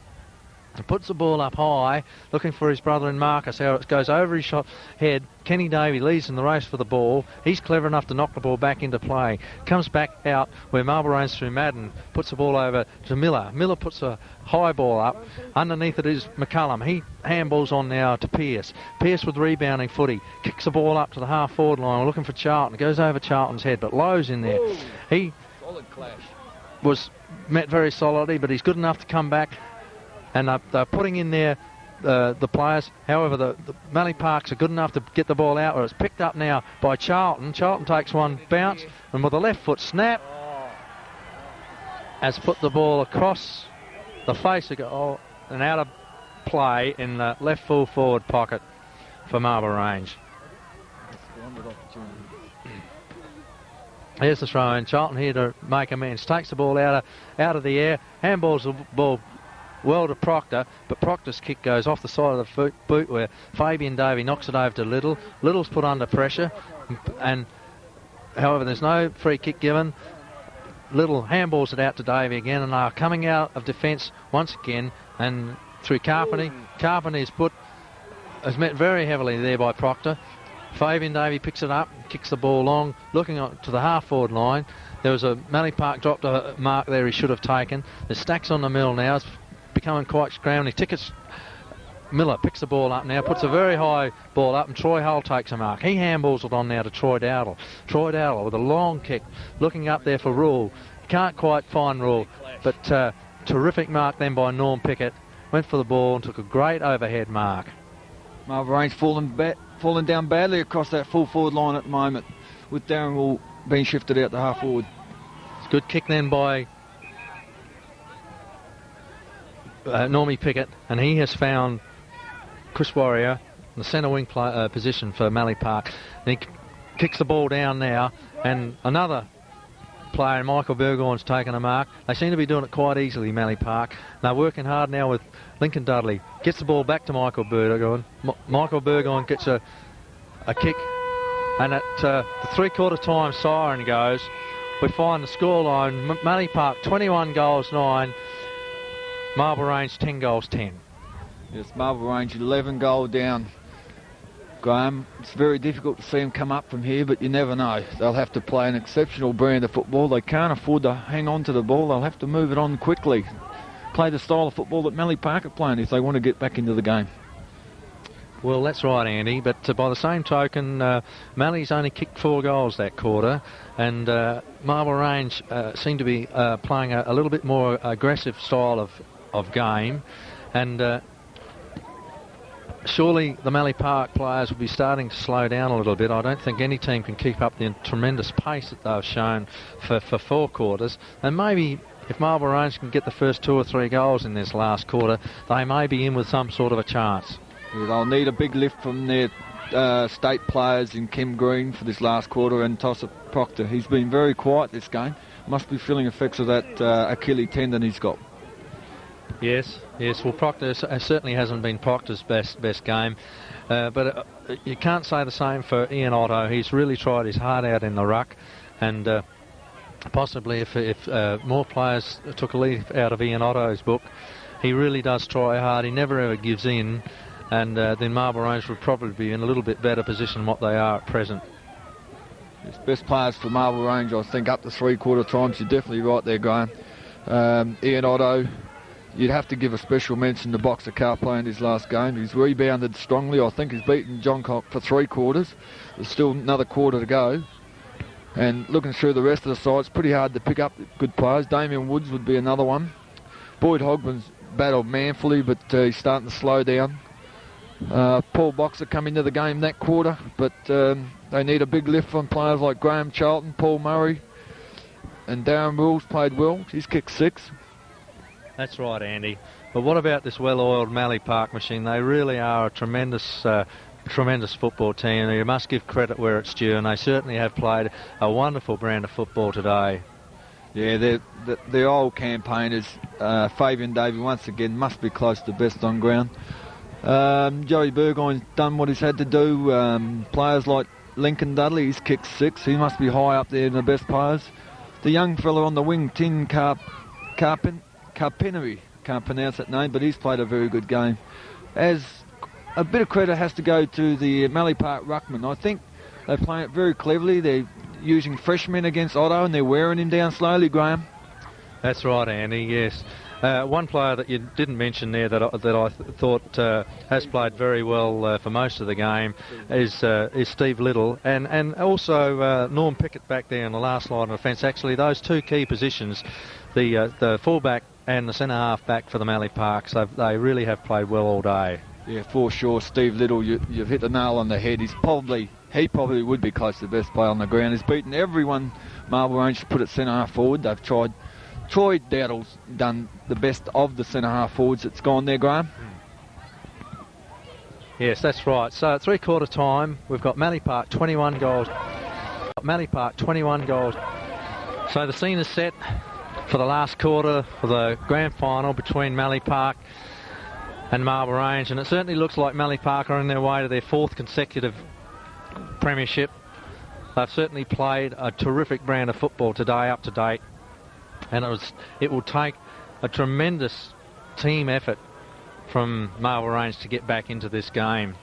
and puts the ball up high, looking for his brother in Marcus. How it goes over his shot head. Kenny Davey leads in the race for the ball. He's clever enough to knock the ball back into play. Comes back out where Marble Range through Madden, puts the ball over to Miller. Miller puts a high ball up. Underneath it is McCullum. He handballs on now to Pearce. Pearce with rebounding footy. Kicks the ball up to the half-forward line. We're looking for Charlton. It goes over Charlton's head, but Lowe's in there. He solid clash. Was met very solidly, but he's good enough to come back. And they're putting in there the players. However, the Mallee Parks are good enough to get the ball out, where it's picked up now by Charlton. Charlton takes one bounce, and with a left foot snap, has put the ball across the face of goal and out of play in the left full forward pocket for Marble Range. Here's the throw in. Charlton here to make amends. Takes the ball out of the air. Handballs the ball well to Proctor, but Proctor's kick goes off the side of the boot where Fabian Davey knocks it over to Little. Little's put under pressure, and however there's no free kick given. Little handballs it out to Davey again, and they are coming out of defence once again, and through Carpenter. Carpenter's is met very heavily there by Proctor. Fabian Davey picks it up, kicks the ball long, looking to the half-forward line. There was a Mallee Park dropped a mark there he should have taken. There's stacks on the middle now. It's becoming quite scrambling. Miller picks the ball up now, puts a very high ball up, and Troy Hull takes a mark. He handballs it on now to Troy Dowdle. Troy Dowdle with a long kick, looking up there for Rule. Can't quite find Rule, but terrific mark then by Norm Pickett. Went for the ball and took a great overhead mark. Marvel Range falling down badly across that full forward line at the moment, with Darren Rule being shifted out to half forward. It's a good kick then by Normie Pickett, and he has found Chris Warrior in the centre wing position for Mallee Park. And he kicks the ball down now, and another player, Michael Burgoyne's taken a mark. They seem to be doing it quite easily, Mallee Park. They're working hard now with Lincoln Dudley. Gets the ball back to Michael Burgoyne. Michael Burgoyne gets a kick, and at the three-quarter time siren goes, we find the scoreline, Mallee Park 21 goals 9, Marble Range 10 goals 10. Yes, Marble Range 11 goal down. Graham, it's very difficult to see them come up from here, but you never know. They'll have to play an exceptional brand of football. They can't afford to hang on to the ball. They'll have to move it on quickly. Play the style of football that Mallee Park are playing if they want to get back into the game. Well, that's right, Andy, but by the same token, Mallee's only kicked 4 goals that quarter, and Marble Range seem to be playing a little bit more aggressive style of game, and surely the Mallee Park players will be starting to slow down a little bit. I don't think any team can keep up the tremendous pace that they've shown for 4 quarters, and maybe if Marble Range can get the first 2 or 3 goals in this last quarter, they may be in with some sort of a chance. Yeah, they'll need a big lift from their state players in Kim Green for this last quarter, and Tosser Proctor. He's been very quiet this game. Must be feeling effects of that Achilles tendon he's got. Yes. Well, Proctor certainly hasn't been Proctor's best game, but you can't say the same for Ian Otto. He's really tried his heart out in the ruck, and possibly if more players took a leaf out of Ian Otto's book, he really does try hard. He never ever gives in, and then Marble Range would probably be in a little bit better position than what they are at present. It's best players for Marble Range, I think, up to 3/4 times. You're definitely right there, Graham. Ian Otto, you'd have to give a special mention to Boxer Carplay in his last game. He's rebounded strongly. I think he's beaten John Cock for 3 quarters. There's still another quarter to go. And looking through the rest of the side, it's pretty hard to pick up good players. Damien Woods would be another one. Boyd Hogman's battled manfully, but he's starting to slow down. Paul Boxer come into the game that quarter, but they need a big lift from players like Graham Charlton, Paul Murray, and Darren Rules played well. He's kicked 6. That's right, Andy. But what about this well-oiled Mallee Park machine? They really are a tremendous football team. You must give credit where it's due, and they certainly have played a wonderful brand of football today. Yeah, they're old campaigners. Fabian Davey once again must be close to best on ground. Joey Burgoyne's done what he's had to do. Players like Lincoln Dudley, he's kicked 6. He must be high up there in the best players. The young fella on the wing, Tin Carpentery, can't pronounce that name, but he's played a very good game. As a bit of credit has to go to the Mallee Park ruckman. I think they're playing it very cleverly. They're using freshmen against Otto, and they're wearing him down slowly, Graham. That's right, Andy, yes. One player that you didn't mention there that I thought has played very well for most of the game is Steve Little, and also Norm Pickett back there in the last line of defence. Actually, those 2 key positions, the fullback and the centre half back for the Mallee Parks, they really have played well all day. Yeah, for sure, Steve Little, you've hit the nail on the head. He probably would be close to the best player on the ground. He's beaten everyone Marble Range to put at centre half forward. They've tried. Troy Dowdle's done the best of the centre half forwards that's gone there, Graham. Yes, that's right. So at 3/4 time, we've got Mallee Park 21 goals. Mallee Park 21 goals. So the scene is set for the last quarter for the grand final between Mallee Park and Marble Range, and it certainly looks like Mallee Park are on their way to their 4th consecutive premiership. They've certainly played a terrific brand of football today, up to date, and it will take a tremendous team effort from Marble Range to get back into this game.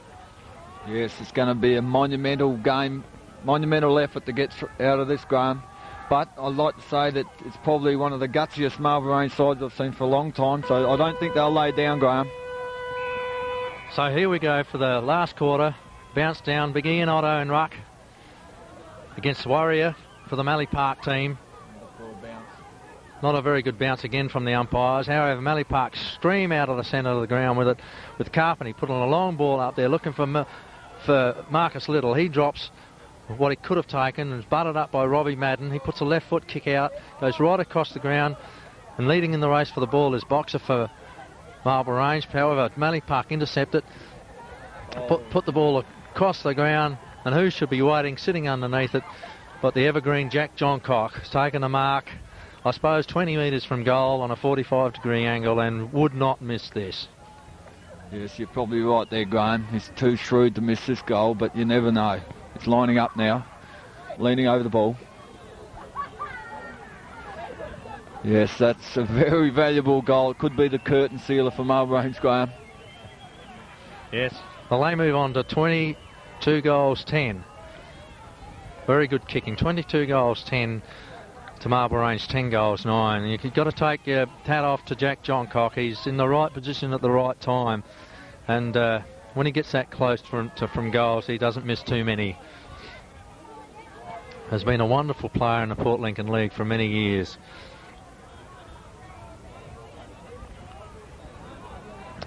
Yes, it's going to be a monumental game, monumental effort to get out of this, Graham. But I'd like to say that it's probably one of the gutsiest Marble Range sides I've seen for a long time, so I don't think they'll lay down, Graham. So here we go for the last quarter. Bounce down, Big Ian Otto and ruck against Warrior for the Mallee Park team. Not a very good bounce again from the umpires. However, Mallee Park stream out of the centre of the ground with it, with Carpenter putting a long ball up there looking for Marcus Little. He drops what he could have taken and is butted up by Robbie Madden. He puts a left foot kick out, goes right across the ground, and leading in the race for the ball is Boxer for Marble Range. However, Mallee Park intercepted, put the ball across the ground, and who should be waiting, sitting underneath it, but the evergreen Jack Johncock has taken a mark, I suppose 20 metres from goal on a 45-degree angle, and would not miss this. Yes, you're probably right there, Graham. He's too shrewd to miss this goal, but you never know. It's lining up now, leaning over the ball. Yes, that's a very valuable goal. It could be the curtain sealer for Marble Range, Graham. Yes, well, they move on to 22 goals 10. Very good kicking, 22 goals 10 to Marble Range, 10 goals 9. You've got to take your hat off to Jack Johncock. He's in the right position at the right time, and when he gets that close from goals, he doesn't miss too many. Has been a wonderful player in the Port Lincoln League for many years.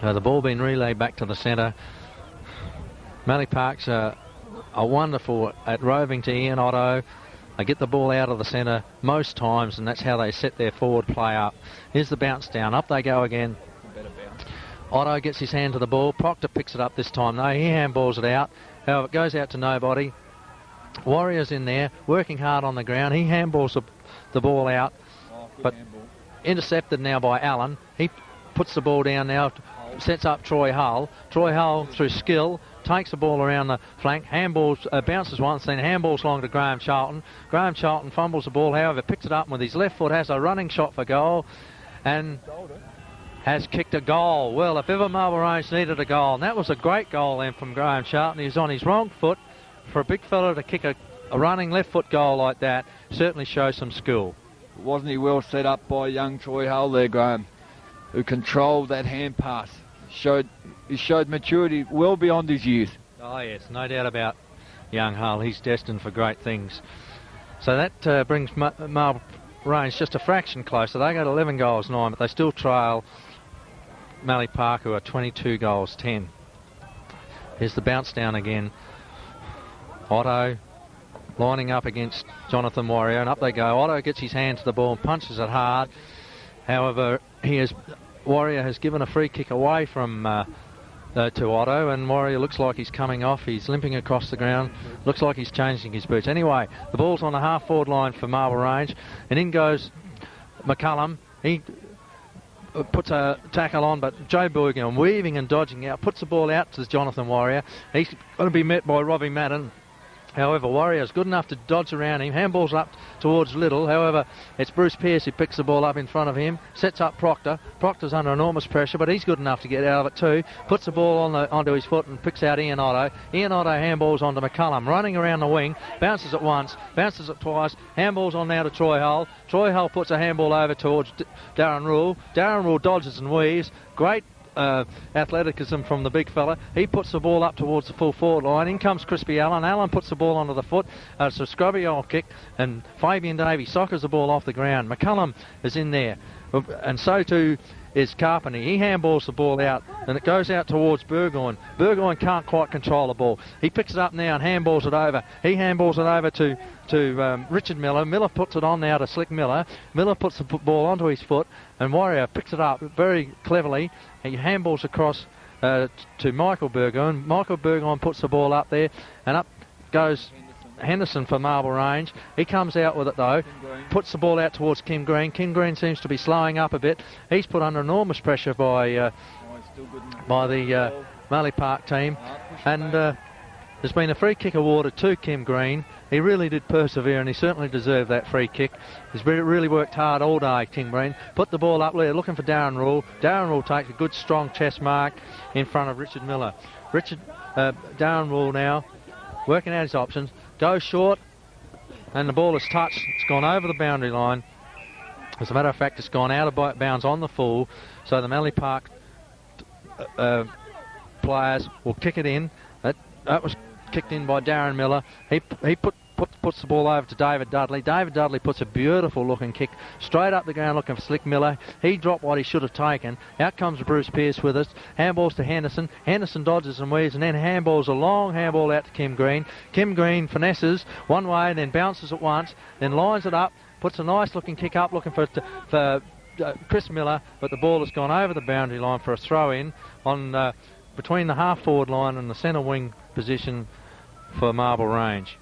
The ball being relayed back to the centre. Mallee Park's are wonderful at roving to Ian Otto. They get the ball out of the centre most times, and that's how they set their forward play up. Here's the bounce down. Up they go again. Otto gets his hand to the ball. Proctor picks it up this time. No, he handballs it out. However, it goes out to nobody. Warrior's in there, working hard on the ground. He handballs the ball out, but intercepted now by Allen. He puts the ball down now, sets up Troy Hull. Troy Hull, through skill, takes the ball around the flank, handballs, bounces once, then handballs along to Graham Charlton. Graham Charlton fumbles the ball, however, picks it up with his left foot, has a running shot for goal, and has kicked a goal. Well, if ever Marble Range needed a goal, and that was a great goal then from Graham Charlton. He's on his wrong foot. For a big fella to kick a running left foot goal like that certainly shows some skill. Wasn't he well set up by young Troy Hull there, Graham, who controlled that hand pass? He showed maturity well beyond his years. Oh yes, no doubt about young Hull. He's destined for great things. So that brings Marble Range just a fraction closer. They got 11 goals 9, but they still trail Mallee Park, who are 22 goals 10. Here's the bounce down again. Otto lining up against Jonathan Warrior, and up they go. Otto gets his hand to the ball and punches it hard. However, Warrior has given a free kick away from to Otto, and Warrior looks like he's coming off. He's limping across the ground. Looks like he's changing his boots. Anyway, the ball's on the half-forward line for Marble Range, and in goes McCullum. He puts a tackle on, but Joe Burgon, weaving and dodging out, puts the ball out to Jonathan Warrior. He's going to be met by Robbie Madden. However, Warrior's good enough to dodge around him. Handballs up towards Little. However, it's Bruce Pearce who picks the ball up in front of him. Sets up Proctor. Proctor's under enormous pressure, but he's good enough to get out of it too. Puts the ball onto his foot and picks out Ian Otto. Ian Otto handballs onto McCullum. Running around the wing. Bounces it once. Bounces it twice. Handballs on now to Troy Hull. Troy Hull puts a handball over towards Darren Rule. Darren Rule dodges and weaves. Great athleticism from the big fella. He puts the ball up towards the full forward line. In comes Crispy Allen. Allen puts the ball onto the foot. It's a scrubby old kick, and Fabian Davey soccers the ball off the ground. McCullum is in there, and so too is Carpenter. He handballs the ball out, and it goes out towards Burgoyne. Burgoyne can't quite control the ball. He picks it up now and handballs it over. He handballs it over to Richard Miller. Miller puts it on now to Slick Miller. Miller puts the ball onto his foot, and Warrior picks it up very cleverly. He handballs across to Michael Burgoyne. Michael Burgoyne puts the ball up there, and up goes Henderson for Marble Range. He comes out with it though, puts the ball out towards Kim Green. Kim Green seems to be slowing up a bit. He's put under enormous pressure by the Mallee Park team, and there's been a free kick awarded to Kim Green. He really did persevere, and he certainly deserved that free kick. He's really worked hard all day, Kim Green. Put the ball up there, looking for Darren Rule. Darren Rule takes a good strong chest mark in front of Richard Miller. Darren Rule now working out his options. Goes short, and the ball is touched. It's gone over the boundary line. As a matter of fact, it's gone out of bounds on the full, so the Mallee Park players will kick it in. That was kicked in by Darren Miller. He puts the ball over to David Dudley. David Dudley puts a beautiful looking kick straight up the ground looking for Slick Miller. He dropped what he should have taken. Out comes Bruce Pearce with us. Handballs to Henderson. Henderson dodges and weaves, and then handballs a long handball out to Kim Green. Kim Green finesses one way and then bounces it once, then lines it up, puts a nice looking kick up looking for Chris Miller, but the ball has gone over the boundary line for a throw in on between the half forward line and the centre wing position for Marble Range.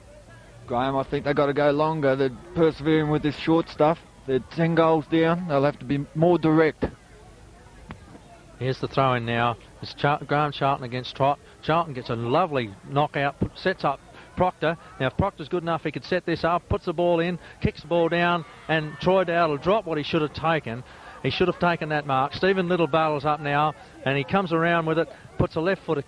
Graham, I think they've got to go longer. They're persevering with this short stuff. They're 10 goals down. They'll have to be more direct. Here's the throw in now. It's Graham Charlton against Trott. Charlton gets a lovely knockout, sets up Proctor. Now if Proctor's good enough, he could set this up, puts the ball in, kicks the ball down, and Troy Dowd will drop what he should have taken. He should have taken that mark. Stephen Little battles up now, and he comes around with it, puts a left foot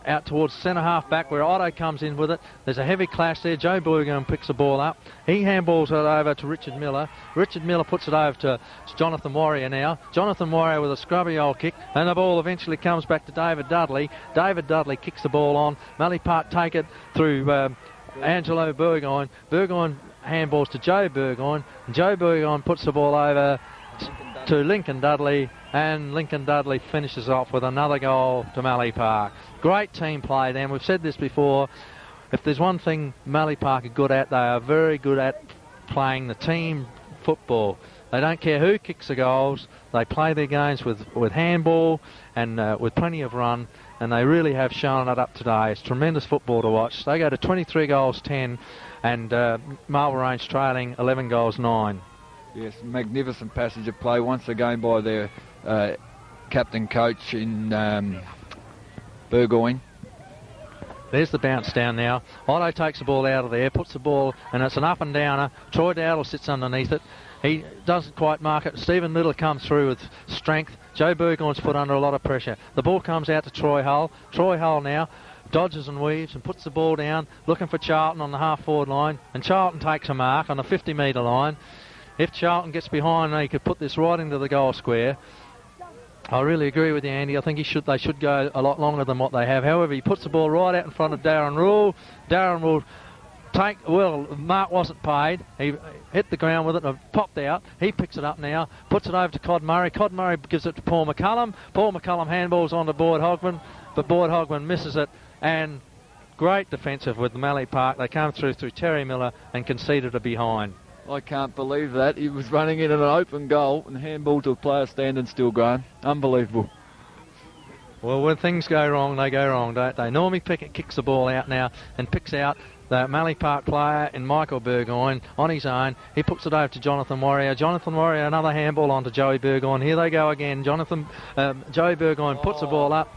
out towards centre half back where Otto comes in with it. There's a heavy clash there. Joe Burgoyne picks the ball up. He handballs it over to Richard Miller. Richard Miller puts it over to Jonathan Warrior now. Jonathan Warrior with a scrubby old kick, and the ball eventually comes back to David Dudley. David Dudley kicks the ball on. Mallee Park take it through Angelo Burgoyne. Burgoyne handballs to Joe Burgoyne. Joe Burgoyne puts the ball over to Lincoln Dudley, and Lincoln Dudley finishes off with another goal to Mallee Park. Great team play then. We've said this before. If there's one thing Mallee Park are good at, they are very good at playing the team football. They don't care who kicks the goals. They play their games with handball and with plenty of run, and they really have shown it up today. It's tremendous football to watch. They go to 23 goals 10, and Marble Range trailing 11 goals 9. Yes, magnificent passage of play once again by their captain coach in Burgoyne. There's the bounce down now. Otto takes the ball out of there, puts the ball, and it's an up and downer. Troy Dowdle sits underneath it. He doesn't quite mark it. Stephen Little comes through with strength. Joe Burgoyne's put under a lot of pressure. The ball comes out to Troy Hull. Troy Hull now dodges and weaves and puts the ball down, looking for Charlton on the half-forward line, and Charlton takes a mark on the 50-metre line. If Charlton gets behind, he could put this right into the goal square. I really agree with you, Andy. I think they should go a lot longer than what they have. However, he puts the ball right out in front of Darren Rule. Darren Rule Mark wasn't paid. He hit the ground with it and popped out. He picks it up now, puts it over to Cod Murray. Cod Murray gives it to Paul McCullum. Paul McCullum handballs on to Boyd Hogman, but Boyd Hogman misses it, and great defensive with Mallee Park. They come through Terry Miller and conceded a behind. I can't believe that. He was running in an open goal and handball to a player standing still, Graham. Unbelievable. Well, when things go wrong, they go wrong, don't they? Normie Pickett kicks the ball out now and picks out the Mallee Park player in Michael Burgoyne on his own. He puts it over to Jonathan Warrior. Jonathan Warrior, another handball onto Joey Burgoyne. Here they go again. Joey Burgoyne puts the ball up.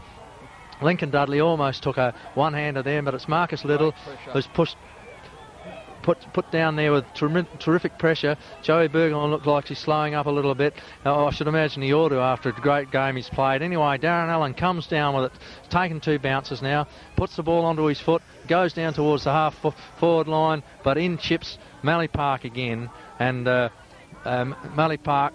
Lincoln Dudley almost took a one-hander there, but it's Marcus Little who's put down there with terrific pressure. Joey Burgoyne looked like he's slowing up a little bit. I should imagine he ought to after a great game he's played. Anyway, Darren Allen comes down with it, taking 2 bounces now, puts the ball onto his foot, goes down towards the half-forward line, but in chips Mallee Park again, and Mallee Park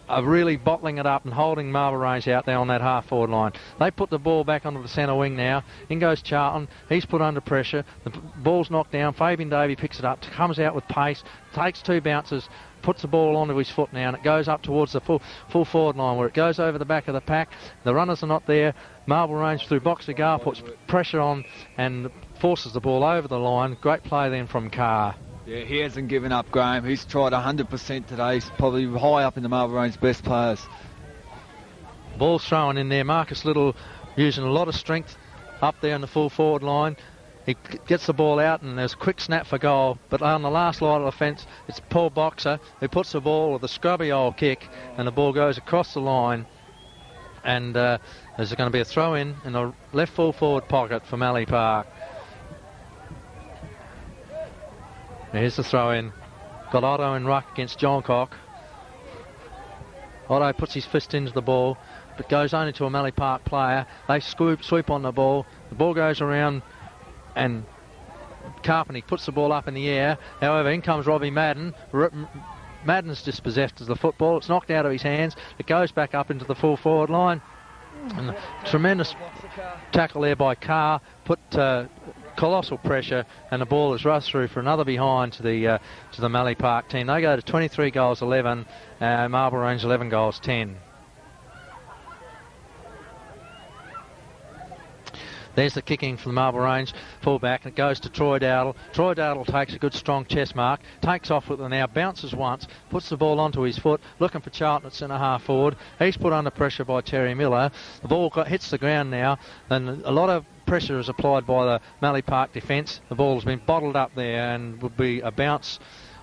are really bottling it up and holding Marble Range out there on that half-forward line. They put the ball back onto the centre wing now. In goes Charlton. He's put under pressure. The ball's knocked down. Fabian Davey picks it up, comes out with pace, takes 2 bounces, puts the ball onto his foot now, and it goes up towards the full forward line where it goes over the back of the pack. The runners are not there. Marble Range through Boxer Gar puts pressure on and forces the ball over the line. Great play then from Carr. Yeah, he hasn't given up, Graham. He's tried 100% today. He's probably high up in the Marble Range best players. Ball's thrown in there. Marcus Little using a lot of strength up there in the full forward line. He gets the ball out and there's a quick snap for goal, but on the last line of defence it's Paul Boxer who puts the ball with a scrubby old kick, and the ball goes across the line, and there's going to be a throw in the left full forward pocket for Mallee Park. Here's the throw in. Got Otto in ruck against Johncock. Otto puts his fist into the ball, but goes only to a Mallee Park player. They sweep on the ball goes around, and Carpenter puts the ball up in the air. However, in comes Robbie Madden. Madden's dispossessed of the football. It's knocked out of his hands. It goes back up into the full forward line. And a tremendous tackle there by Carr put colossal pressure, and the ball is rushed through for another behind to the Mallee Park team. They go to 23 goals 11, Marble Range 11 goals 10. There's the kicking from the Marble Range fullback, and it goes to Troy Dowdle. Troy Dowdle takes a good strong chest mark, takes off with it now, bounces once, puts the ball onto his foot, looking for Charlton at centre half forward. He's put under pressure by Terry Miller. The ball hits the ground now, and a lot of pressure is applied by the Mallee Park defence. The ball's been bottled up there and would be a bounce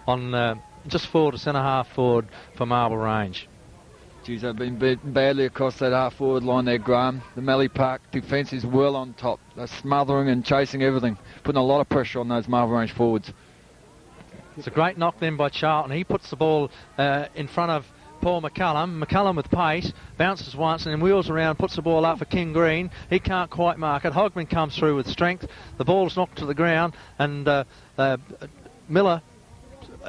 on just forward to centre half forward for Marble Range. Geez, they've been beaten badly across that half-forward line there, Graham. The Mallee Park defence is well on top. They're smothering and chasing everything, putting a lot of pressure on those Marble Range forwards. It's a great knock then by Charlton. He puts the ball in front of Paul McCullum. McCullum with pace, bounces once and then wheels around, puts the ball up for King Green. He can't quite mark it. Hogman comes through with strength. The ball's knocked to the ground, and Miller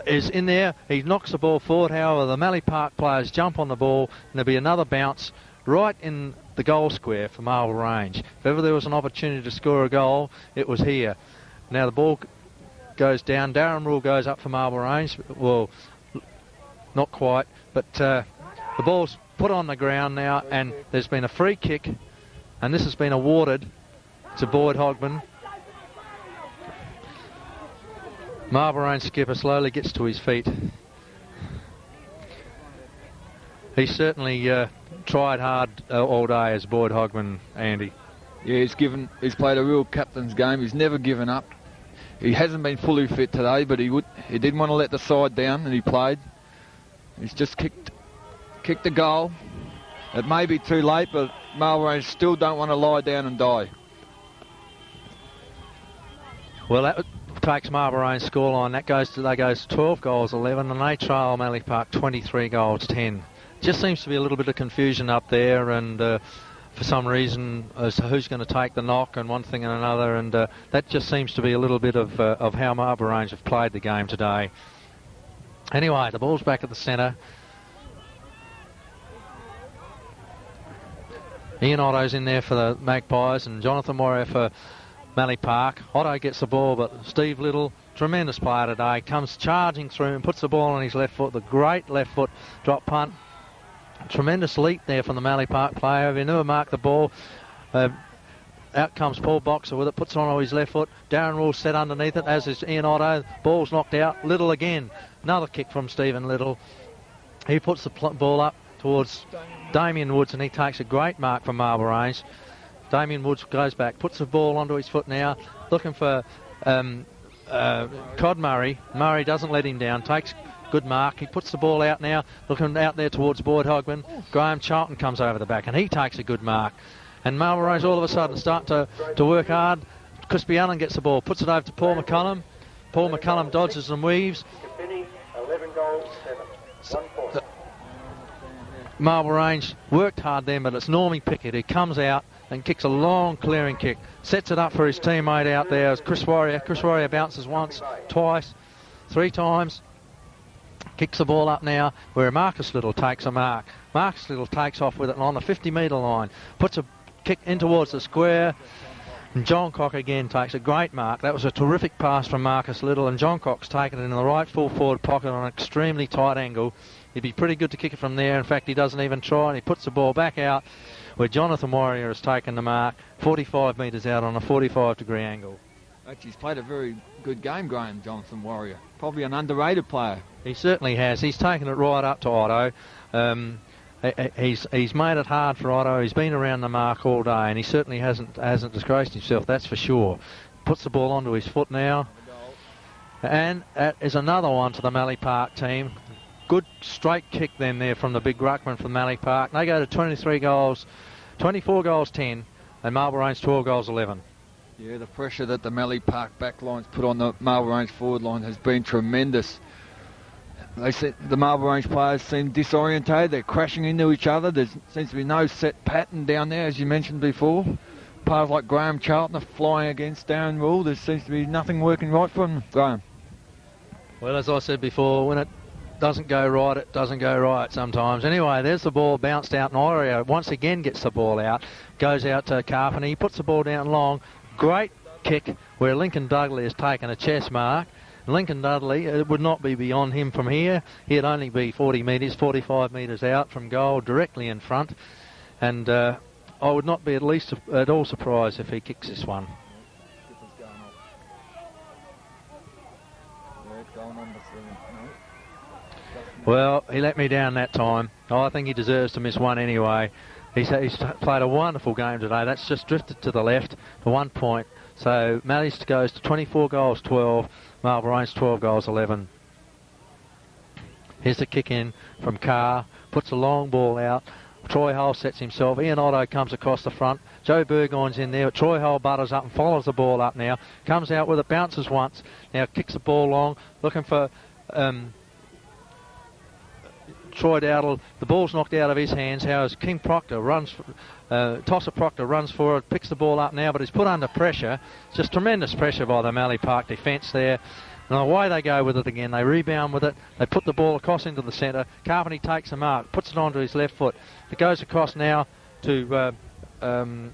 is in there. He knocks the ball forward. However, the Mallee Park players jump on the ball, and there'll be another bounce right in the goal square for Marble Range. If ever there was an opportunity to score a goal, it was here. Now the ball goes down. Darren Rule goes up for Marble Range. Well, not quite, but the ball's put on the ground now, and there's been a free kick, and this has been awarded to Boyd Hogman. Marble Range skipper slowly gets to his feet. He's certainly tried hard all day as Boyd Hogman, Andy. Yeah, he's played a real captain's game. He's never given up. He hasn't been fully fit today, but he didn't want to let the side down, and he played. He's just kicked the goal. It may be too late, but Marble Range still don't want to lie down and die. Well, that takes Marble Range scoreline. That goes to 12 goals 11, and they trail Mallee Park 23 goals 10. Just seems to be a little bit of confusion up there, and for some reason as to who's going to take the knock and one thing and another, and that just seems to be a little bit of how Marble Range have played the game today. Anyway, the ball's back at the centre. Ian Otto's in there for the Magpies, and Jonathan Warrior for Mallee Park. Otto gets the ball, but Steve Little, tremendous player today, comes charging through and puts the ball on his left foot. The great left foot drop punt. Tremendous leap there from the Mallee Park player. He never marked the ball. Out comes Paul Boxer with it, puts it on his left foot. Darren Rule set underneath it, as is Ian Otto. Ball's knocked out. Little again. Another kick from Stephen Little. He puts the ball up towards Damien Woods, and he takes a great mark from Marble Range. Damien Woods goes back, puts the ball onto his foot now, looking for Cod Murray. Murray doesn't let him down, takes good mark. He puts the ball out now, looking out there towards Boyd Hogman. Graham Charlton comes over the back, and he takes a good mark. And Marble Range all of a sudden start to work hard. Crispy Allen gets the ball, puts it over to Paul McCullum. Paul McCullum dodges and weaves. 11 goals 7. 1 point. Marble Range worked hard then, but it's Normie Pickett who comes out and kicks a long clearing kick. Sets it up for his teammate out there as Chris Warrior. Chris Warrior bounces once, twice, 3 times. Kicks the ball up now where Marcus Little takes a mark. Marcus Little takes off with it on the 50-metre line. Puts a kick in towards the square. And John Cock again takes a great mark. That was a terrific pass from Marcus Little, and John Cock's taken it in the right full forward pocket on an extremely tight angle. He'd be pretty good to kick it from there. In fact, he doesn't even try, and he puts the ball back out where Jonathan Warrior has taken the mark, 45 metres out on a 45-degree angle. Actually, he's played a very good game, Graham, Jonathan Warrior. Probably an underrated player. He certainly has. He's taken it right up to Otto. He's made it hard for Otto. He's been around the mark all day, and he certainly hasn't disgraced himself, that's for sure. puts the ball onto his foot now. And that is another one to the Mallee Park team. Good straight kick then there from the big ruckman from Mallee Park. They go to 23 goals, 24 goals 10, and Marble Range 12 goals 11. Yeah, the pressure that the Mallee Park back line's put on the Marble Range forward line has been tremendous. They said the Marble Range players seem disorientated. They're crashing into each other. There seems to be no set pattern down there, as you mentioned before. Players like Graham Charlton are flying against Darren Rule. There seems to be nothing working right for them, Graham. Well, as I said before, when it doesn't go right, it doesn't go right sometimes. Anyway, there's the ball bounced out, and Oreo once again gets the ball out, goes out to Carpenter. He puts the ball down long. Great kick where Lincoln Dudley has taken a chest mark. Lincoln Dudley, it would not be beyond him from here. He'd only be 40 metres, 45 metres out from goal, directly in front. And I would not be at all surprised if he kicks this one. Well, he let me down that time. I think he deserves to miss one anyway. He's played a wonderful game today. That's just drifted to the left for 1 point. So Mallee goes to 24 goals 12, Marble Range 12 goals 11. Here's the kick in from Carr, puts a long ball out. Troy Hull sets himself. Ian Otto comes across the front. Joe Burgoyne's in there. Troy Hull butters up and follows the ball up now. Comes out with it, bounces once. Now kicks the ball long, looking for Troy Dowdle. The ball's knocked out of his hands. How's King Proctor runs, Tosser Proctor runs for it, picks the ball up now, but he's put under pressure. Just tremendous pressure by the Mallee Park defence there. And away they go with it again. They rebound with it. They put the ball across into the centre. Carpenter takes a mark, puts it onto his left foot. It goes across now to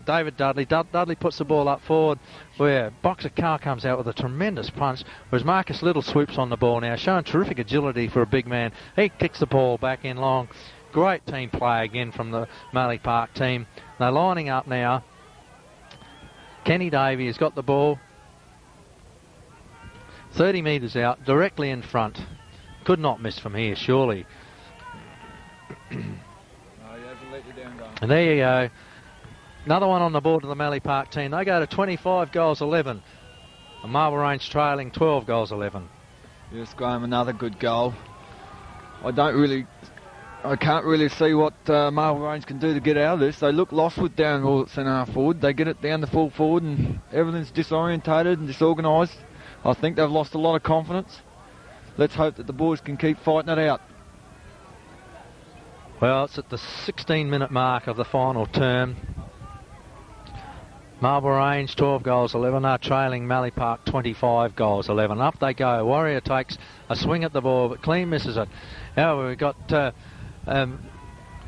David Dudley. Dudley puts the ball up forward where Boxer Carr comes out with a tremendous punch, whereas Marcus Little swoops on the ball now, showing terrific agility for a big man. He kicks the ball back in long. Great team play again from the Mallee Park team. They're lining up now. Kenny Davey has got the ball 30 metres out, directly in front. Could not miss from here, surely. And there you go. Another one on the board to the Mallee Park team. They go to 25 goals 11. And Marble Range trailing 12 goals 11. Yes, Graham, another good goal. I can't really see what Marble Range can do to get out of this. They look lost with Darren Rule at centre half forward. They get it down the full forward and everything's disorientated and disorganised. I think they've lost a lot of confidence. Let's hope that the boys can keep fighting it out. Well, it's at the 16-minute mark of the final term. Marble Range 12 goals 11 are trailing Mallee Park 25 goals 11. Up they go. Warrior takes a swing at the ball, but clean misses it. However, we've got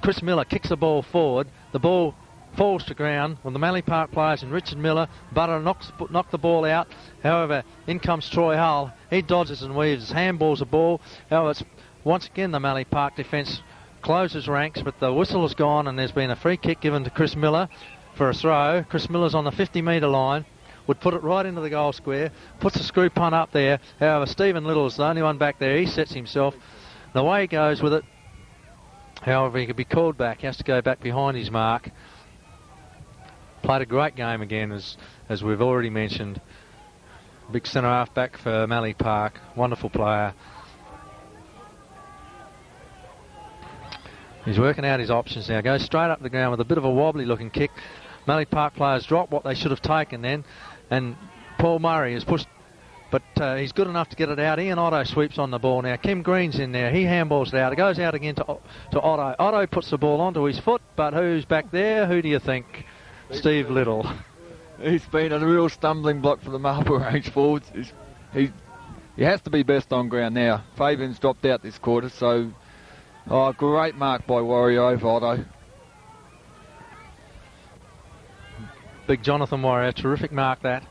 Chris Miller kicks the ball forward. The ball falls to ground when the Mallee Park players and Richard Miller knock the ball out. However, in comes Troy Hull. He dodges and weaves, handballs the ball. However, it's once again the Mallee Park defence closes ranks, but the whistle has gone and there's been a free kick given to Chris Miller for a throw. Chris Miller's on the 50-metre line, would put it right into the goal square, puts a screw punt up there. However, Stephen Little's the only one back there. He sets himself. The way he goes with it, however, he could be called back. He has to go back behind his mark. Played a great game again, as we've already mentioned. Big centre half back for Mallee Park. Wonderful player. He's working out his options now. Goes straight up the ground with a bit of a wobbly looking kick. Mallee Park players drop what they should have taken then. And Paul Murray has pushed, but he's good enough to get it out. Ian Otto sweeps on the ball now. Kim Green's in there. He handballs it out. It goes out again to Otto. Otto puts the ball onto his foot, but who's back there? Who do you think? Steve Little. He's been a real stumbling block for the Marble Range forwards. He has to be best on ground now. Fabian's dropped out this quarter, so great mark by Warrior over Otto. Big Jonathan Warrior, terrific mark that.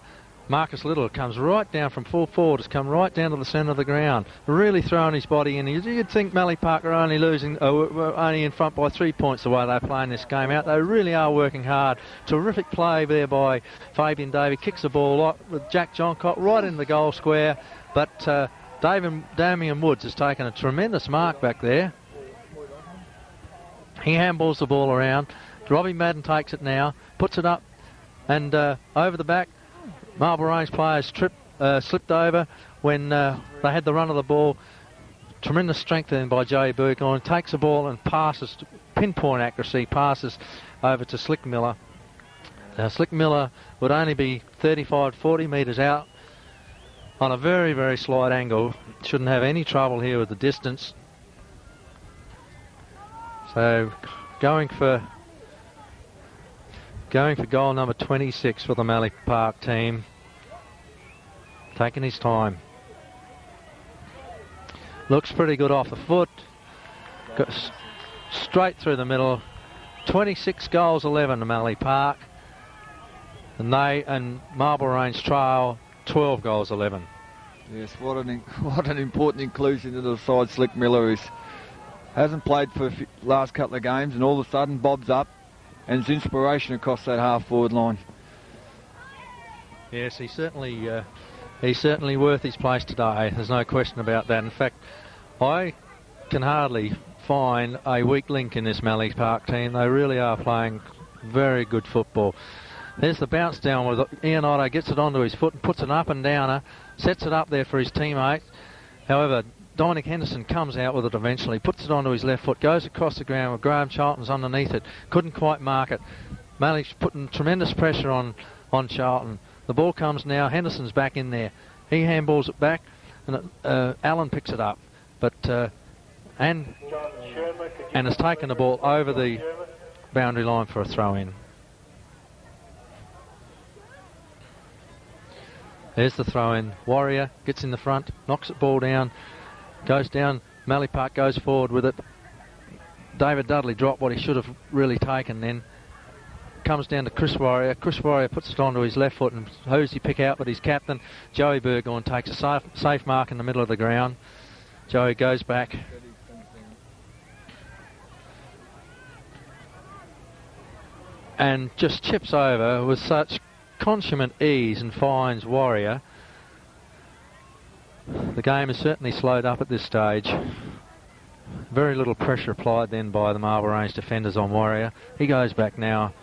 Marcus Little comes right down from full forward, has come right down to the centre of the ground, really throwing his body in. You'd think Mallee Park are only only in front by 3 points the way they're playing this game out. They really are working hard. Terrific play there by Fabian Davey. Kicks the ball with Jack Joncott right in the goal square, but Damian Woods has taken a tremendous mark back there. He handballs the ball around. Robbie Madden takes it now, puts it up and over the back. Marlborough Range players slipped over when they had the run of the ball. Tremendous strength then by Joey Burgoyne. Takes the ball and passes, pinpoint accuracy, passes over to Slick Miller. Now Slick Miller would only be 35 to 40 metres out on a very, very slight angle. Shouldn't have any trouble here with the distance. So going for goal number 26 for the Mallee Park team. Taking his time. Looks pretty good off the foot. Goes straight through the middle. 26 goals 11 to Mallee Park. And Marlborough Range Trail 12 goals 11. Yes, what an important inclusion to the side. Slick Miller hasn't played for the last couple of games, and all of a sudden bobs up and is inspiration across that half-forward line. Yes, he's certainly worth his place today. There's no question about that. In fact, I can hardly find a weak link in this Mallee Park team. They really are playing very good football. There's the bounce down with Ian Otto, gets it onto his foot and puts it up and downer, sets it up there for his teammate. However, Dominic Henderson comes out with it eventually, puts it onto his left foot, goes across the ground with Graham Charlton's underneath it. Couldn't quite mark it. Mallee's putting tremendous pressure on Charlton. The ball comes now, Henderson's back in there. He handballs it back and Allen picks it up. But and has taken the ball over the boundary line for a throw-in. There's the throw-in. Warrior gets in the front, knocks the ball down, goes down. Mallee Park goes forward with it. David Dudley dropped what he should have really taken then. Comes down to Chris Warrior. Chris Warrior puts it onto his left foot and who's he pick out but his captain. Joey Burgoyne takes a safe mark in the middle of the ground. Joey goes back. And just chips over with such consummate ease and finds Warrior. The game is certainly slowed up at this stage. Very little pressure applied then by the Marlborough Range defenders on Warrior. He goes back now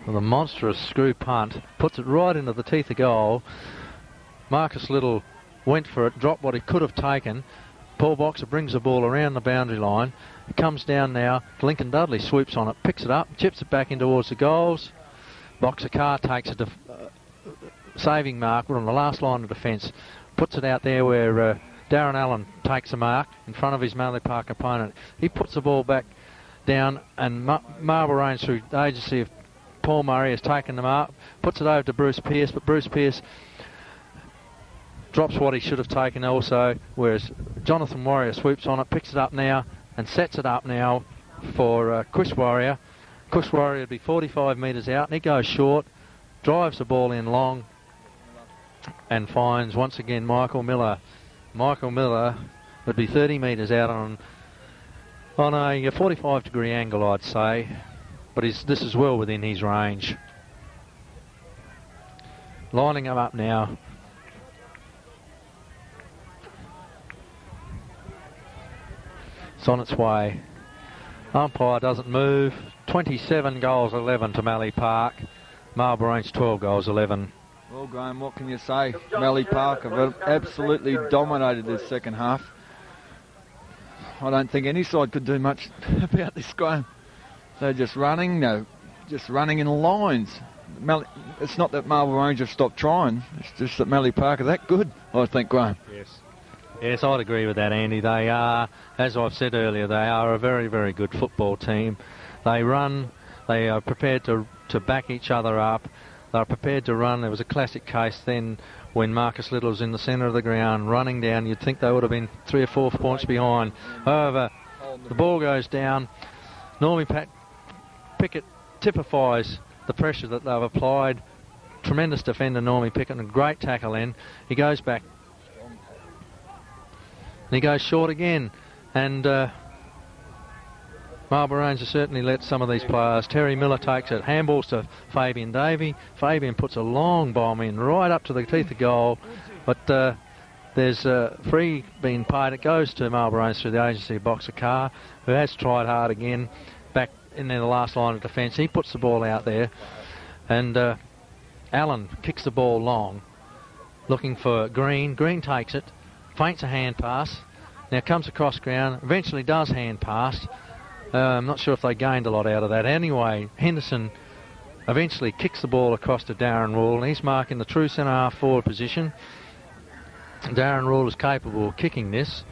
with a monstrous screw punt, puts it right into the teeth of goal. Marcus Little went for it, dropped what he could have taken. Paul Boxer brings the ball around the boundary line. It comes down now. Lincoln Dudley swoops on it, picks it up, chips it back in towards the goals. Boxer Carr takes a saving mark. We're on the last line of defence. Puts it out there where Darren Allen takes a mark in front of his Mallee Park opponent. He puts the ball back down and Marlborough Range through the agency of Paul Murray has taken the mark, puts it over to Bruce Pearce, but Bruce Pearce drops what he should have taken also, whereas Jonathan Warrior swoops on it, picks it up now and sets it up now for Chris Warrior. Chris Warrior would be 45 metres out and he goes short, drives the ball in long and finds once again Michael Miller. Michael Miller would be 30 metres out on a 45 degree angle, I'd say, but this is well within his range. Lining him up now. It's on its way. Umpire doesn't move. 27 goals 11 to Mallee Park. Marlborough Range 12 goals 11. Well, Graham, what can you say? Mallee Park have absolutely dominated this second half. I don't think any side could do much about this, Graham. They're just running in lines. It's not that Marlborough Range have stopped trying. It's just that Mallee Park are that good, I think, Graham. Yes, I'd agree with that, Andy. They are, as I've said earlier, they are a very, very good football team. They run, they are prepared to back each other up. They're prepared to run. There was a classic case then when Marcus Little was in the centre of the ground running down. You'd think they would have been 3 or 4 points behind. However, the ball goes down. Normie Pickett typifies the pressure that they've applied. Tremendous defender, Normie Pickett, and a great tackle in. He goes back. And he goes short again. And Marlborough Range has certainly let some of these players. Terry Miller takes it. Handballs to Fabian Davey. Fabian puts a long bomb in right up to the teeth of goal. But there's free being paid. It goes to Marlborough Range through the agency of Boxer Carr, who has tried hard again. Back in there, the last line of defence. He puts the ball out there. And Allen kicks the ball long, looking for Green. Green takes it, feints a hand pass, now comes across ground, eventually does hand pass. I'm not sure if they gained a lot out of that. Anyway, Henderson eventually kicks the ball across to Darren Rule, and he's marking the true centre half forward position. Darren Rule is capable of kicking this.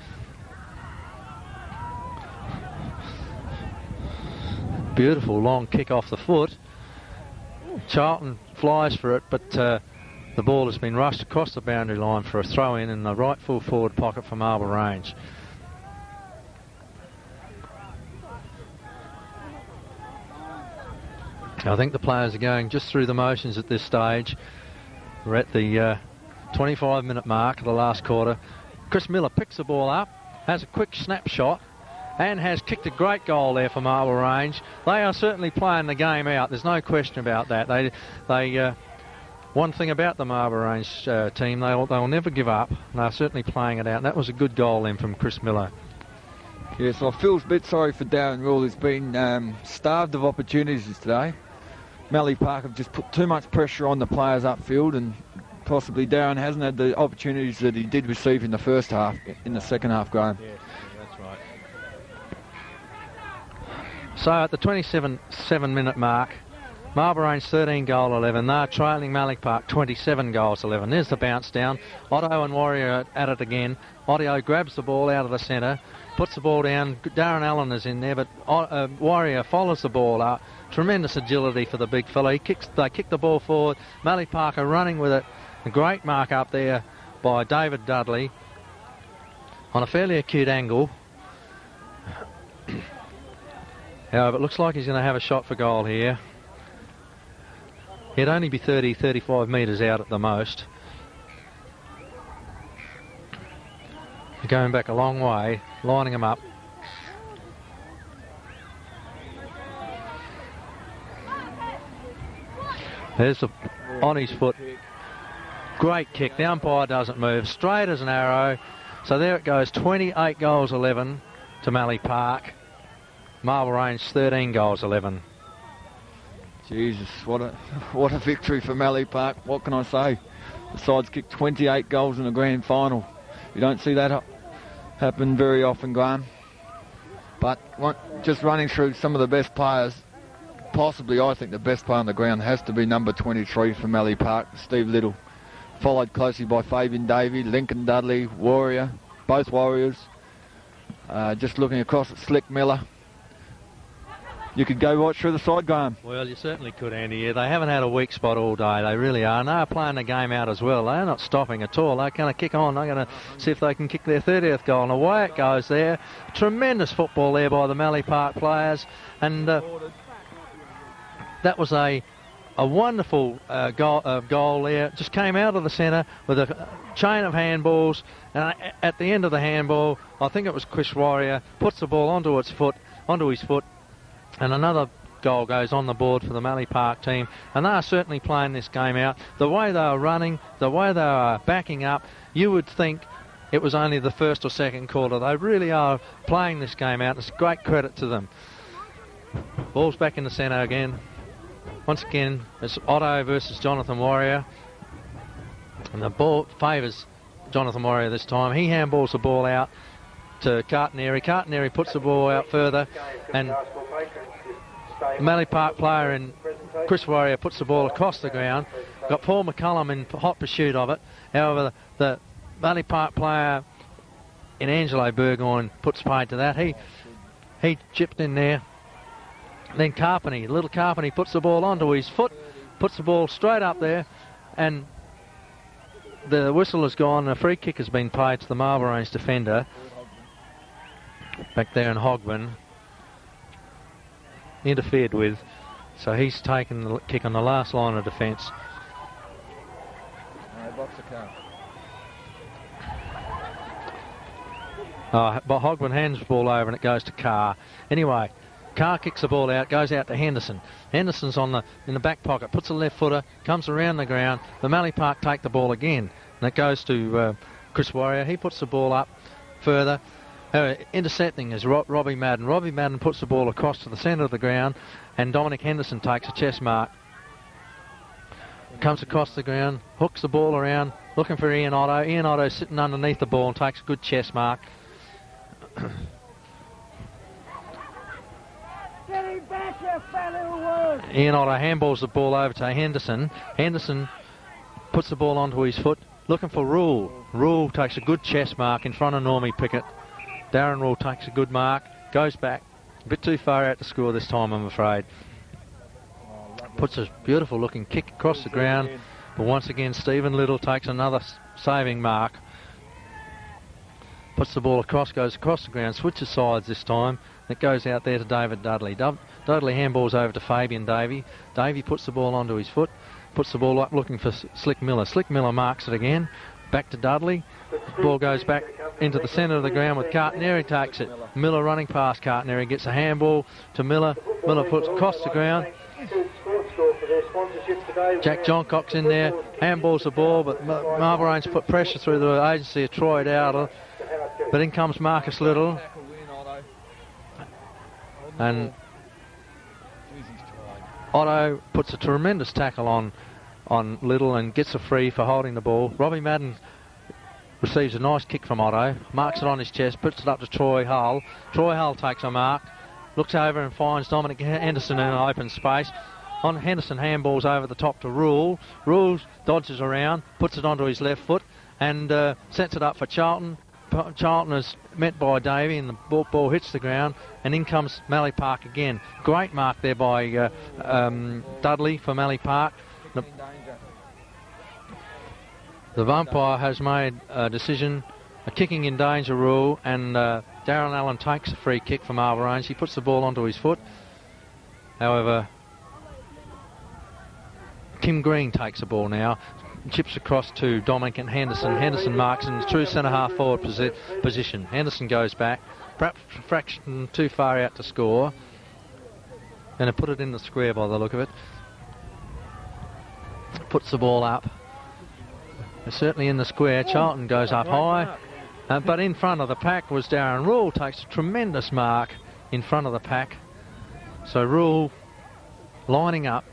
Beautiful long kick off the foot. Charlton flies for it, but the ball has been rushed across the boundary line for a throw in the right full forward pocket for Marble Range. I think the players are going just through the motions at this stage. We're at the 25-minute mark of the last quarter. Chris Miller picks the ball up, has a quick snapshot, and has kicked a great goal there for Marble Range. They are certainly playing the game out. There's no question about that. One thing about the Marble Range team, they'll never give up. They're certainly playing it out. And that was a good goal then from Chris Miller. Yes, I feel a bit sorry for Darren Rule. He's been starved of opportunities today. Mallee Park have just put too much pressure on the players upfield, and possibly Darren hasn't had the opportunities that he did receive in the first half, in the second half, Graham. Yeah, that's right. So at the 27-minute mark, Marble Range 13 goal 11. They're trailing Mallee Park 27 goals 11. There's the bounce down. Otto and Warrior at it again. Otto grabs the ball out of the centre, puts the ball down. Darren Allen is in there, but Warrior follows the ball up. Tremendous agility for the big fella. They kick the ball forward. Mallee Park are running with it. A great mark up there by David Dudley on a fairly acute angle. However, it looks like he's going to have a shot for goal here. He'd only be 30, 35 metres out at the most. Going back a long way, lining him up. There's on his foot. Great kick. The umpire doesn't move. Straight as an arrow. So there it goes. 28 goals 11 to Mallee Park. Marble Range 13 goals 11. Jesus, what a victory for Mallee Park. What can I say? The side's kicked 28 goals in the grand final. You don't see that happen very often, Graham. But just running through some of the best players, possibly I think the best player on the ground has to be number 23 for Mallee Park, Steve Little. Followed closely by Fabian Davey, Lincoln Dudley, Warrior, both Warriors. Just looking across at Slick Miller. You could go right through the side, Graham. Well, you certainly could, Andy. Yeah, they haven't had a weak spot all day. They really are. And they're playing the game out as well. They're not stopping at all. They're going to kick on. They're going to see if they can kick their 30th goal. And away it goes there. Tremendous football there by the Mallee Park players. And that was a wonderful goal there. Just came out of the centre with a chain of handballs. And at the end of the handball, I think it was Chris Warrior, puts the ball onto his foot. And another goal goes on the board for the Mallee Park team. And they are certainly playing this game out. The way they are running, the way they are backing up, you would think it was only the first or second quarter. They really are playing this game out. It's great credit to them. Ball's back in the centre again. Once again, it's Otto versus Jonathan Warrior. And the ball favours Jonathan Warrior this time. He handballs the ball out to Cartoneri. Cartoneri puts the ball out further, and the Mallee Park player in Chris Warrior puts the ball across the ground. Got Paul McCullum in hot pursuit of it. However, the Mallee Park player in Angelo Burgoyne puts paid to that. He chipped in there. Then little Carpeney puts the ball onto his foot, puts the ball straight up there, and the whistle has gone. A free kick has been paid to the Marble Range defender back there in Hogman. Interfered with, so he's taken the kick on the last line of defence. But Hogman hands the ball over and it goes to Carr. Anyway, Carr kicks the ball out, goes out to Henderson. Henderson's in the back pocket, puts a left footer, comes around the ground. The Mallee Park take the ball again, and it goes to Chris Warrior. He puts the ball up further. Intercepting is Robbie Madden. Robbie Madden puts the ball across to the centre of the ground, and Dominic Henderson takes a chest mark. comes across the ground, hooks the ball around, looking for Ian Otto. Ian Otto sitting underneath the ball and takes a good chest mark. Ian Otto handballs the ball over to Henderson. Henderson puts the ball onto his foot, looking for Rule. Rule takes a good chest mark in front of Normie Pickett. Darren Rule takes a good mark, goes back, a bit too far out to score this time, I'm afraid. Puts a beautiful looking kick across the ground, but once again Stephen Little takes another saving mark. Puts the ball across, goes across the ground, switches sides this time. It goes out there to David Dudley. Dudley handballs over to Fabian Davey. Davey puts the ball onto his foot, puts the ball up looking for Slick Miller. Slick Miller marks it again. Back to Dudley. Ball goes back into the centre of the ground with Cartneri takes it. Miller running past Cartneri, gets a handball to Miller. Miller puts across the ground. Jack Johncock's in there, handballs the ball, but Marlborough's put pressure through the agency of Troy Dowdle. But in comes Marcus Little. And Otto puts a tremendous tackle on Little and gets a free for holding the ball. Robbie Madden receives a nice kick from Otto, marks it on his chest, puts it up to Troy Hull. Troy Hull takes a mark, looks over and finds Dominic Henderson in an open space. On Henderson handballs over the top to Rule. Rule dodges around, puts it onto his left foot and sets it up for Charlton. Charlton is met by Davey and the ball hits the ground and in comes Mallee Park again. Great mark there by Dudley for Mallee Park. The umpire has made a decision, a kicking in danger rule, and Darren Allen takes a free kick from Marlborough. He puts the ball onto his foot. However, Tim Green takes the ball now, chips across to Dominic and Henderson. Henderson marks in the true centre half forward position. Henderson goes back, perhaps a fraction too far out to score. Going to put it in the square by the look of it. Puts the ball up. They're certainly in the square. Charlton goes up high, but in front of the pack was Darren Rule. Takes a tremendous mark in front of the pack. So Rule lining up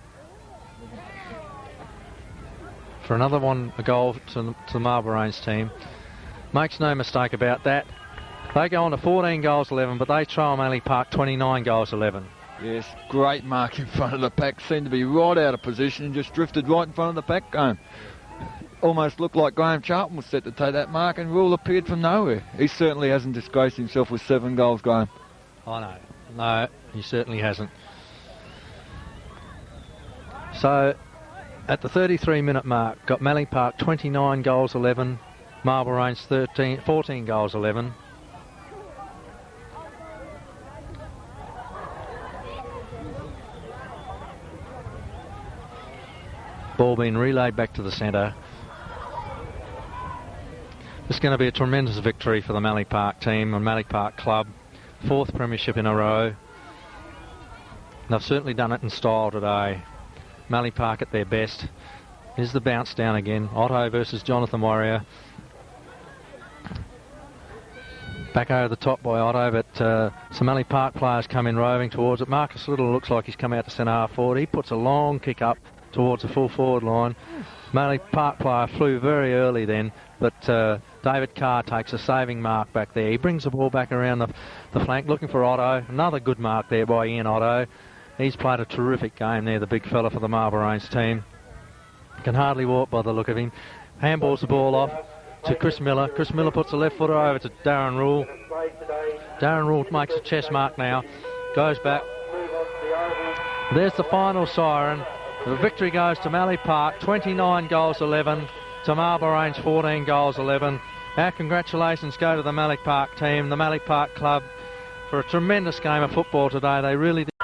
for another one, a goal to the Marlborough's team. Makes no mistake about that. They go on to 14 goals 11, but they trail Mallee Park 29 goals 11. Yes, great mark in front of the pack. Seemed to be right out of position and just drifted right in front of the pack going. Almost looked like Graham Charlton was set to take that mark and Rule appeared from nowhere. He certainly hasn't disgraced himself with 7 goals, Graham. I know. No, he certainly hasn't. So, at the 33-minute mark, got Mallee Park 29 goals 11, Marlborough's 14 goals 11. Ball being relayed back to the centre. It's going to be a tremendous victory for the Mallee Park team and Mallee Park club. 4th premiership in a row. And they've certainly done it in style today. Mallee Park at their best. Here's the bounce down again. Otto versus Jonathan Warrior. Back over the top by Otto, but some Mallee Park players come in roving towards it. Marcus Little looks like he's come out to centre half forward. He puts a long kick up towards the full forward line. Mallee Park player flew very early then, but David Carr takes a saving mark back there. He brings the ball back around the flank looking for Otto. Another good mark there by Ian Otto. He's played a terrific game there, the big fella for the Marlborough's team. Can hardly walk by the look of him. Handballs the ball off to Chris Miller. Chris Miller puts the left footer over to Darren Rule. Darren Rule makes a chest mark now. Goes back. There's the final siren. The victory goes to Mallee Park, 29 goals 11 to Marlborough's 14 goals 11. Our congratulations go to the Mallee Park team, the Mallee Park club, for a tremendous game of football today. They really did.